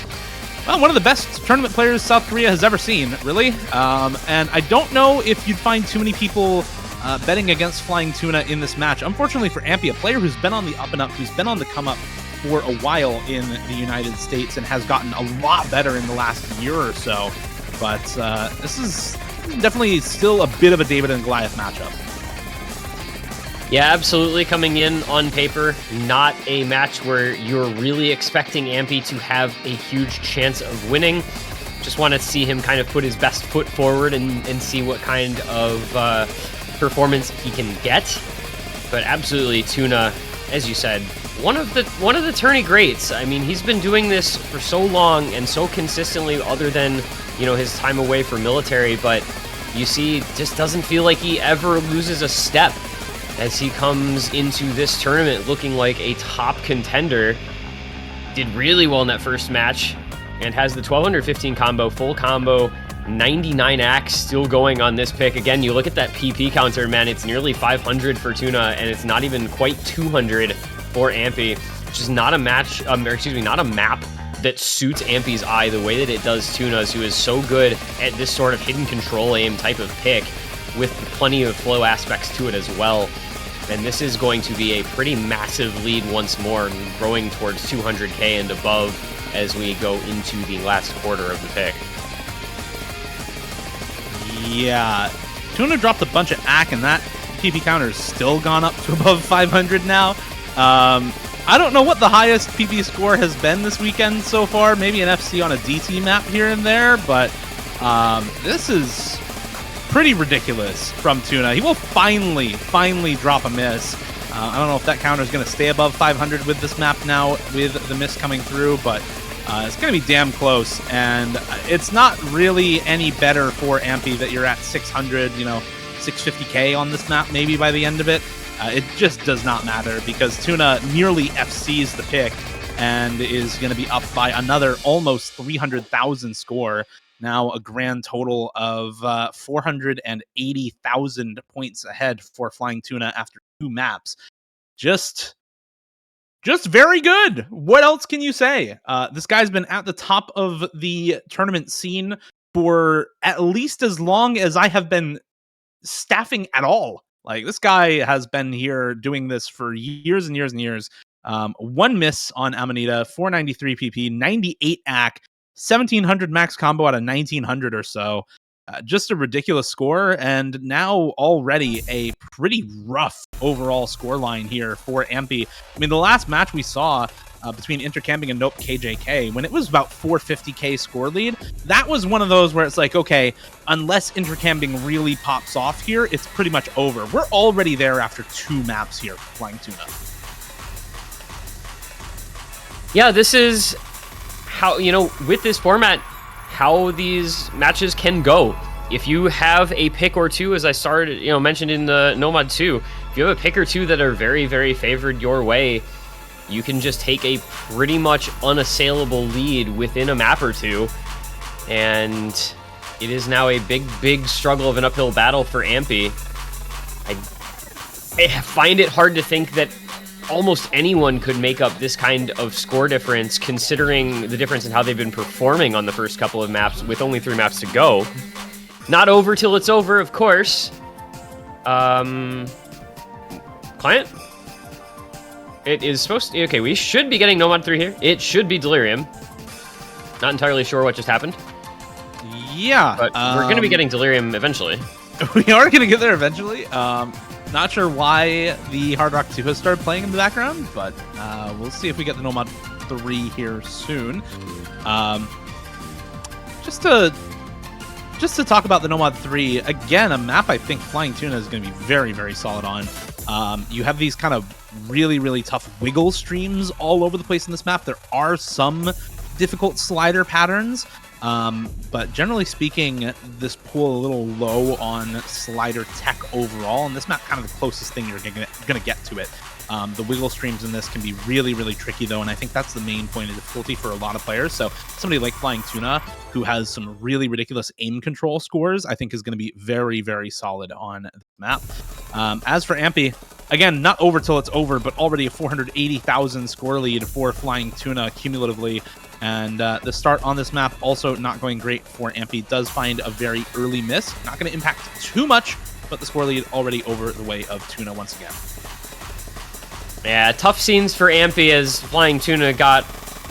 well, one of the best tournament players South Korea has ever seen, really. And I don't know if you'd find too many people betting against Flying Tuna in this match. Unfortunately for Ampy, a player who's been on the up and up, who's been on the come up for a while in the United States and has gotten a lot better in the last year or so. But this is definitely still a bit of a David and Goliath matchup. Yeah, absolutely. Coming in on paper, not a match where you're really expecting Ampy to have a huge chance of winning. Just want to see him kind of put his best foot forward and see what kind of performance he can get. But absolutely, Tuna, as you said, one of the tourney greats. I mean, he's been doing this for so long and so consistently, other than, you know, his time away for military. But you see, just doesn't feel like he ever loses a step as he comes into this tournament looking like a top contender. Did really well in that first match and has the 1215 combo, full combo, 99 axe still going on this pick. Again, you look at that PP counter, man, it's nearly 500 for Tuna, and it's not even quite 200 for Ampy, which is not a match, not a map that suits Ampy's eye the way that it does Tuna's, who is so good at this sort of hidden control aim type of pick with plenty of flow aspects to it as well. And this is going to be a pretty massive lead once more, growing towards 200k and above as we go into the last quarter of the pick. Yeah, Tuna dropped a bunch of AK, and that PP counter's still gone up to above 500 now. I don't know what the highest PP score has been this weekend so far. Maybe an FC on a DT map here and there, but this is pretty ridiculous from Tuna. He will finally drop a miss. I don't know if that counter is going to stay above 500 with this map now, with the miss coming through, but it's going to be damn close. And it's not really any better for Ampy that you're at 600, you know, 650k on this map maybe by the end of it. It just does not matter because Tuna nearly FCs the pick and is going to be up by another almost 300,000 score. Now a grand total of 480,000 points ahead for Flying Tuna after 2 maps. Just very good. What else can you say? This guy's been at the top of the tournament scene for at least as long as I have been staffing at all. Like, this guy has been here doing this for years and years and years. 1 miss on Amanita, 493 PP, 98 AC, 1700 max combo out of 1900 or so. Just a ridiculous score, and now already a pretty rough overall score line here for Ampy. I mean, the last match we saw between Intercamping and Nope KJK, when it was about 450k score lead, that was one of those where it's like, okay, unless Intercamping really pops off here, it's pretty much over. We're already there after 2 maps here for Flying Tuna. Yeah, this is how, with this format, how these matches can go. If you have a pick or two, as I started, mentioned in the Nomad 2, if you have a pick or two that are very, very favored your way, you can just take a pretty much unassailable lead within a map or two. And it is now a big, big struggle of an uphill battle for Ampy. I find it hard to think that almost anyone could make up this kind of score difference, considering the difference in how they've been performing on the first couple of maps with only 3 maps to go. Not over till it's over, of course. Client? It is supposed to... Okay, we should be getting Nomad 3 here. It should be Delirium. Not entirely sure what just happened. Yeah. But we're going to be getting Delirium eventually. We are going to get there eventually. Not sure why the Hard Rock 2 has started playing in the background, but we'll see if we get the Nomad 3 here soon. Just to talk about the Nomad 3, again, a map I think Flying Tuna is going to be very, very solid on. You have these kind of really, really tough wiggle streams all over the place in this map. There are some difficult slider patterns, but generally speaking, this pool a little low on slider tech overall, and this map kind of the closest thing you're going to get to it. The wiggle streams in this can be really, really tricky, though, and I think that's the main point of difficulty for a lot of players. So somebody like Flying Tuna, who has some really ridiculous aim control scores, I think is going to be very, very solid on the map. As for Ampy, again, not over till it's over, but already a 480,000 score lead for Flying Tuna cumulatively. And the start on this map also not going great for Ampy. Does find a very early miss. Not going to impact too much, but the score lead already over the way of Tuna once again. Yeah, tough scenes for Ampy as Flying Tuna got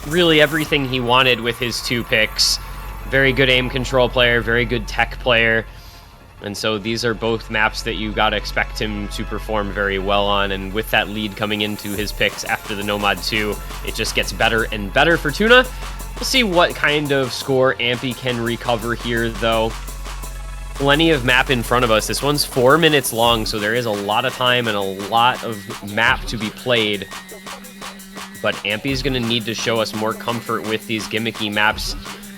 really everything he wanted with his 2 picks. Very good aim control player, very good tech player. And so these are both maps that you gotta expect him to perform very well on. And with that lead coming into his picks after the Nomad 2, it just gets better and better for Tuna. We'll see what kind of score Ampy can recover here, though. Plenty of map in front of us. This one's 4 minutes long, so there is a lot of time and a lot of map to be played. But Ampy's going to need to show us more comfort with these gimmicky maps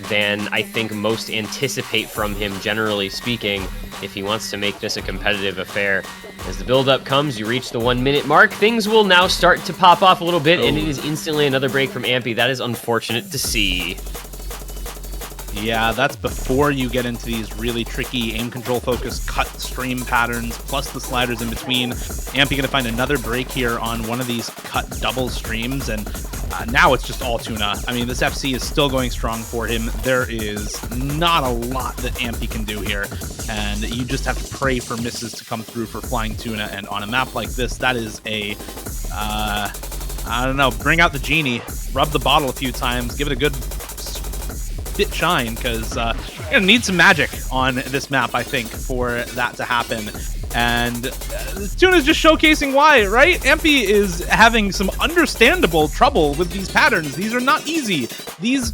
than I think most anticipate from him, generally speaking, if he wants to make this a competitive affair. As the build-up comes, you reach the 1 minute mark, things will now start to pop off a little bit, and it is instantly another break from Ampy. That is unfortunate to see. Yeah, that's before you get into these really tricky aim control focused cut stream patterns, plus the sliders in between. Ampy going to find another break here on one of these cut double streams, and now it's just all Tuna. I mean, this FC is still going strong for him. There is not a lot that Ampy can do here, and you just have to pray for misses to come through for Flying Tuna, and on a map like this, that is a, I don't know, bring out the genie, rub the bottle a few times, give it a good bit shine, because you're gonna need some magic on this map, I think, for that to happen. And Tuna's just showcasing why, right? Ampy is having some understandable trouble with these patterns. These are not easy. These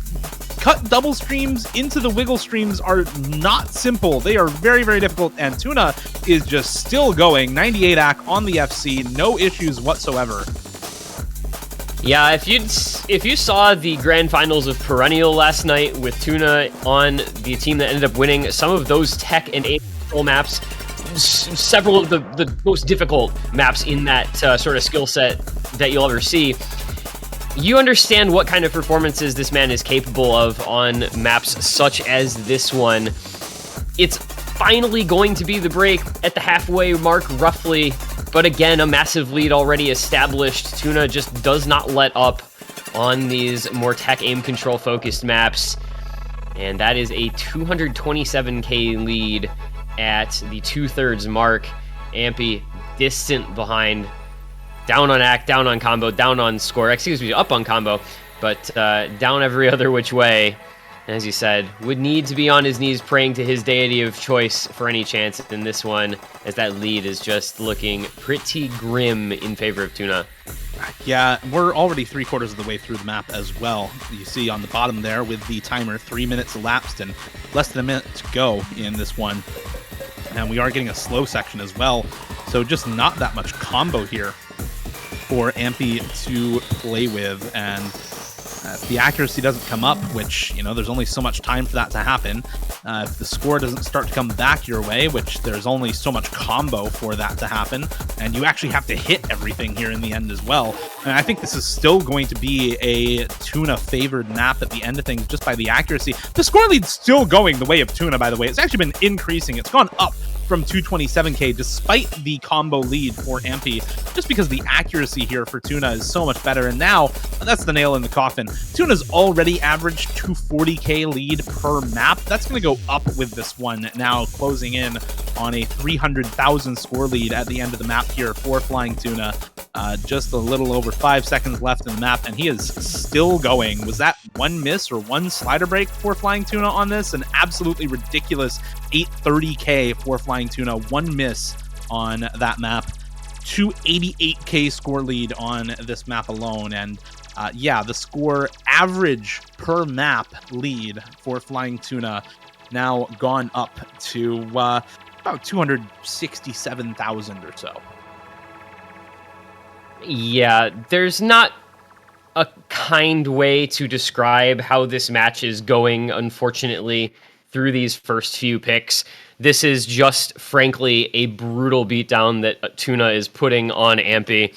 cut double streams into the wiggle streams are not simple. They are very, very difficult, and Tuna is just still going. 98 AC on the FC, no issues whatsoever. Yeah, if you saw the grand finals of Perennial last night with Tuna on the team that ended up winning, some of those tech and aim control maps several of the most difficult maps in that sort of skill set that you'll ever see. You understand what kind of performances this man is capable of on maps such as this one. It's finally going to be the break at the halfway mark, roughly. But again, a massive lead already established. Tuna just does not let up on these more tech aim control focused maps. And that is a 227k lead at the 2/3 mark. Ampy distant behind. Down on act, down on combo, down on score. Excuse me, up on combo, but down every other which way. As you said, would need to be on his knees praying to his deity of choice for any chance in this one, as that lead is just looking pretty grim in favor of Tuna. Yeah, we're already 3/4 of the way through the map as well. You see on the bottom there with the timer, 3 minutes elapsed and less than a minute to go in this one. And we are getting a slow section as well, so just not that much combo here for Ampy to play with, and if the accuracy doesn't come up, which, you know, there's only so much time for that to happen, if the score doesn't start to come back your way, which there's only so much combo for that to happen, and you actually have to hit everything here in the end as well. And I think this is still going to be a Tuna-favored map at the end of things just by the accuracy. The score lead's still going the way of Tuna, by the way. It's actually been increasing. It's gone up from 227k despite the combo lead for Ampy, just because the accuracy here for Tuna is so much better. And now that's the nail in the coffin. Tuna's already averaged 240k lead per map. That's going to go up with this one, now closing in on a 300,000 score lead at the end of the map here for Flying Tuna. Just a little over 5 seconds left in the map, and he is still going. Was that one miss or one slider break for Flying Tuna on this? An absolutely ridiculous 830k for Flying Tuna, one miss on that map. 288k score lead on this map alone, and yeah, the score average per map lead for Flying Tuna now gone up to about 267,000 or so. Yeah, there's not a kind way to describe how this match is going, unfortunately, through these first few picks. This is just, frankly, a brutal beatdown that Tuna is putting on Ampy.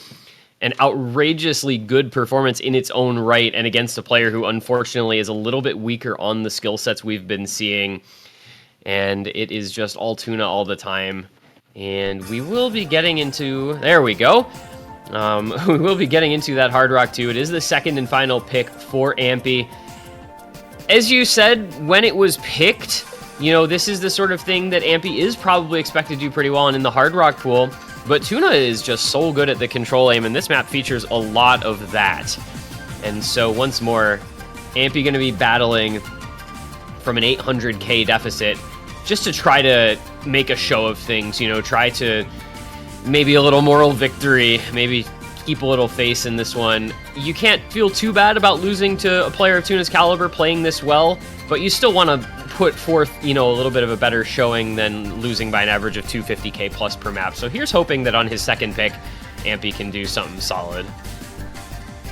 An outrageously good performance in its own right, and against a player who, unfortunately, is a little bit weaker on the skill sets we've been seeing. And it is just all Tuna all the time. And we will be getting into... There we go. We will be getting into that Hard Rock 2. It is the second and final pick for Ampy. As you said, when it was picked, you know, this is the sort of thing that Ampy is probably expected to do pretty well in the Hard Rock pool, but Tuna is just so good at the control aim, and this map features a lot of that. And so once more, Ampy going to be battling from an 800k deficit just to try to make a show of things, you know, try to maybe a little moral victory, maybe keep a little face in this one. You can't feel too bad about losing to a player of Tuna's caliber playing this well, but you still want to put forth, you know, a little bit of a better showing than losing by an average of 250k plus per map. So here's hoping that on his second pick, Ampy can do something solid.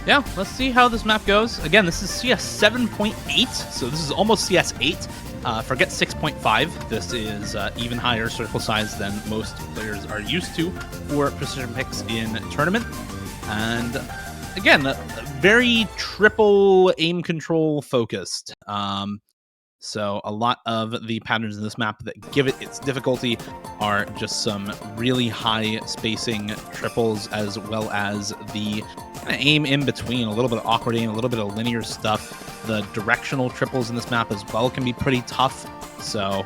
Yeah, let's see how this map goes. Again, this is CS 7.8, so this is almost CS 8. Forget 6.5. This is even higher circle size than most players are used to for precision picks in tournament. And again, very triple aim control focused. So a lot of the patterns in this map that give it its difficulty are just some really high spacing triples, as well as the kind of aim in between, a little bit of awkward aim, a little bit of linear stuff. The directional triples in this map as well can be pretty tough. So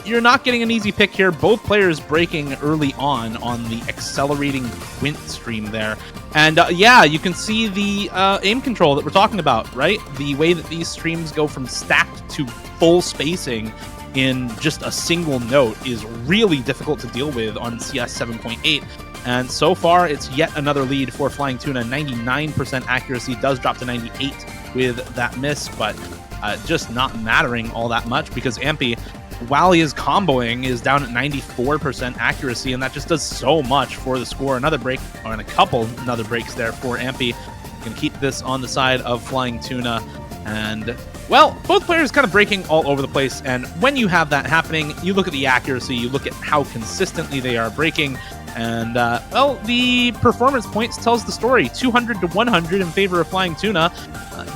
you're not getting an easy pick here. Both players breaking early on the accelerating Quint stream there. And yeah, you can see the aim control that we're talking about, right? The way that these streams go from stacked to full spacing in just a single note is really difficult to deal with on CS 7.8. And so far, it's yet another lead for Flying Tuna. 99% accuracy, does drop to 98 with that miss, but just not mattering all that much because Ampy, while he is comboing, is down at 94% accuracy, and that just does so much for the score. Another break, or a couple another breaks there for Ampy. Can keep this on the side of Flying Tuna. And, well, both players kind of breaking all over the place. And when you have that happening, you look at the accuracy, you look at how consistently they are breaking. And, well, the performance points tells the story. 200 to 100 in favor of Flying Tuna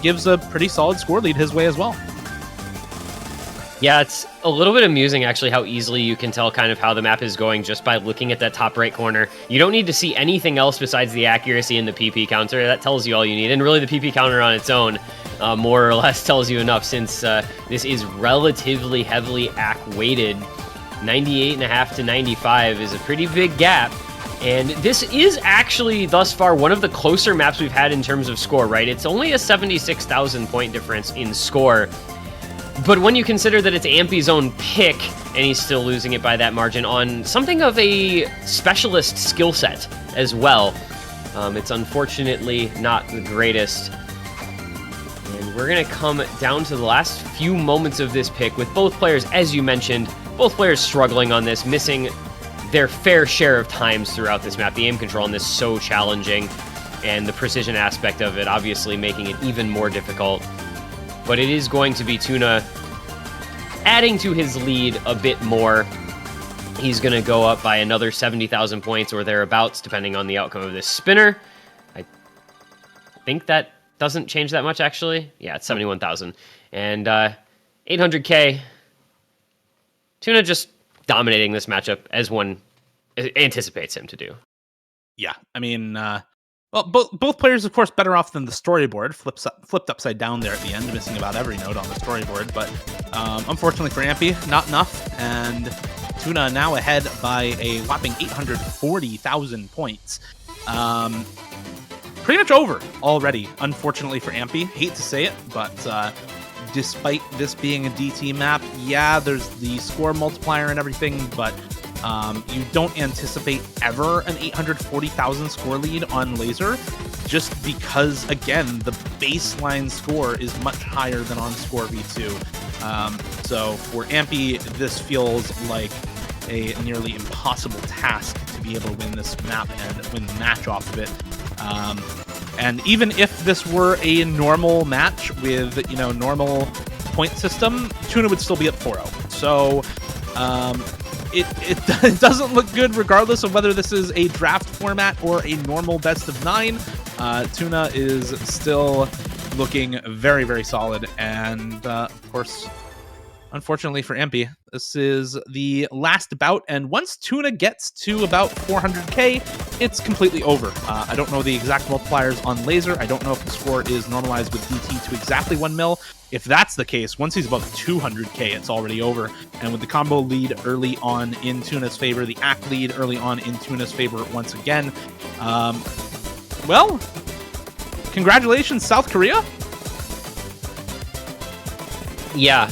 gives a pretty solid score lead his way as well. Yeah, it's a little bit amusing, actually, how easily you can tell kind of how the map is going just by looking at that top right corner. You don't need to see anything else besides the accuracy and the PP counter. That tells you all you need. And really, the PP counter on its own more or less tells you enough, since this is relatively heavily AC-weighted. 98.5 to 95 is a pretty big gap. And this is actually, thus far, one of the closer maps we've had in terms of score, right? It's only a 76,000 point difference in score. But when you consider that it's Ampy's own pick, and he's still losing it by that margin on something of a specialist skill set as well, it's unfortunately not the greatest. And we're going to come down to the last few moments of this pick with both players, as you mentioned, both players struggling on this, missing their fair share of times throughout this map. The aim control on this so challenging, and the precision aspect of it obviously making it even more difficult. But it is going to be Tuna adding to his lead a bit more. He's going to go up by another 70,000 points or thereabouts, depending on the outcome of this spinner. I think that doesn't change that much, actually. Yeah, it's 71,000. And 800k. Tuna just dominating this matchup as one anticipates him to do. Yeah, I mean... well, both players, of course, better off than the storyboard. Flipped upside down there at the end, missing about every node on the storyboard. But unfortunately for Ampy, not enough. And Tuna now ahead by a whopping 840,000 points. Pretty much over already, unfortunately for Ampy. Hate to say it, but despite this being a DT map, yeah, there's the score multiplier and everything, but... you don't anticipate ever an 840,000 score lead on Lazer, just because, again, the baseline score is much higher than on Score V2. So for Ampy, this feels like a nearly impossible task to be able to win this map and win the match off of it. And even if this were a normal match with, you know, normal point system, Tuna would still be at 4-0. So, It doesn't look good regardless of whether this is a draft format or a normal best of 9. Tuna is still looking very, very solid. And, of course, unfortunately for Ampy, this is the last bout. And once Tuna gets to about 400k, it's completely over. I don't know the exact multipliers on Lazer. I don't know if the score is normalized with DT to exactly 1 mil. If that's the case, once he's above 200k, it's already over. And with the combo lead early on in Tuna's favor, the AC lead early on in Tuna's favor once again, well, congratulations, South Korea. Yeah,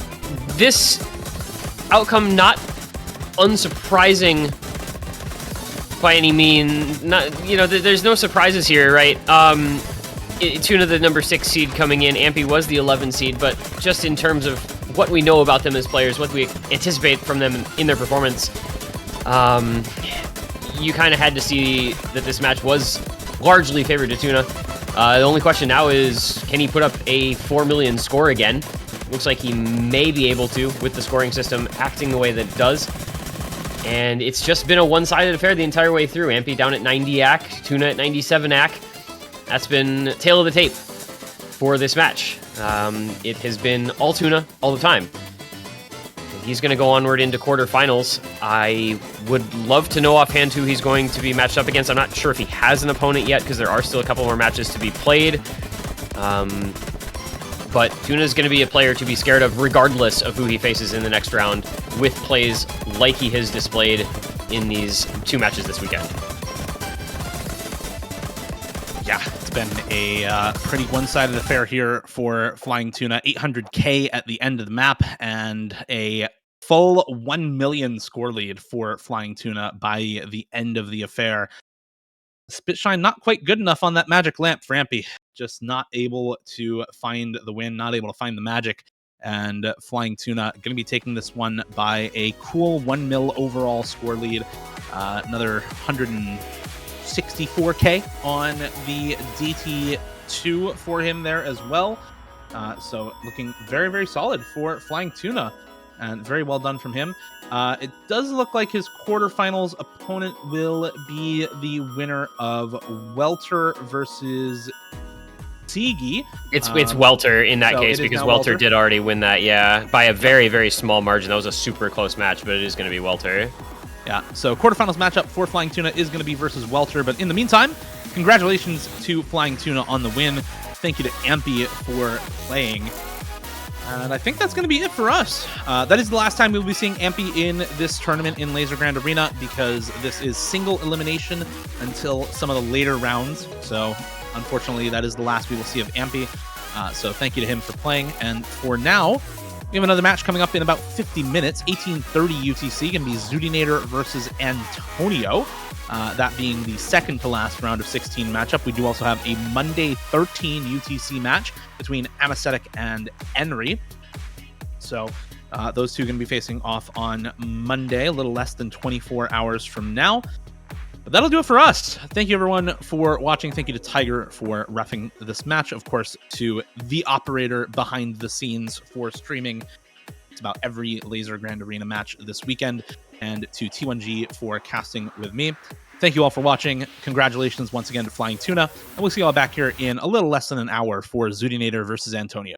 this outcome not unsurprising by any mean. Not, you know, there's no surprises here, right? Tuna, the number 6 seed coming in. Ampy was the 11 seed, but just in terms of what we know about them as players, what we anticipate from them in their performance, you kind of had to see that this match was largely favored to Tuna. The only question now is, can he put up a 4 million score again? Looks like he may be able to with the scoring system acting the way that it does. And it's just been a one-sided affair the entire way through. Ampy down at 90 AC, Tuna at 97 AC. That's been tail of the tape for this match. It has been all Tuna all the time. He's going to go onward into quarterfinals. I would love to know offhand who he's going to be matched up against. I'm not sure if he has an opponent yet because there are still a couple more matches to be played. But Tuna's going to be a player to be scared of regardless of who he faces in the next round with plays like he has displayed in these 2 matches this weekend. Yeah, it's been a pretty one-sided affair here for Flying Tuna. 800k at the end of the map and a full 1 million score lead for Flying Tuna by the end of the affair. Spitshine not quite good enough on that magic lamp for Ampy. Just not able to find the win, not able to find the magic. And Flying Tuna going to be taking this one by a cool 1 mil overall score lead. Another 164k on the DT2 for him there as well. So looking very, very solid for Flying Tuna, and very well done from him. It does look like his quarterfinals opponent will be the winner of Welter versus Sigi. It's Welter in that so case it is because now Welter Welter. did already win that, yeah, by a very, very small margin. That was a super close match, but it is going to be Welter. Yeah, so quarterfinals matchup for Flying Tuna is going to be versus Welter. But in the meantime, congratulations to Flying Tuna on the win. Thank you to Ampy for playing. And I think that's going to be it for us. That is the last time we'll be seeing Ampy in this tournament in Lazer Grand Arena, because this is single elimination until some of the later rounds. So unfortunately, that is the last we will see of Ampy. So thank you to him for playing. And for now, we have another match coming up in about 50 minutes, 18:30 UTC, going to be Zudinator versus Antonio. That being the second to last round of 16 matchup. We do also have a Monday 13 UTC match between Anesthetic and Henry. So those two are going to be facing off on Monday, a little less than 24 hours from now. But that'll do it for us. Thank you, everyone, for watching. Thank you to Tiger for reffing this match. Of course, to the operator behind the scenes for streaming. It's about every Lazer Grand Arena match this weekend. And to T1G for casting with me. Thank you all for watching. Congratulations once again to Flying Tuna. And we'll see you all back here in a little less than an hour for Zudinator versus Antonio.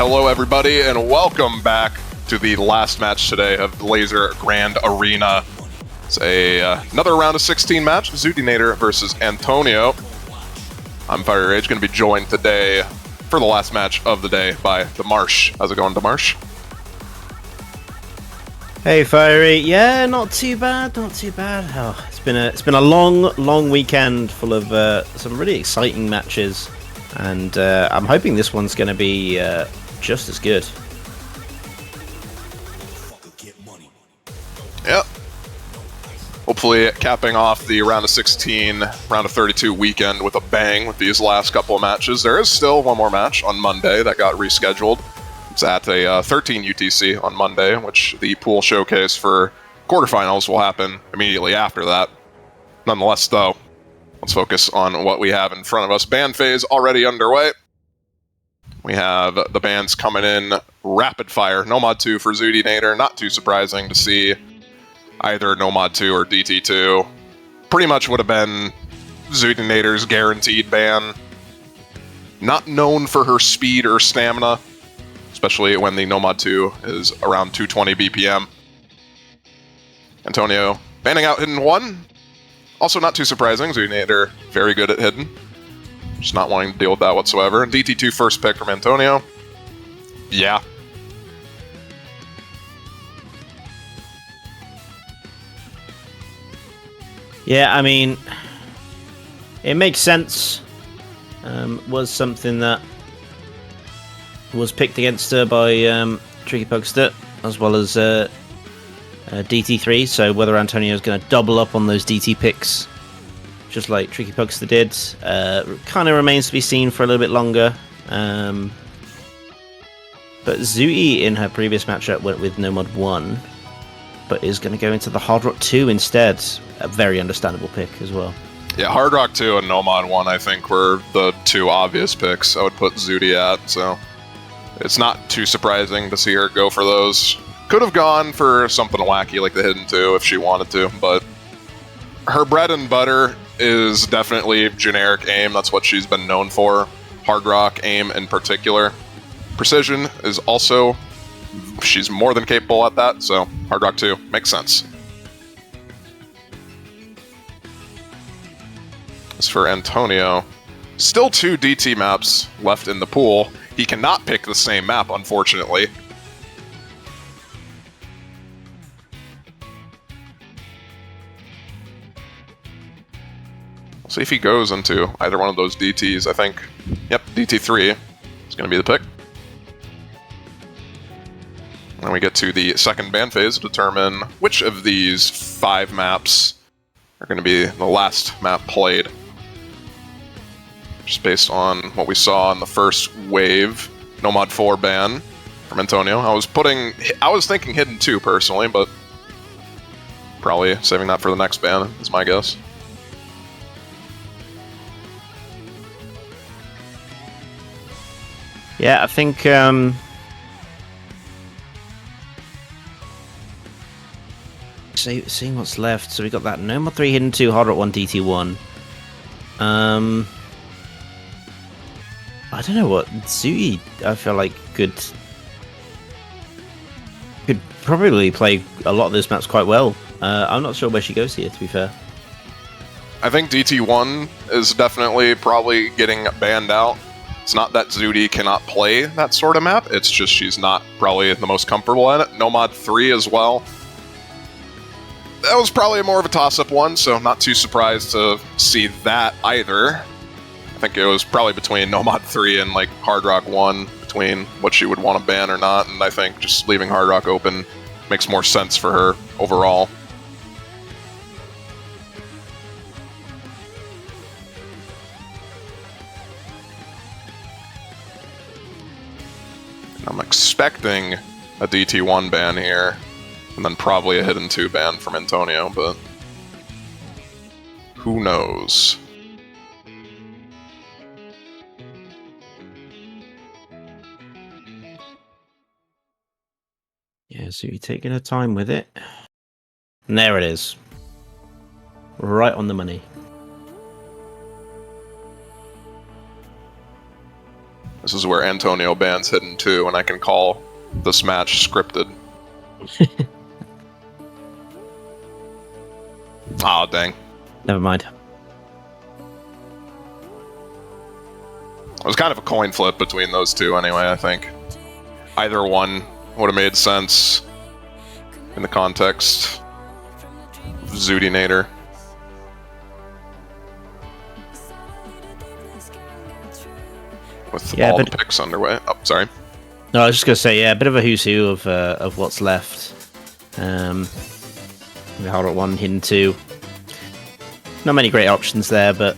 Hello, everybody, and welcome back to the last match today of the Lazer Grand Arena. It's another round of 16 match, Zudinator versus Antonio. I'm Fire Rage, going to be joined today for the last match of the day by Demarsh. How's it going, Demarsh? Hey, Fiery. Yeah, not too bad, not too bad. Oh, it's been a long weekend full of some really exciting matches, and I'm hoping this one's going to be just as good. Yep. Hopefully capping off the round of 16, round of 32 weekend with a bang with these last couple of matches. There is still one more match on Monday that got rescheduled. It's at a 13 UTC on Monday, which the pool showcase for quarterfinals will happen immediately after that. Nonetheless, though, let's focus on what we have in front of us. Band phase already underway. We have the bands coming in rapid fire. Nomad 2 for Zudinator. Not too surprising to see either Nomad 2 or DT2. Pretty much would have been Zudinator's guaranteed ban. not known for her speed or stamina, especially when the Nomad 2 is around 220 BPM. Antonio banning out Hidden 1. Also not too surprising, Zoonator very good at Hidden. Just not wanting to deal with that whatsoever. DT2 first pick from Antonio. Yeah. Yeah, I mean, it makes sense. Was something that was picked against her by Tricky Pugster, as well as DT3, so whether Antonio's going to double up on those DT picks, just like Tricky Pugster did, kind of remains to be seen for a little bit longer. But Zooey in her previous matchup went with Nomad 1, but is going to go into the Hard Rock 2 instead. A very understandable pick as well. Yeah, Hard Rock 2 and Nomad 1, I think, were the two obvious picks I would put Zooty at, so it's not too surprising to see her go for those. Could have gone for something wacky like the Hidden 2 if she wanted to, but her bread and butter is definitely generic aim. That's what she's been known for. Hard Rock aim in particular. Precision is also, she's more than capable at that, so Hard Rock 2 makes sense. As for Antonio, still 2 DT maps left in the pool. He cannot pick the same map, unfortunately. We'll see if he goes into either one of those DTs, I think. Yep, DT3 is going to be the pick. Then we get to the second ban phase to determine which of these 5 maps are going to be the last map played. Just based on what we saw in the first wave, Nomad 4 ban from Antonio. I was thinking Hidden 2 personally, but probably saving that for the next ban is my guess. Yeah, I think seeing what's left. So we got that Nomad 3, Hidden 2, Hard Rock 1, DT1. I don't know what Zooey, I feel like could probably play a lot of those maps quite well. I'm not sure where she goes here, to be fair. I think DT1 is definitely probably getting banned out. It's not that Zooty cannot play that sort of map, it's just she's not probably the most comfortable in it. Nomad 3 as well. That was probably more of a toss-up one, so not too surprised to see that either. I think it was probably between Nomad 3 and like Hard Rock 1, between what she would want to ban or not, and I think just leaving Hard Rock open makes more sense for her overall. I'm expecting a DT1 ban here, and then probably a Hidden 2 ban from Antonio, but who knows? Yeah, so you're taking her time with it. And there it is. Right on the money. This is where Antonio bans Hidden 2, and I can call this match scripted. Aw, dang. Never mind. It was kind of a coin flip between those two anyway, I think. Either one would have made sense in the context of Zootinator. With all the picks underway. Oh, sorry. No, I was just going to say, yeah, a bit of a who's who of what's left. We Hard Rock 1, Hidden 2. Not many great options there, but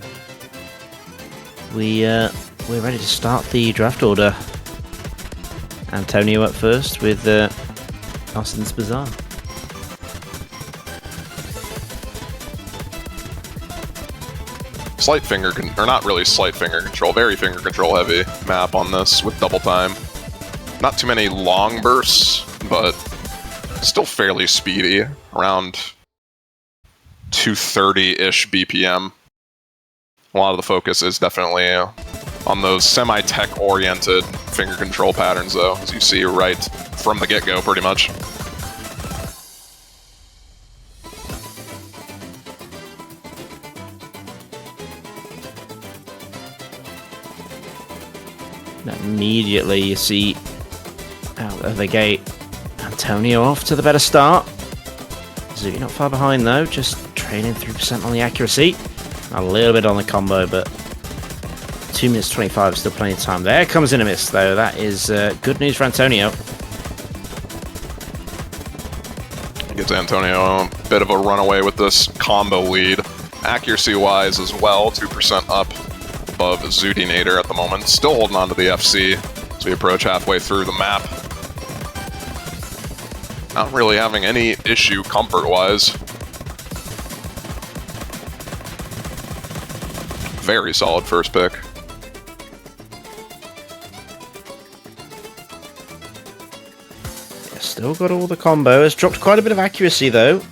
we're ready to start the draft order. Antonio up first with Austin's Bazaar. Slight finger, or not really slight finger control, very finger control heavy map on this with double time. Not too many long bursts, but still fairly speedy, around 230-ish BPM. A lot of the focus is definitely on those semi-tech oriented finger control patterns though, as you see right from the get-go pretty much. Immediately you see out of the gate Antonio off to the better start. Zooty not far behind though, just trailing 3% on the accuracy. A little bit on the combo, but 2 minutes 25 is still plenty of time. There comes in a miss though. That is good news for Antonio. Gives Antonio a bit of a runaway with this combo lead. Accuracy wise as well, 2% up above Zooty Nader at the moment. Still holding on to the FC as we approach halfway through the map. Not really having any issue comfort-wise. Very solid first pick. Yeah, still got all the combos. Dropped quite a bit of accuracy though.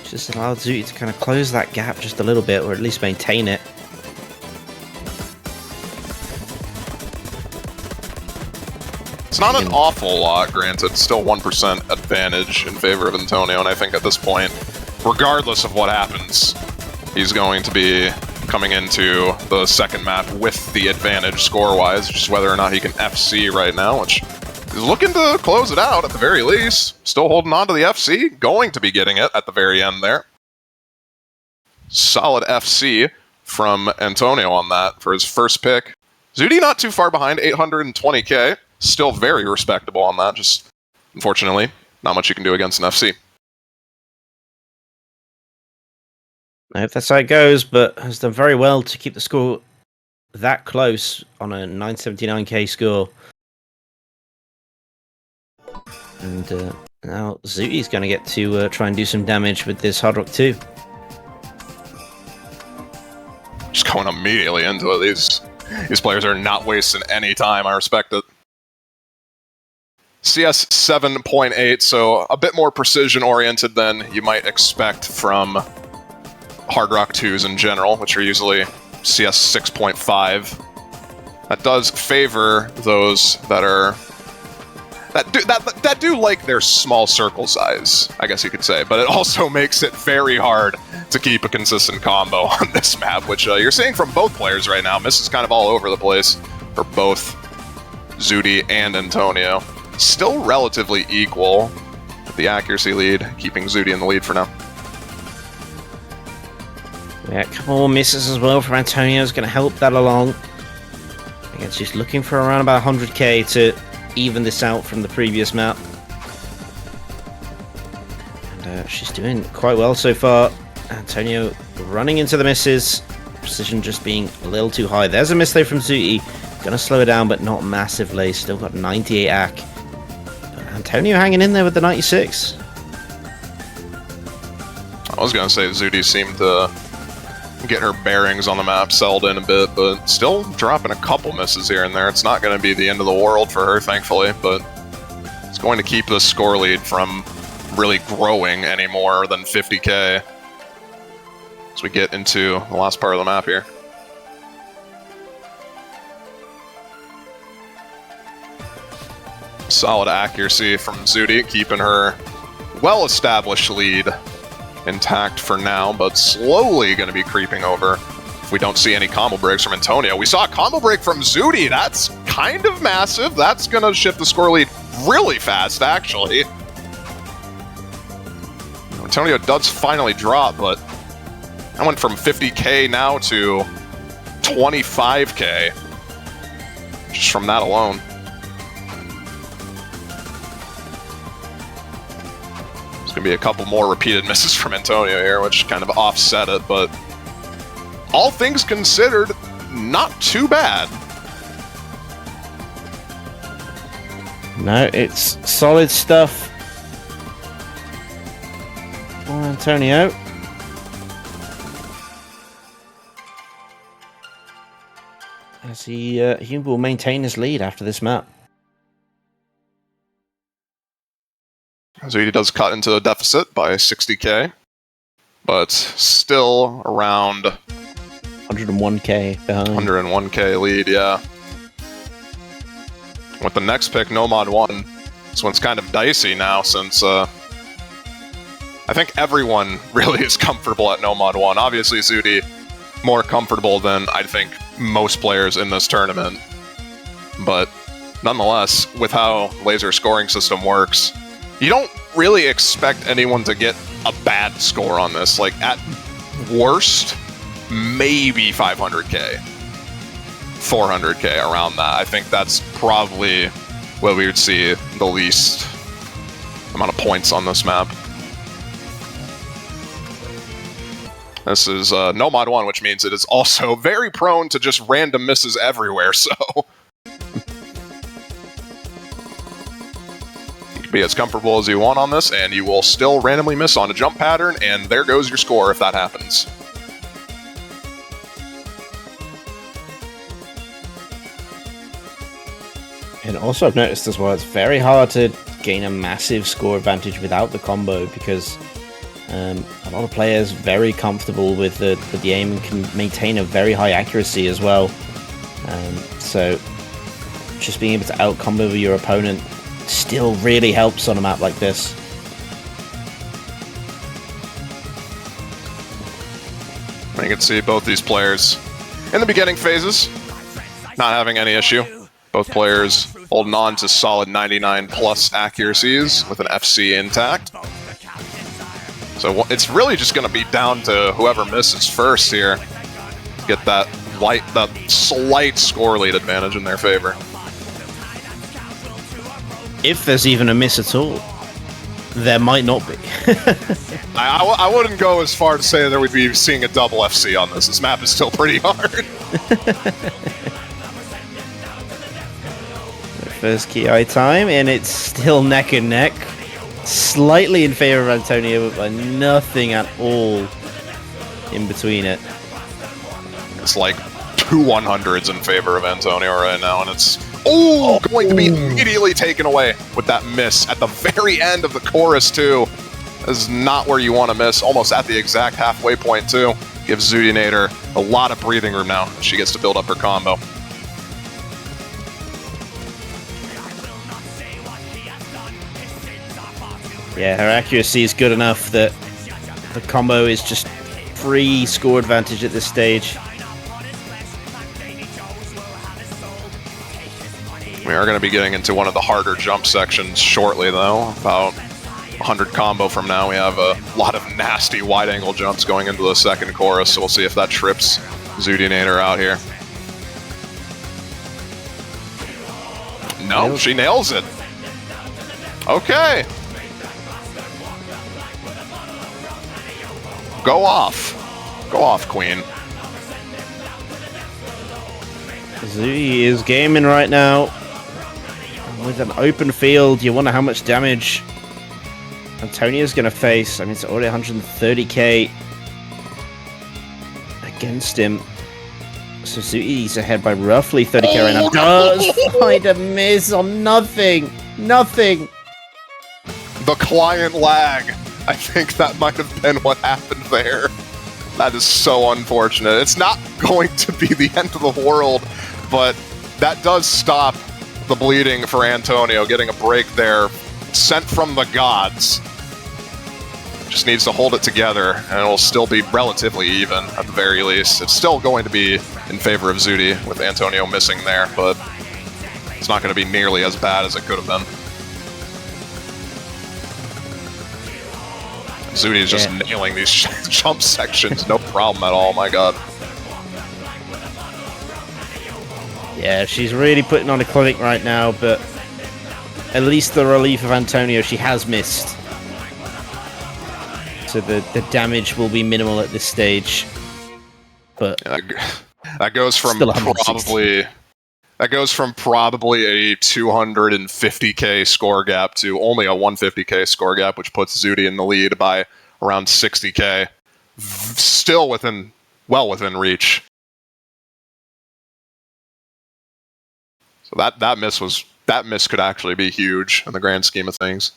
Just allowed Zooty to kind of close that gap just a little bit, or at least maintain it. It's not an awful lot, granted. Still 1% advantage in favor of Antonio, and I think at this point, regardless of what happens, he's going to be coming into the second map with the advantage score-wise, just whether or not he can FC right now, which is looking to close it out at the very least. Still holding on to the FC, going to be getting it at the very end there. Solid FC from Antonio on that for his first pick. Zooty not too far behind, 820k. Still very respectable on that, just unfortunately, not much you can do against an FC. I hope that's how it goes, but has done very well to keep the score that close on a 979k score. And now Zooty's going to get to try and do some damage with this Hard Rock 2. Just going immediately into it. These players are not wasting any time. I respect it. CS 7.8, so a bit more precision-oriented than you might expect from Hard Rock 2s in general, which are usually CS 6.5. That does favor those that do like their small circle size, I guess you could say, but it also makes it very hard to keep a consistent combo on this map, which you're seeing from both players right now. Miss is kind of all over the place for both Zooty and Antonio. Still relatively equal with the accuracy lead, keeping Zooty in the lead for now. Yeah, a couple more misses as well for Antonio is going to help that along. I guess she's looking for around about 100k to even this out from the previous map. And she's doing quite well so far. Antonio running into the misses. Precision just being a little too high. There's a miss though from Zooty. Gonna slow her down, but not massively. Still got 98 AC. Antonio hanging in there with the 96. I was going to say Zooty seemed to get her bearings on the map, settled in a bit, but still dropping a couple misses here and there. It's not going to be the end of the world for her, thankfully, but it's going to keep the score lead from really growing any more than 50k as we get into the last part of the map here. Solid accuracy from Zooty, keeping her well-established lead intact for now, but slowly going to be creeping over if we don't see any combo breaks from Antonio. We saw a combo break from Zooty. That's kind of massive. That's going to shift the score lead really fast, actually. Antonio does finally drop, but I went from 50k now to 25k just from that alone. Going to be a couple more repeated misses from Antonio here, which kind of offset it, but all things considered, not too bad. No, it's solid stuff for Antonio. As he will maintain his lead after this map. So he does cut into a deficit by 60k, but still around 101k behind. 101k lead, yeah. With the next pick, Nomad 1. This one's kind of dicey now since I think everyone really is comfortable at Nomad 1. Obviously, Zudi more comfortable than I think most players in this tournament. But nonetheless, with how Lazer scoring system works, you don't really expect anyone to get a bad score on this. Like, at worst, maybe 500k, 400k, around that. I think that's probably what we would see the least amount of points on this map. This is Nomad 1, which means it is also very prone to just random misses everywhere, so you can be as comfortable as you want on this, and you will still randomly miss on a jump pattern, and there goes your score if that happens. And also I've noticed as well, it's very hard to gain a massive score advantage without the combo, because a lot of players very comfortable with the aim and can maintain a very high accuracy as well. So just being able to out-combo your opponent still really helps on a map like this. You can see both these players in the beginning phases not having any issue. Both players holding on to solid 99 plus accuracies with an FC intact. So it's really just going to be down to whoever misses first here to get that slight score lead advantage in their favor. If there's even a miss at all. There might not be. I wouldn't go as far to say that we'd be seeing a double FC on this. This map is still pretty hard. First KI time, and it's still neck and neck. Slightly in favor of Antonio, but nothing at all in between it. It's like 2 100s in favor of Antonio right now, and it's going to be immediately taken away with that miss at the very end of the chorus too. This is not where you want to miss, almost at the exact halfway point too. Gives Zudinator a lot of breathing room now as she gets to build up her combo. Yeah, her accuracy is good enough that the combo is just free score advantage at this stage. We are going to be getting into one of the harder jump sections shortly, though. About 100 combo from now, we have a lot of nasty wide-angle jumps going into the second chorus, so we'll see if that trips Zudinator out here. No, she nails it. Okay. Go off. Go off, Queen. Zui is gaming right now. With an open field, you wonder how much damage Antonio's going to face. I mean, it's already 130k against him. So Zui's ahead by roughly 30k right now. Does find a miss on nothing. Nothing. The client lag. I think that might have been what happened there. That is so unfortunate. It's not going to be the end of the world, but that does stop the bleeding for Antonio, getting a break there, sent from the gods. Just needs to hold it together, and it'll still be relatively even, at the very least. It's still going to be in favor of Zudi, with Antonio missing there, but it's not going to be nearly as bad as it could have been. Zudi is just nailing these jump sections, no problem at all, my god. Yeah, she's really putting on a clinic right now, but at least the relief of Antonio, she has missed. So the damage will be minimal at this stage. But that goes from probably a 250k score gap to only a 150k score gap, which puts Zudi in the lead by around 60k. Still well within reach. So that miss could actually be huge in the grand scheme of things.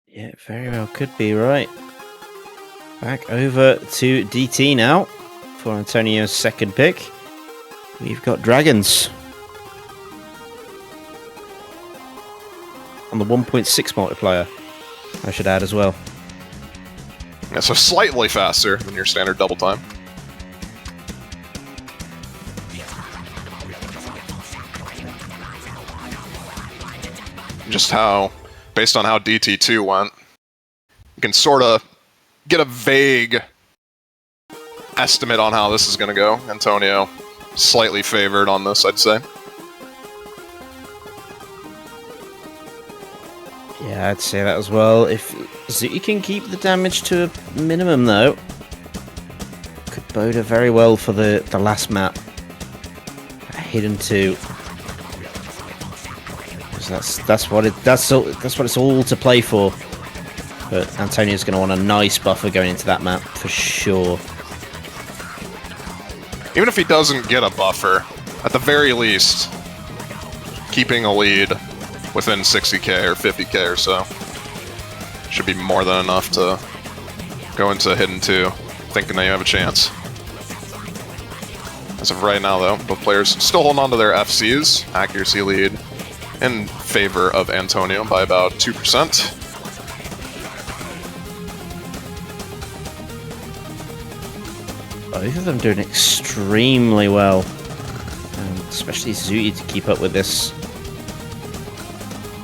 Yeah, very well could be, right. Back over to DT now for Antonio's second pick. We've got Dragons on the 1.6 multiplier, I should add as well. Yeah, so slightly faster than your standard double time. Just how, based on how DT2 went, you can sort of get a vague estimate on how this is going to go. Antonio slightly favored on this, I'd say. Yeah, I'd say that as well. If Zuti can keep the damage to a minimum, though, could bode very well for the last map. Hidden 2. That's what it's all to play for. But Antonio's going to want a nice buffer going into that map for sure. Even if he doesn't get a buffer, at the very least, keeping a lead within 60k or 50k or so should be more than enough to go into Hidden 2 thinking that you have a chance. As of right now, though, both players still holding on to their FCs. Accuracy lead in favor of Antonio by about 2%. Both of them doing extremely well. Especially Zuti to keep up with this.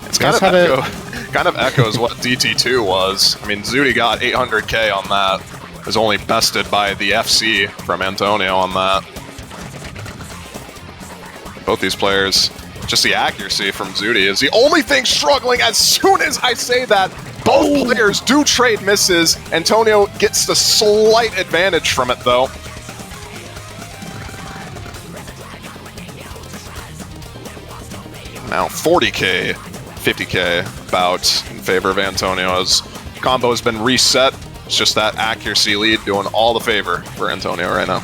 It's kind of echoes what DT2 was. I mean, Zuti got 800k on that. Was only bested by the FC from Antonio on that. Both these players, just the accuracy from Zuti is the only thing struggling. As soon as I say that, both players do trade misses. Antonio gets the slight advantage from it, though. Now 40k, 50k bout in favor of Antonio as combo has been reset. It's just that accuracy lead doing all the favor for Antonio right now.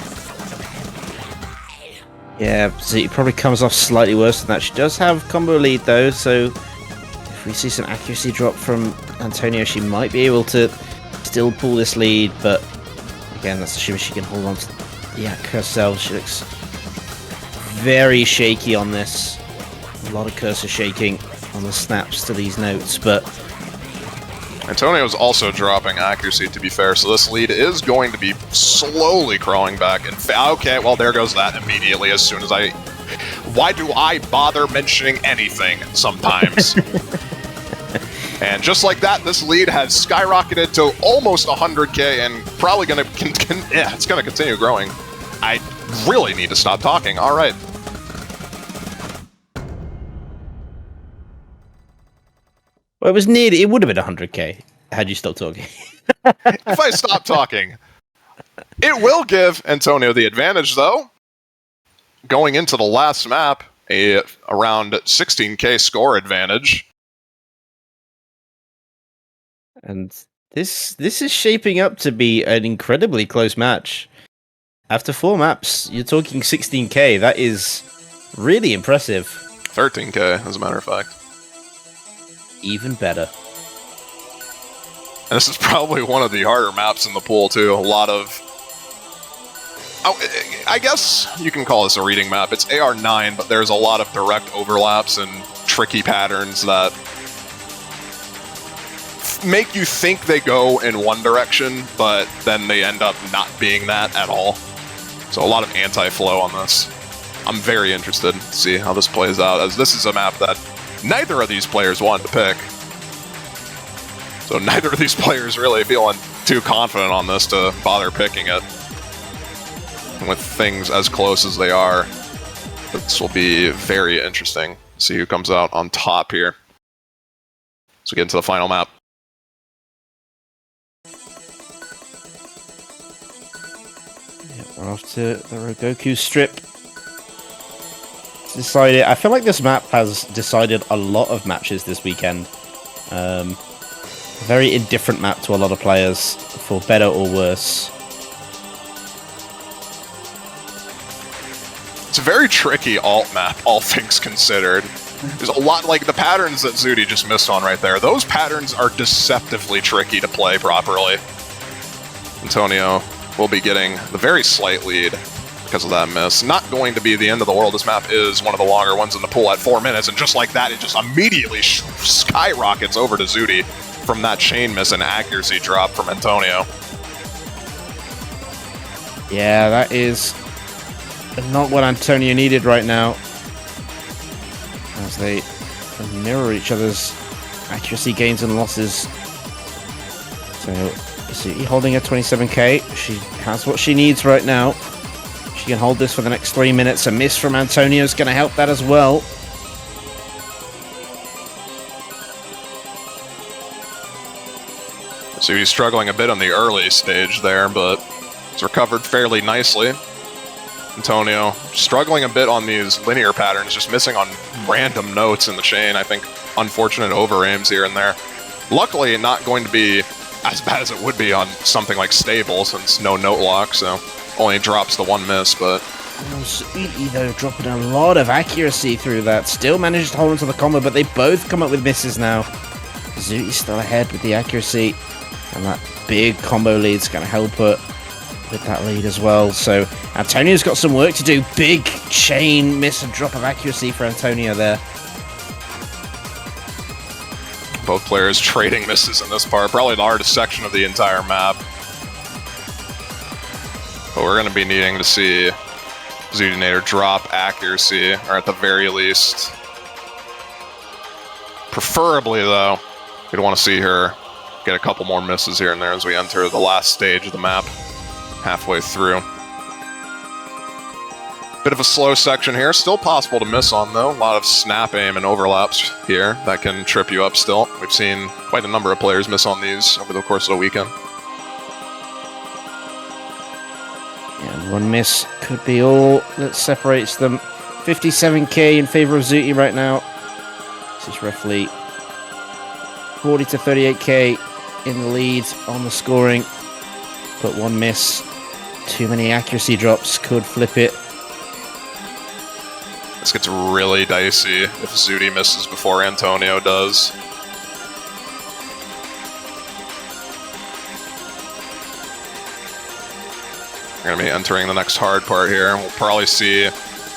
Yeah, Zuti probably comes off slightly worse than that. She does have combo lead though, so if we see some accuracy drop from Antonio, she might be able to still pull this lead, but again, that's assuming she can hold on to the Ack herself. She looks very shaky on this. A lot of cursor shaking on the snaps to these notes, but Antonio's also dropping accuracy, to be fair, so this lead is going to be slowly crawling back. And okay, well, there goes that immediately as soon as I... Why do I bother mentioning anything sometimes? And just like that, this lead has skyrocketed to almost 100k and probably going to... it's going to continue growing. I really need to stop talking. All right. well, it was nearly... It would have been 100k had you stopped talking. If I stop talking, it will give Antonio the advantage, though. Going into the last map, around 16k score advantage. And this is shaping up to be an incredibly close match. After 4 maps, you're talking 16k. That is really impressive. 13k, as a matter of fact. Even better. And this is probably one of the harder maps in the pool, too. A lot of... I guess you can call this a reading map. It's AR9, but there's a lot of direct overlaps and tricky patterns that make you think they go in one direction, but then they end up not being that at all. So a lot of anti-flow on this. I'm very interested to see how this plays out, as this is a map that neither of these players wanted to pick. So neither of these players really feeling too confident on this to bother picking it. And with things as close as they are, this will be very interesting. See who comes out on top here. So we get into the final map. We're off to the Rogoku strip. Decided. I feel like this map has decided a lot of matches this weekend. A very indifferent map to a lot of players, for better or worse. It's a very tricky alt map, all things considered. There's a lot, like the patterns that Zuti just missed on right there. Those patterns are deceptively tricky to play properly. Antonio will be getting the very slight lead because of that miss. Not going to be the end of the world. This map is one of the longer ones in the pool at 4 minutes, and just like that, it just immediately skyrockets over to Zudi from that chain miss and accuracy drop from Antonio. Yeah, that is not what Antonio needed right now. As they mirror each other's accuracy gains and losses. So, Zudi holding her 27k. She has what she needs right now. She can hold this for the next 3 minutes. A miss from Antonio is going to help that as well. So he's struggling a bit on the early stage there, but he's recovered fairly nicely. Antonio struggling a bit on these linear patterns, just missing on random notes in the chain. I think unfortunate over aims here and there. Luckily, not going to be as bad as it would be on something like Stable, since no note lock, so only drops the 1 miss, but... Zudi, though, dropping a lot of accuracy through that. Still manages to hold onto the combo, but they both come up with misses now. Zudi's still ahead with the accuracy, and that big combo lead's going to help her with that lead as well. So Antonio's got some work to do. Big chain miss and drop of accuracy for Antonio there. Both players trading misses in this part. Probably the hardest section of the entire map. But we're going to be needing to see Zudinator drop accuracy, or at the very least. Preferably, though, we'd want to see her get a couple more misses here and there as we enter the last stage of the map, halfway through. Bit of a slow section here. Still possible to miss on, though. A lot of snap aim and overlaps here that can trip you up still. We've seen quite a number of players miss on these over the course of the weekend. And 1 miss could be all that separates them. 57k in favor of Zudi right now. This is roughly 40 to 38k in the lead on the scoring. But 1 miss, too many accuracy drops could flip it. This gets really dicey if Zudi misses before Antonio does. We're going to be entering the next hard part here. We'll probably see,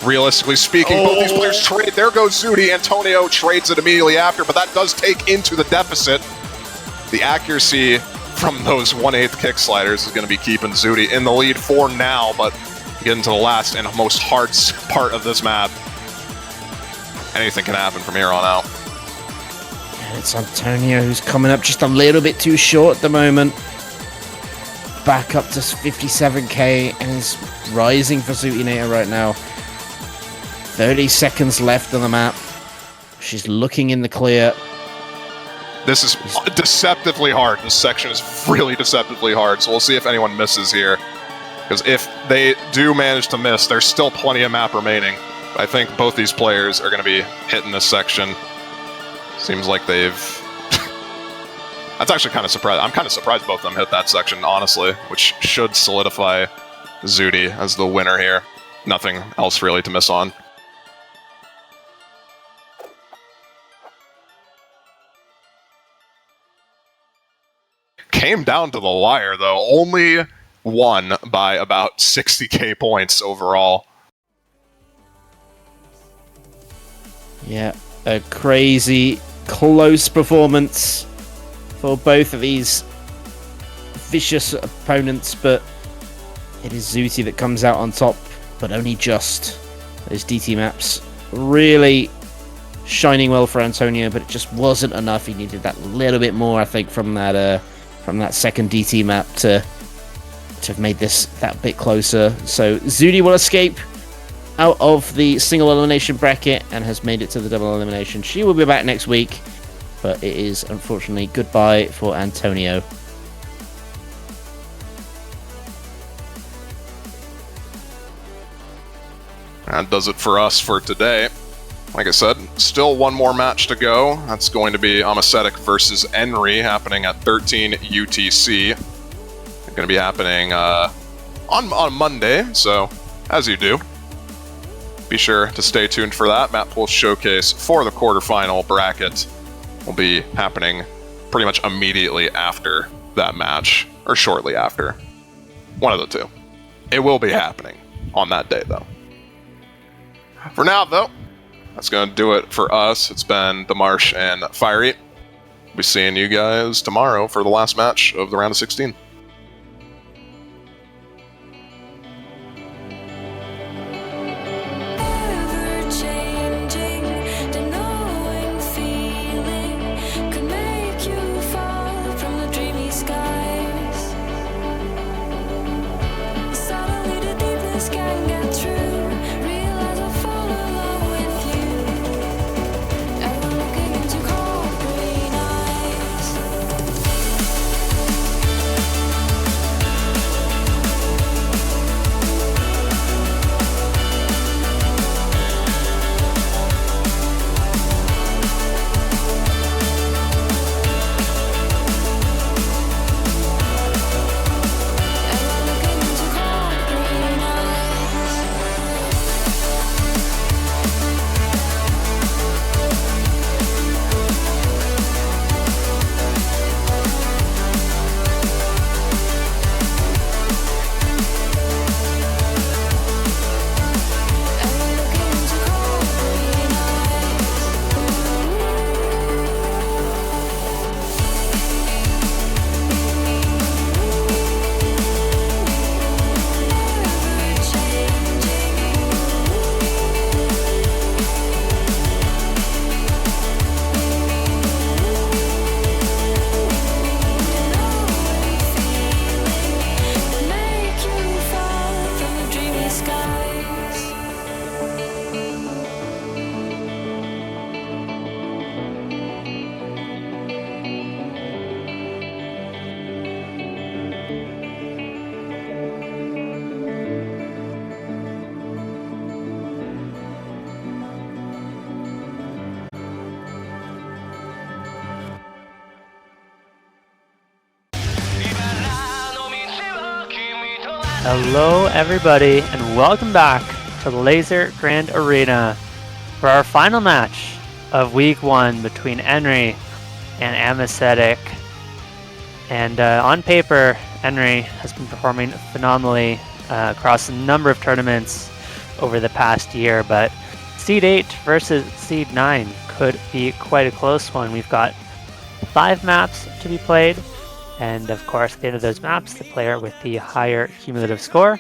realistically speaking, both these players trade. There goes Zudi. Antonio trades it immediately after, but that does take into the deficit. The accuracy from those 1/8 kick sliders is going to be keeping Zudi in the lead for now, but get into the last and most hard part of this map. Anything can happen from here on out. And it's Antonio who's coming up just a little bit too short at the moment. Back up to 57k and is rising for Zudinator right now. 30 seconds left on the map. She's looking in the clear. This is deceptively hard. This section is really deceptively hard, so we'll see if anyone misses here. Because if they do manage to miss, there's still plenty of map remaining. I think both these players are going to be hitting this section. Seems like they've... That's actually kind of surprised. I'm kind of surprised both of them hit that section, honestly, which should solidify Zudi as the winner here. Nothing else really to miss on. Came down to the wire, though. Only won by about 60k points overall. Yeah, a crazy close performance for both of these vicious opponents, but it is Zudi that comes out on top, but only just. Those DT maps really shining well for Antonio, but it just wasn't enough. He needed that little bit more, I think, from that second DT map to have made this that bit closer. So Zudi will escape out of the single elimination bracket and has made it to the double elimination. She will be back next week, but it is unfortunately goodbye for Antonio. That does it for us for today. Like I said, still one more match to go. That's going to be Amacetic versus Enri, happening at 13 UTC. It's going to be happening on Monday, so as you do, be sure to stay tuned for that. Map Pool Showcase for the quarterfinal bracket will be happening pretty much immediately after that match, or shortly after. One of the two. It will be happening on that day, though. For now, though, that's going to do it for us. It's been The Marsh and Fire Eat. We'll be seeing you guys tomorrow for the last match of the round of 16. Hello everybody and welcome back to the Lazer Grand Arena for our final match of week 1 between Henry and Anesthetic. And on paper, Henry has been performing phenomenally across a number of tournaments over the past year, but Seed 8 versus Seed 9 could be quite a close one. We've got 5 maps to be played. And of course, at the end of those maps, the player with the higher cumulative score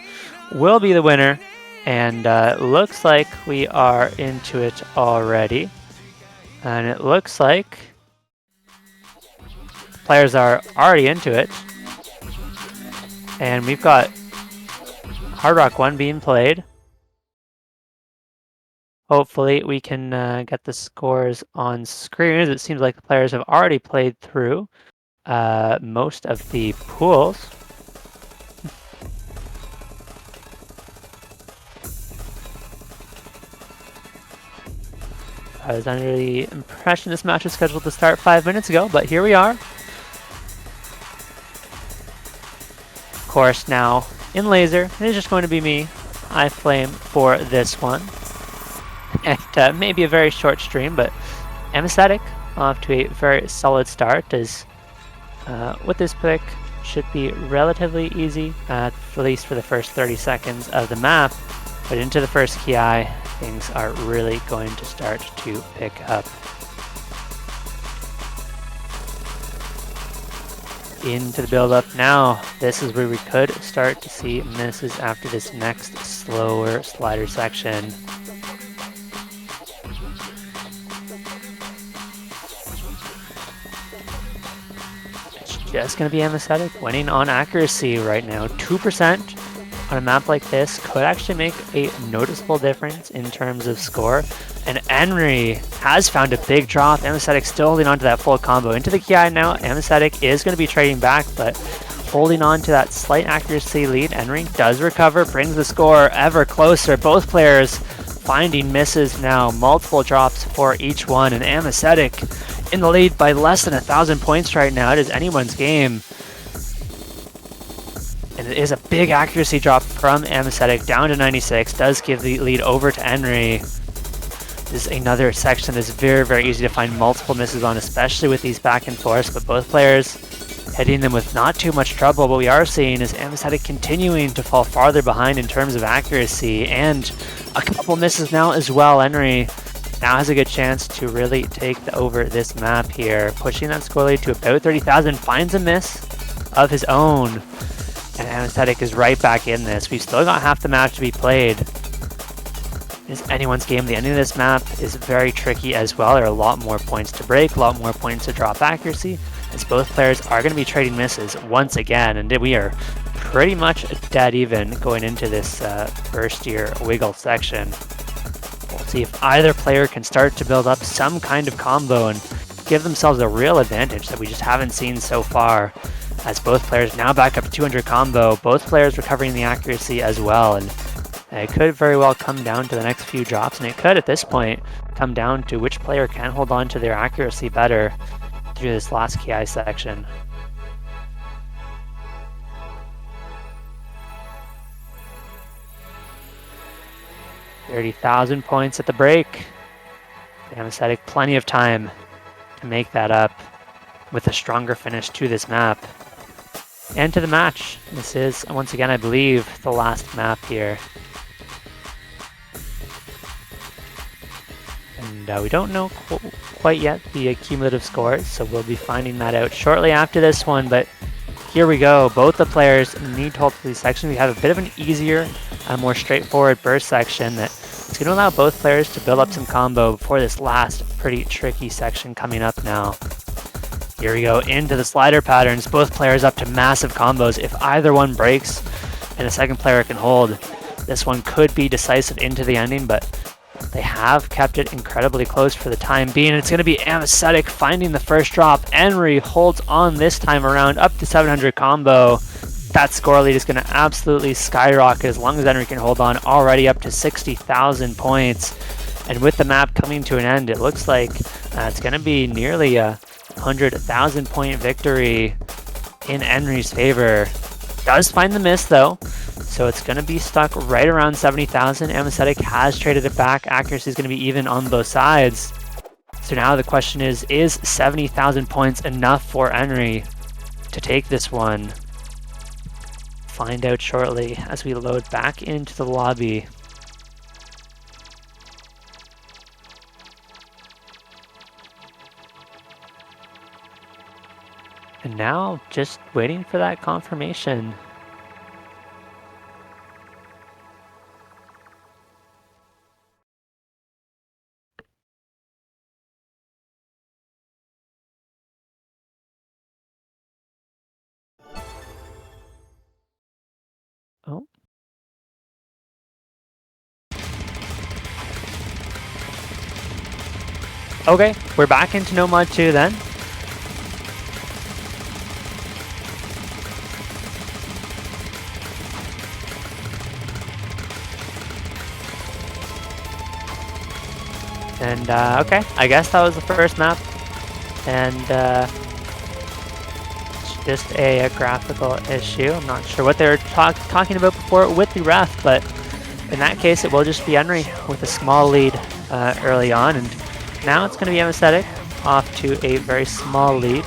will be the winner. And looks like we are into it already. And it looks like players are already into it. And we've got Hard Rock 1 being played. Hopefully we can get the scores on screen, as it seems like the players have already played through most of the pools. I was under the impression this match was scheduled to start 5 minutes ago, but here we are. Of course, now in Lazer, it is just going to be me, iFlame, for this one. And maybe a very short stream, but Anesthetic off to a very solid start, as with this pick should be relatively easy, at least for the first 30 seconds of the map. But into the first Ki, things are really going to start to pick up. Into the build-up now. This is where we could start to see misses after this next slower slider section. Just going to be Anesthetic winning on accuracy right now. 2% on a map like this could actually make a noticeable difference in terms of score. And Henry has found a big drop. Anesthetic still holding on to that full combo. Into the Ki now. Anesthetic is going to be trading back, but holding on to that slight accuracy lead. Henry does recover, brings the score ever closer. Both players finding misses now. Multiple drops for each one. And Anesthetic in the lead by less than 1,000 points right now. It is anyone's game. And it is a big accuracy drop from Anesthetic down to 96. Does give the lead over to Henry. This is another section that's very, very easy to find multiple misses on, especially with these back and forths. But both players hitting them with not too much trouble. What we are seeing is Anesthetic continuing to fall farther behind in terms of accuracy, and a couple misses now as well. Henry now has a good chance to really take over this map here, pushing that score lead to about 30,000, finds a miss of his own, and Anesthetic is right back in this. We've still got half the match to be played. It's anyone's game. The ending of this map is very tricky as well. There are a lot more points to break, a lot more points to drop accuracy, as both players are going to be trading misses once again, and we are pretty much dead even going into this first year wiggle section. We'll see if either player can start to build up some kind of combo and give themselves a real advantage that we just haven't seen so far, as both players now back up to 200 combo, both players recovering the accuracy as well, and it could very well come down to the next few drops, and it could at this point come down to which player can hold on to their accuracy better through this last KI section. $30,000 points at the break. Anesthetic plenty of time to make that up with a stronger finish to this map and to the match. This is, once again, I believe, the last map here. And we don't know quite yet the cumulative scores, so we'll be finding that out shortly after this one, but here we go. Both the players need to hold to these sections. We have a bit of an easier, more straightforward burst section that is going to allow both players to build up some combo before this last pretty tricky section coming up now. Here we go into the slider patterns. Both players up to massive combos. If either one breaks and the second player can hold, this one could be decisive into the ending, but they have kept it incredibly close for the time being. It's going to be Anesthetic finding the first drop. Henry holds on this time around up to 700 combo. That score lead is going to absolutely skyrocket as long as Henry can hold on, already up to 60,000 points. And with the map coming to an end, it looks like it's going to be nearly a 100,000 point victory in Henry's favor. Does find the miss though, so it's going to be stuck right around 70,000. Anesthetic has traded it back. Accuracy is going to be even on both sides. So now the question is 70,000 points enough for Henry to take this one? Find out shortly as we load back into the lobby. And now, just waiting for that confirmation. Oh. Okay, we're back into No Mod 2 then. And okay, I guess that was the first map, and it's just a graphical issue. I'm not sure what they were talking about before with the ref, but in that case it will just be Henry with a small lead early on, and now it's going to be Anesthetic off to a very small lead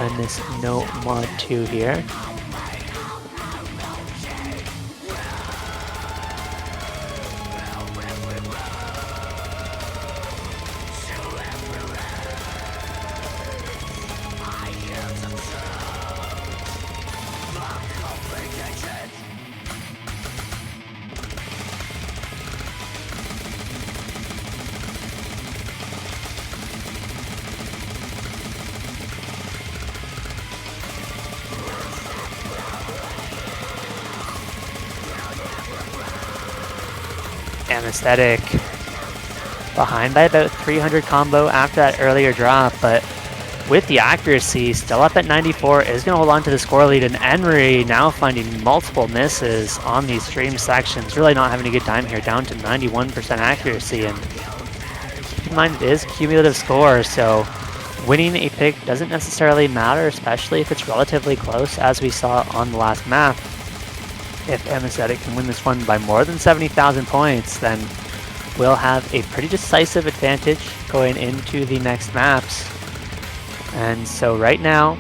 in this No Mod 2 here. Anesthetic behind by about 300 combo after that earlier drop, but with the accuracy still up at 94, is going to hold on to the score lead, and Henry now finding multiple misses on these stream sections, really not having a good time here, down to 91% accuracy. And keep in mind it is cumulative score, so winning a pick doesn't necessarily matter, especially if it's relatively close, as we saw on the last map. If Anesthetic can win this one by more than 70,000 points, then we'll have a pretty decisive advantage going into the next maps. And so right now,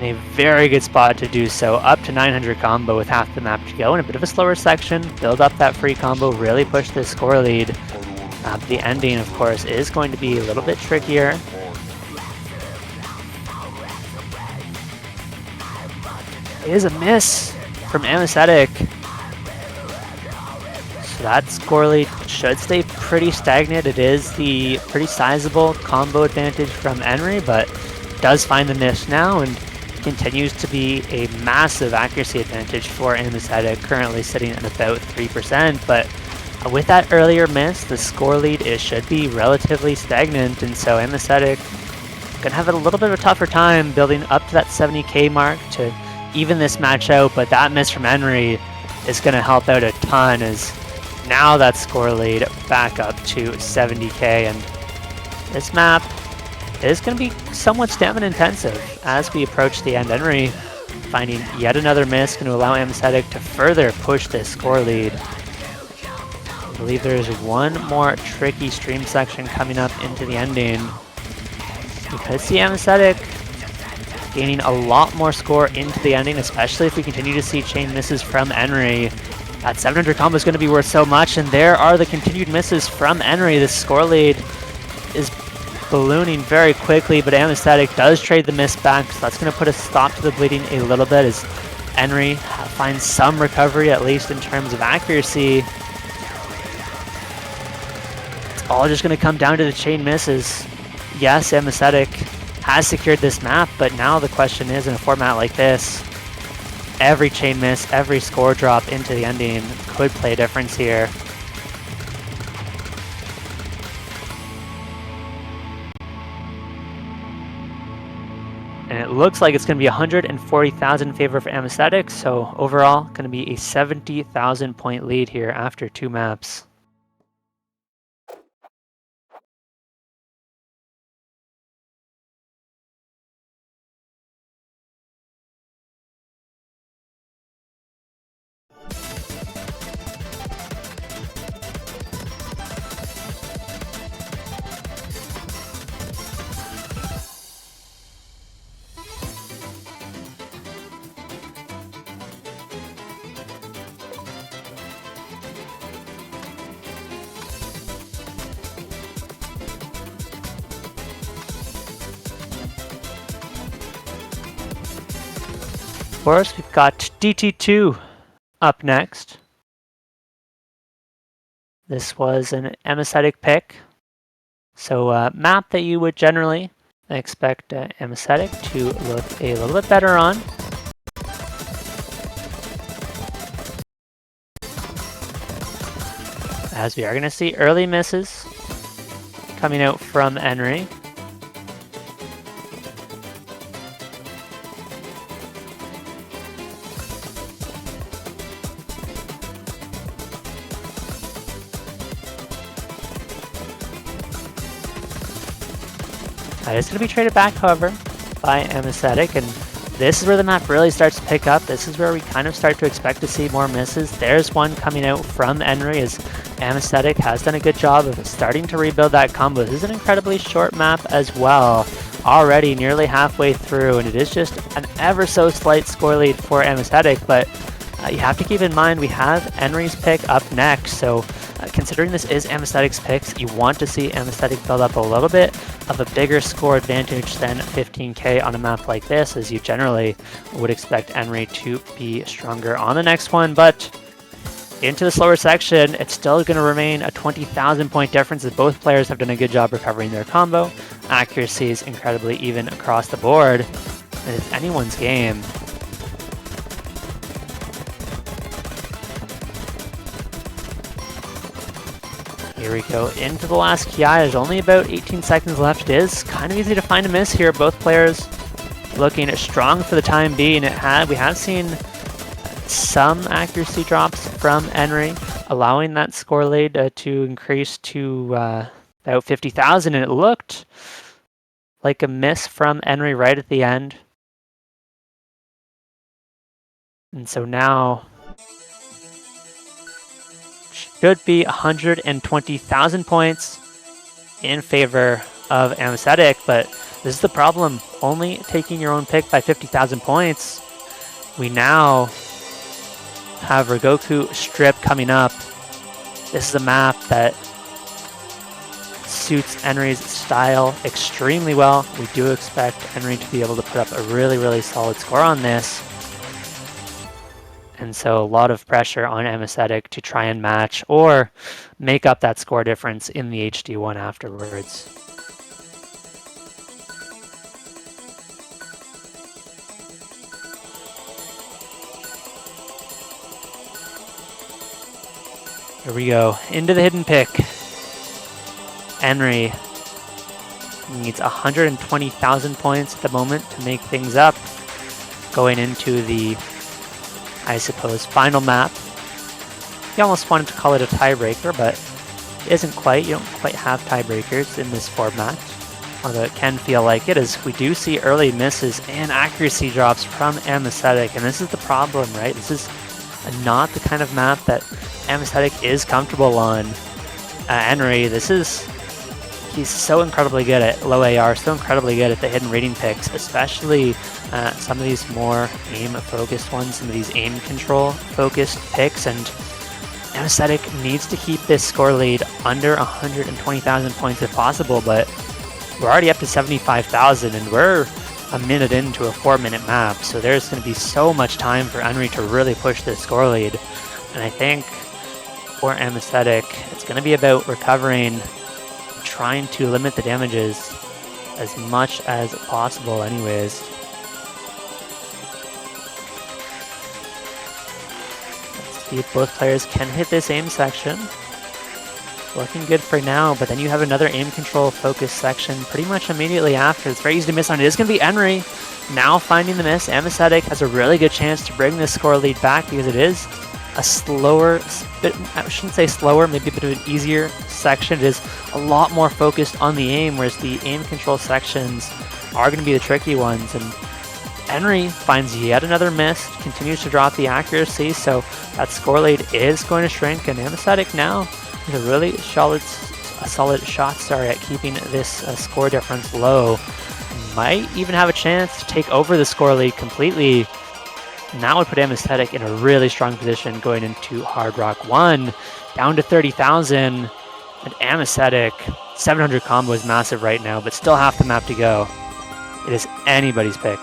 in a very good spot to do so. Up to 900 combo with half the map to go. In a bit of a slower section, build up that free combo, really push this score lead. The ending, of course, is going to be a little bit trickier. It is a miss from Anesthetic. So that score lead should stay pretty stagnant. It is the pretty sizable combo advantage from Henry, but does find the miss now and continues to be a massive accuracy advantage for Anesthetic, currently sitting at about 3%. But with that earlier miss, the score lead should be relatively stagnant, and so Anesthetic gonna have a little bit of a tougher time building up to that 70k mark to even this match out. But that miss from Henry is gonna help out a ton, as now that score lead back up to 70k, and this map is going to be somewhat stamina intensive as we approach the end. Henry finding yet another miss, going to allow Anesthetic to further push this score lead. I believe there is one more tricky stream section coming up into the ending. We could see Anesthetic gaining a lot more score into the ending, especially if we continue to see chain misses from Henry. That 700 combo is going to be worth so much, and there are the continued misses from Henry. The score lead is ballooning very quickly, but Anesthetic does trade the miss back, so that's going to put a stop to the bleeding a little bit as Henry finds some recovery, at least in terms of accuracy. It's all just going to come down to the chain misses. Yes, Anesthetic has secured this map, but now the question is, in a format like this, every chain miss, every score drop into the ending could play a difference here. And it looks like it's going to be 140,000 in favor of Anesthetic, so overall going to be a 70,000 point lead here after 2 maps. Of course, we've got DT2 up next. This was an Anesthetic pick, so a map that you would generally expect Anesthetic to look a little bit better on. As we are going to see early misses coming out from Henry. That is going to be traded back, however, by Anesthetic, and this is where the map really starts to pick up. This is where we kind of start to expect to see more misses. There's one coming out from Henry, as Anesthetic has done a good job of starting to rebuild that combo. This is an incredibly short map as well, already nearly halfway through, and it is just an ever so slight score lead for Anesthetic, but you have to keep in mind we have Henry's pick up next, so considering this is Anesthetic's picks, you want to see Anesthetic build up a little bit of a bigger score advantage than 15k on a map like this, as you generally would expect Henry to be stronger on the next one. But into the slower section, it's still going to remain a 20,000 point difference, as both players have done a good job recovering their combo. Accuracy is incredibly even across the board, and it's anyone's game. Here we go into the last KI. There's only about 18 seconds left. It is kind of easy to find a miss here. Both players looking strong for the time being. We have seen some accuracy drops from Henry, allowing that score lead to increase to about 50,000, and it looked like a miss from Henry right at the end. And so now should be 120,000 points in favor of Anesthetic, but this is the problem. Only taking your own pick by 50,000 points. We now have Rigoku Strip coming up. This is a map that suits Enri's style extremely well. We do expect Enri to be able to put up a really, really solid score on this. And so a lot of pressure on Anesthetic to try and match or make up that score difference in the HD1 afterwards. Here we go, into the hidden pick. Enri needs 120,000 points at the moment to make things up. Going into the, I suppose, final map. You almost wanted to call it a tiebreaker, but it isn't quite. You don't quite have tiebreakers in this format. Although it can feel like it, as we do see early misses and accuracy drops from Anesthetic. And this is the problem, right? This is not the kind of map that Anesthetic is comfortable on. Enri, he's so incredibly good at low AR, so incredibly good at the hidden reading picks, especially some of these more aim-focused ones, some of these aim control-focused picks, and Anesthetic needs to keep this score lead under 120,000 points if possible, but we're already up to 75,000, and we're a minute into a 4-minute map, so there's going to be so much time for Enri to really push this score lead, and I think for Anesthetic, it's going to be about recovering, trying to limit the damages as much as possible anyways. Let's see if both players can hit this aim section. Looking good for now, but then you have another aim control focus section pretty much immediately after. It's very easy to miss on. It is going to be Enri now finding the miss. Anesthetic has a really good chance to bring this score lead back because it is a slower, I shouldn't say slower, maybe a bit of an easier section. It is a lot more focused on the aim, whereas the aim control sections are going to be the tricky ones. And Enri finds yet another miss, continues to drop the accuracy, so that score lead is going to shrink, and Anesthetic now is a really solid shot at keeping this score difference low. Might even have a chance to take over the score lead completely. And that would put Anesthetic in a really strong position going into Hard Rock 1, down to 30,000. And Anesthetic, 700 combo is massive right now, but still half the map to go. It is anybody's pick.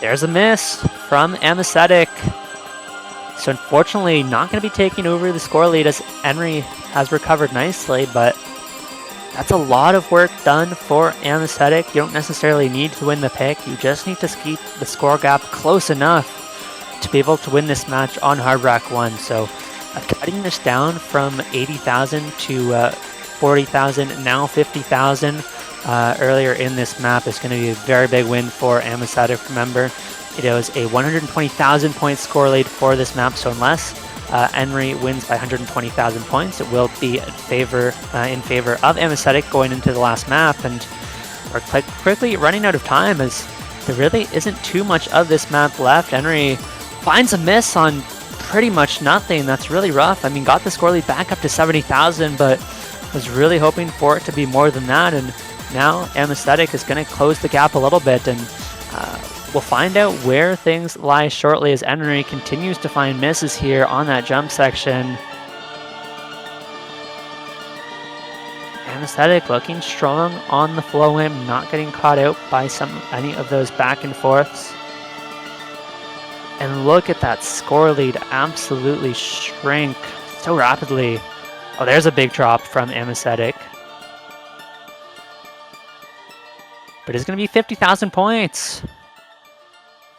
There's a miss from Anesthetic. So unfortunately, not going to be taking over the score lead as Enri has recovered nicely, but that's a lot of work done for Anesthetic. You don't necessarily need to win the pick. You just need to keep the score gap close enough to be able to win this match on Hard Rock 1. So cutting this down from 80,000 to 40,000, now 50,000. Earlier in this map is going to be a very big win for Anesthetic. Remember, it was a 120,000 point score lead for this map, so unless Enri wins by 120,000 points, it will be in favor of Anesthetic going into the last map. And we're quite quickly running out of time as there really isn't too much of this map left. Enri finds a miss on pretty much nothing. That's really rough. I mean, got the score lead back up to 70,000, but was really hoping for it to be more than that. And now Anesthetic is going to close the gap a little bit, and we'll find out where things lie shortly as Enri continues to find misses here on that jump section. Anesthetic looking strong on the flow in, not getting caught out by any of those back and forths. And look at that score lead absolutely shrink so rapidly. Oh, there's a big drop from Anesthetic. But it's going to be 50,000 points.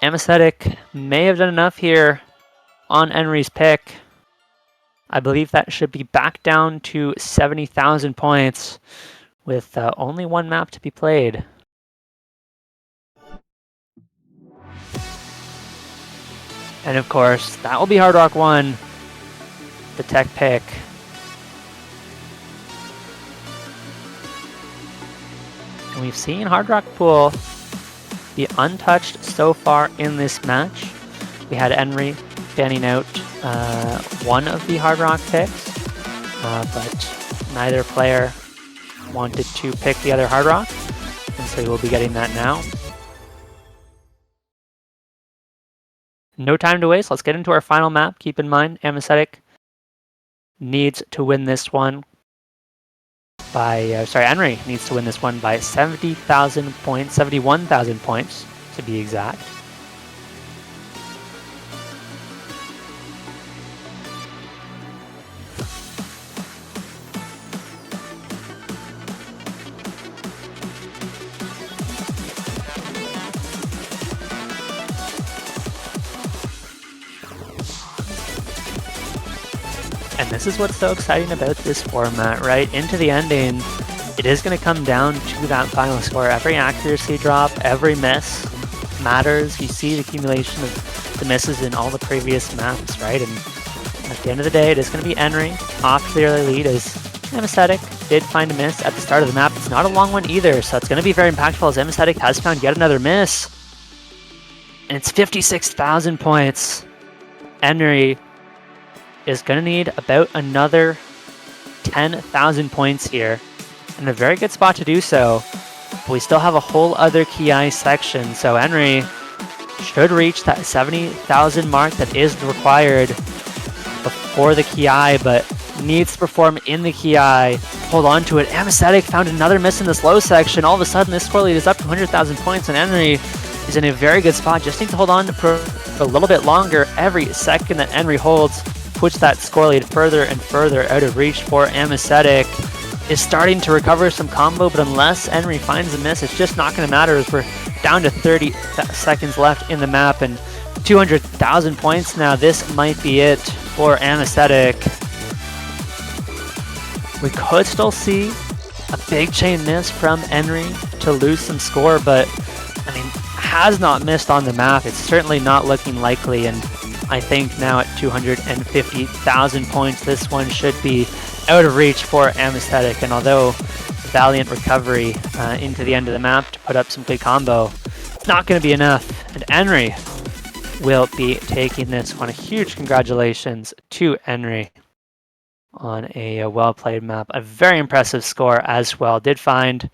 Anesthetic may have done enough here on Enri's pick. I believe that should be back down to 70,000 points with only one map to be played. And of course, that will be Hard Rock 1, the tech pick. And we've seen Hard Rock Pool be untouched so far in this match. We had Henry banning out one of the Hard Rock picks, but neither player wanted to pick the other Hard Rock, and so we will be getting that now. No time to waste. Let's get into our final map. Keep in mind, Anesthetic needs to win this one by, Henry needs to win this one by 70,000 points, 71,000 points to be exact. And this is what's so exciting about this format, right? Into the ending, it is going to come down to that final score. Every accuracy drop, every miss matters. You see the accumulation of the misses in all the previous maps, right? And at the end of the day, it is going to be Henry off to the early lead as Anesthetic did find a miss at the start of the map. It's not a long one either, so it's going to be very impactful as Anesthetic has found yet another miss. And it's 56,000 points. Henry is going to need about another 10,000 points here. In a very good spot to do so. But we still have a whole other Ki section, so Henry should reach that 70,000 mark that is required before the Ki, but needs to perform in the Ki. Hold on to it. Anesthetic found another miss in this low section. All of a sudden, this score lead is up to 100,000 points, and Henry is in a very good spot. Just needs to hold on for a little bit longer. Every second that Henry holds puts that score lead further and further out of reach for Anesthetic. Is starting to recover some combo, but unless Henry finds a miss, it's just not going to matter as we're down to 30 seconds left in the map and 200,000 points now. This might be it for Anesthetic. We could still see a big chain miss from Henry to lose some score, but I mean, has not missed on the map. It's certainly not looking likely, and I think now at 250,000 points, this one should be out of reach for Anesthetic. And although valiant recovery into the end of the map to put up some good combo, it's not going to be enough. And Henry will be taking this one. A huge congratulations to Henry on a well-played map. A very impressive score as well. Did find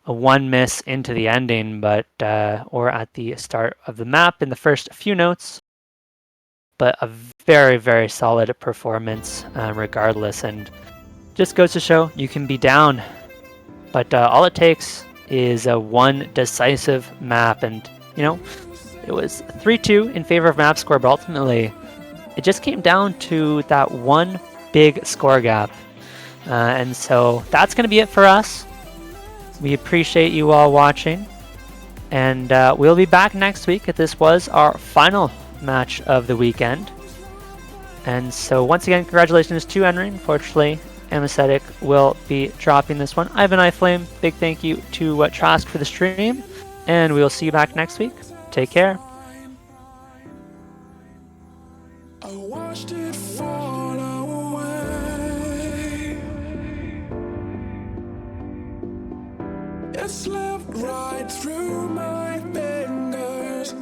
a one miss into the ending, but or at the start of the map in the first few notes. But a very, very solid performance regardless, and just goes to show you can be down, but all it takes is one decisive map. And you know, it was 3-2 in favor of map score, but ultimately it just came down to that one big score gap, and so that's going to be it for us. We appreciate you all watching, and we'll be back next week. This was our final match of the weekend, and so once again, congratulations to Henry. Unfortunately, Anesthetic will be dropping this one. I've been iFlame. Big thank you to Trask for the stream, and we will see you back next week. Take care. I watched it fall away. It slipped right through my fingers.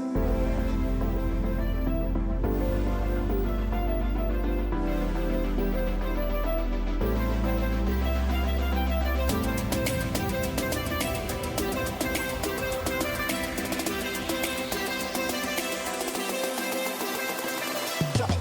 Yeah.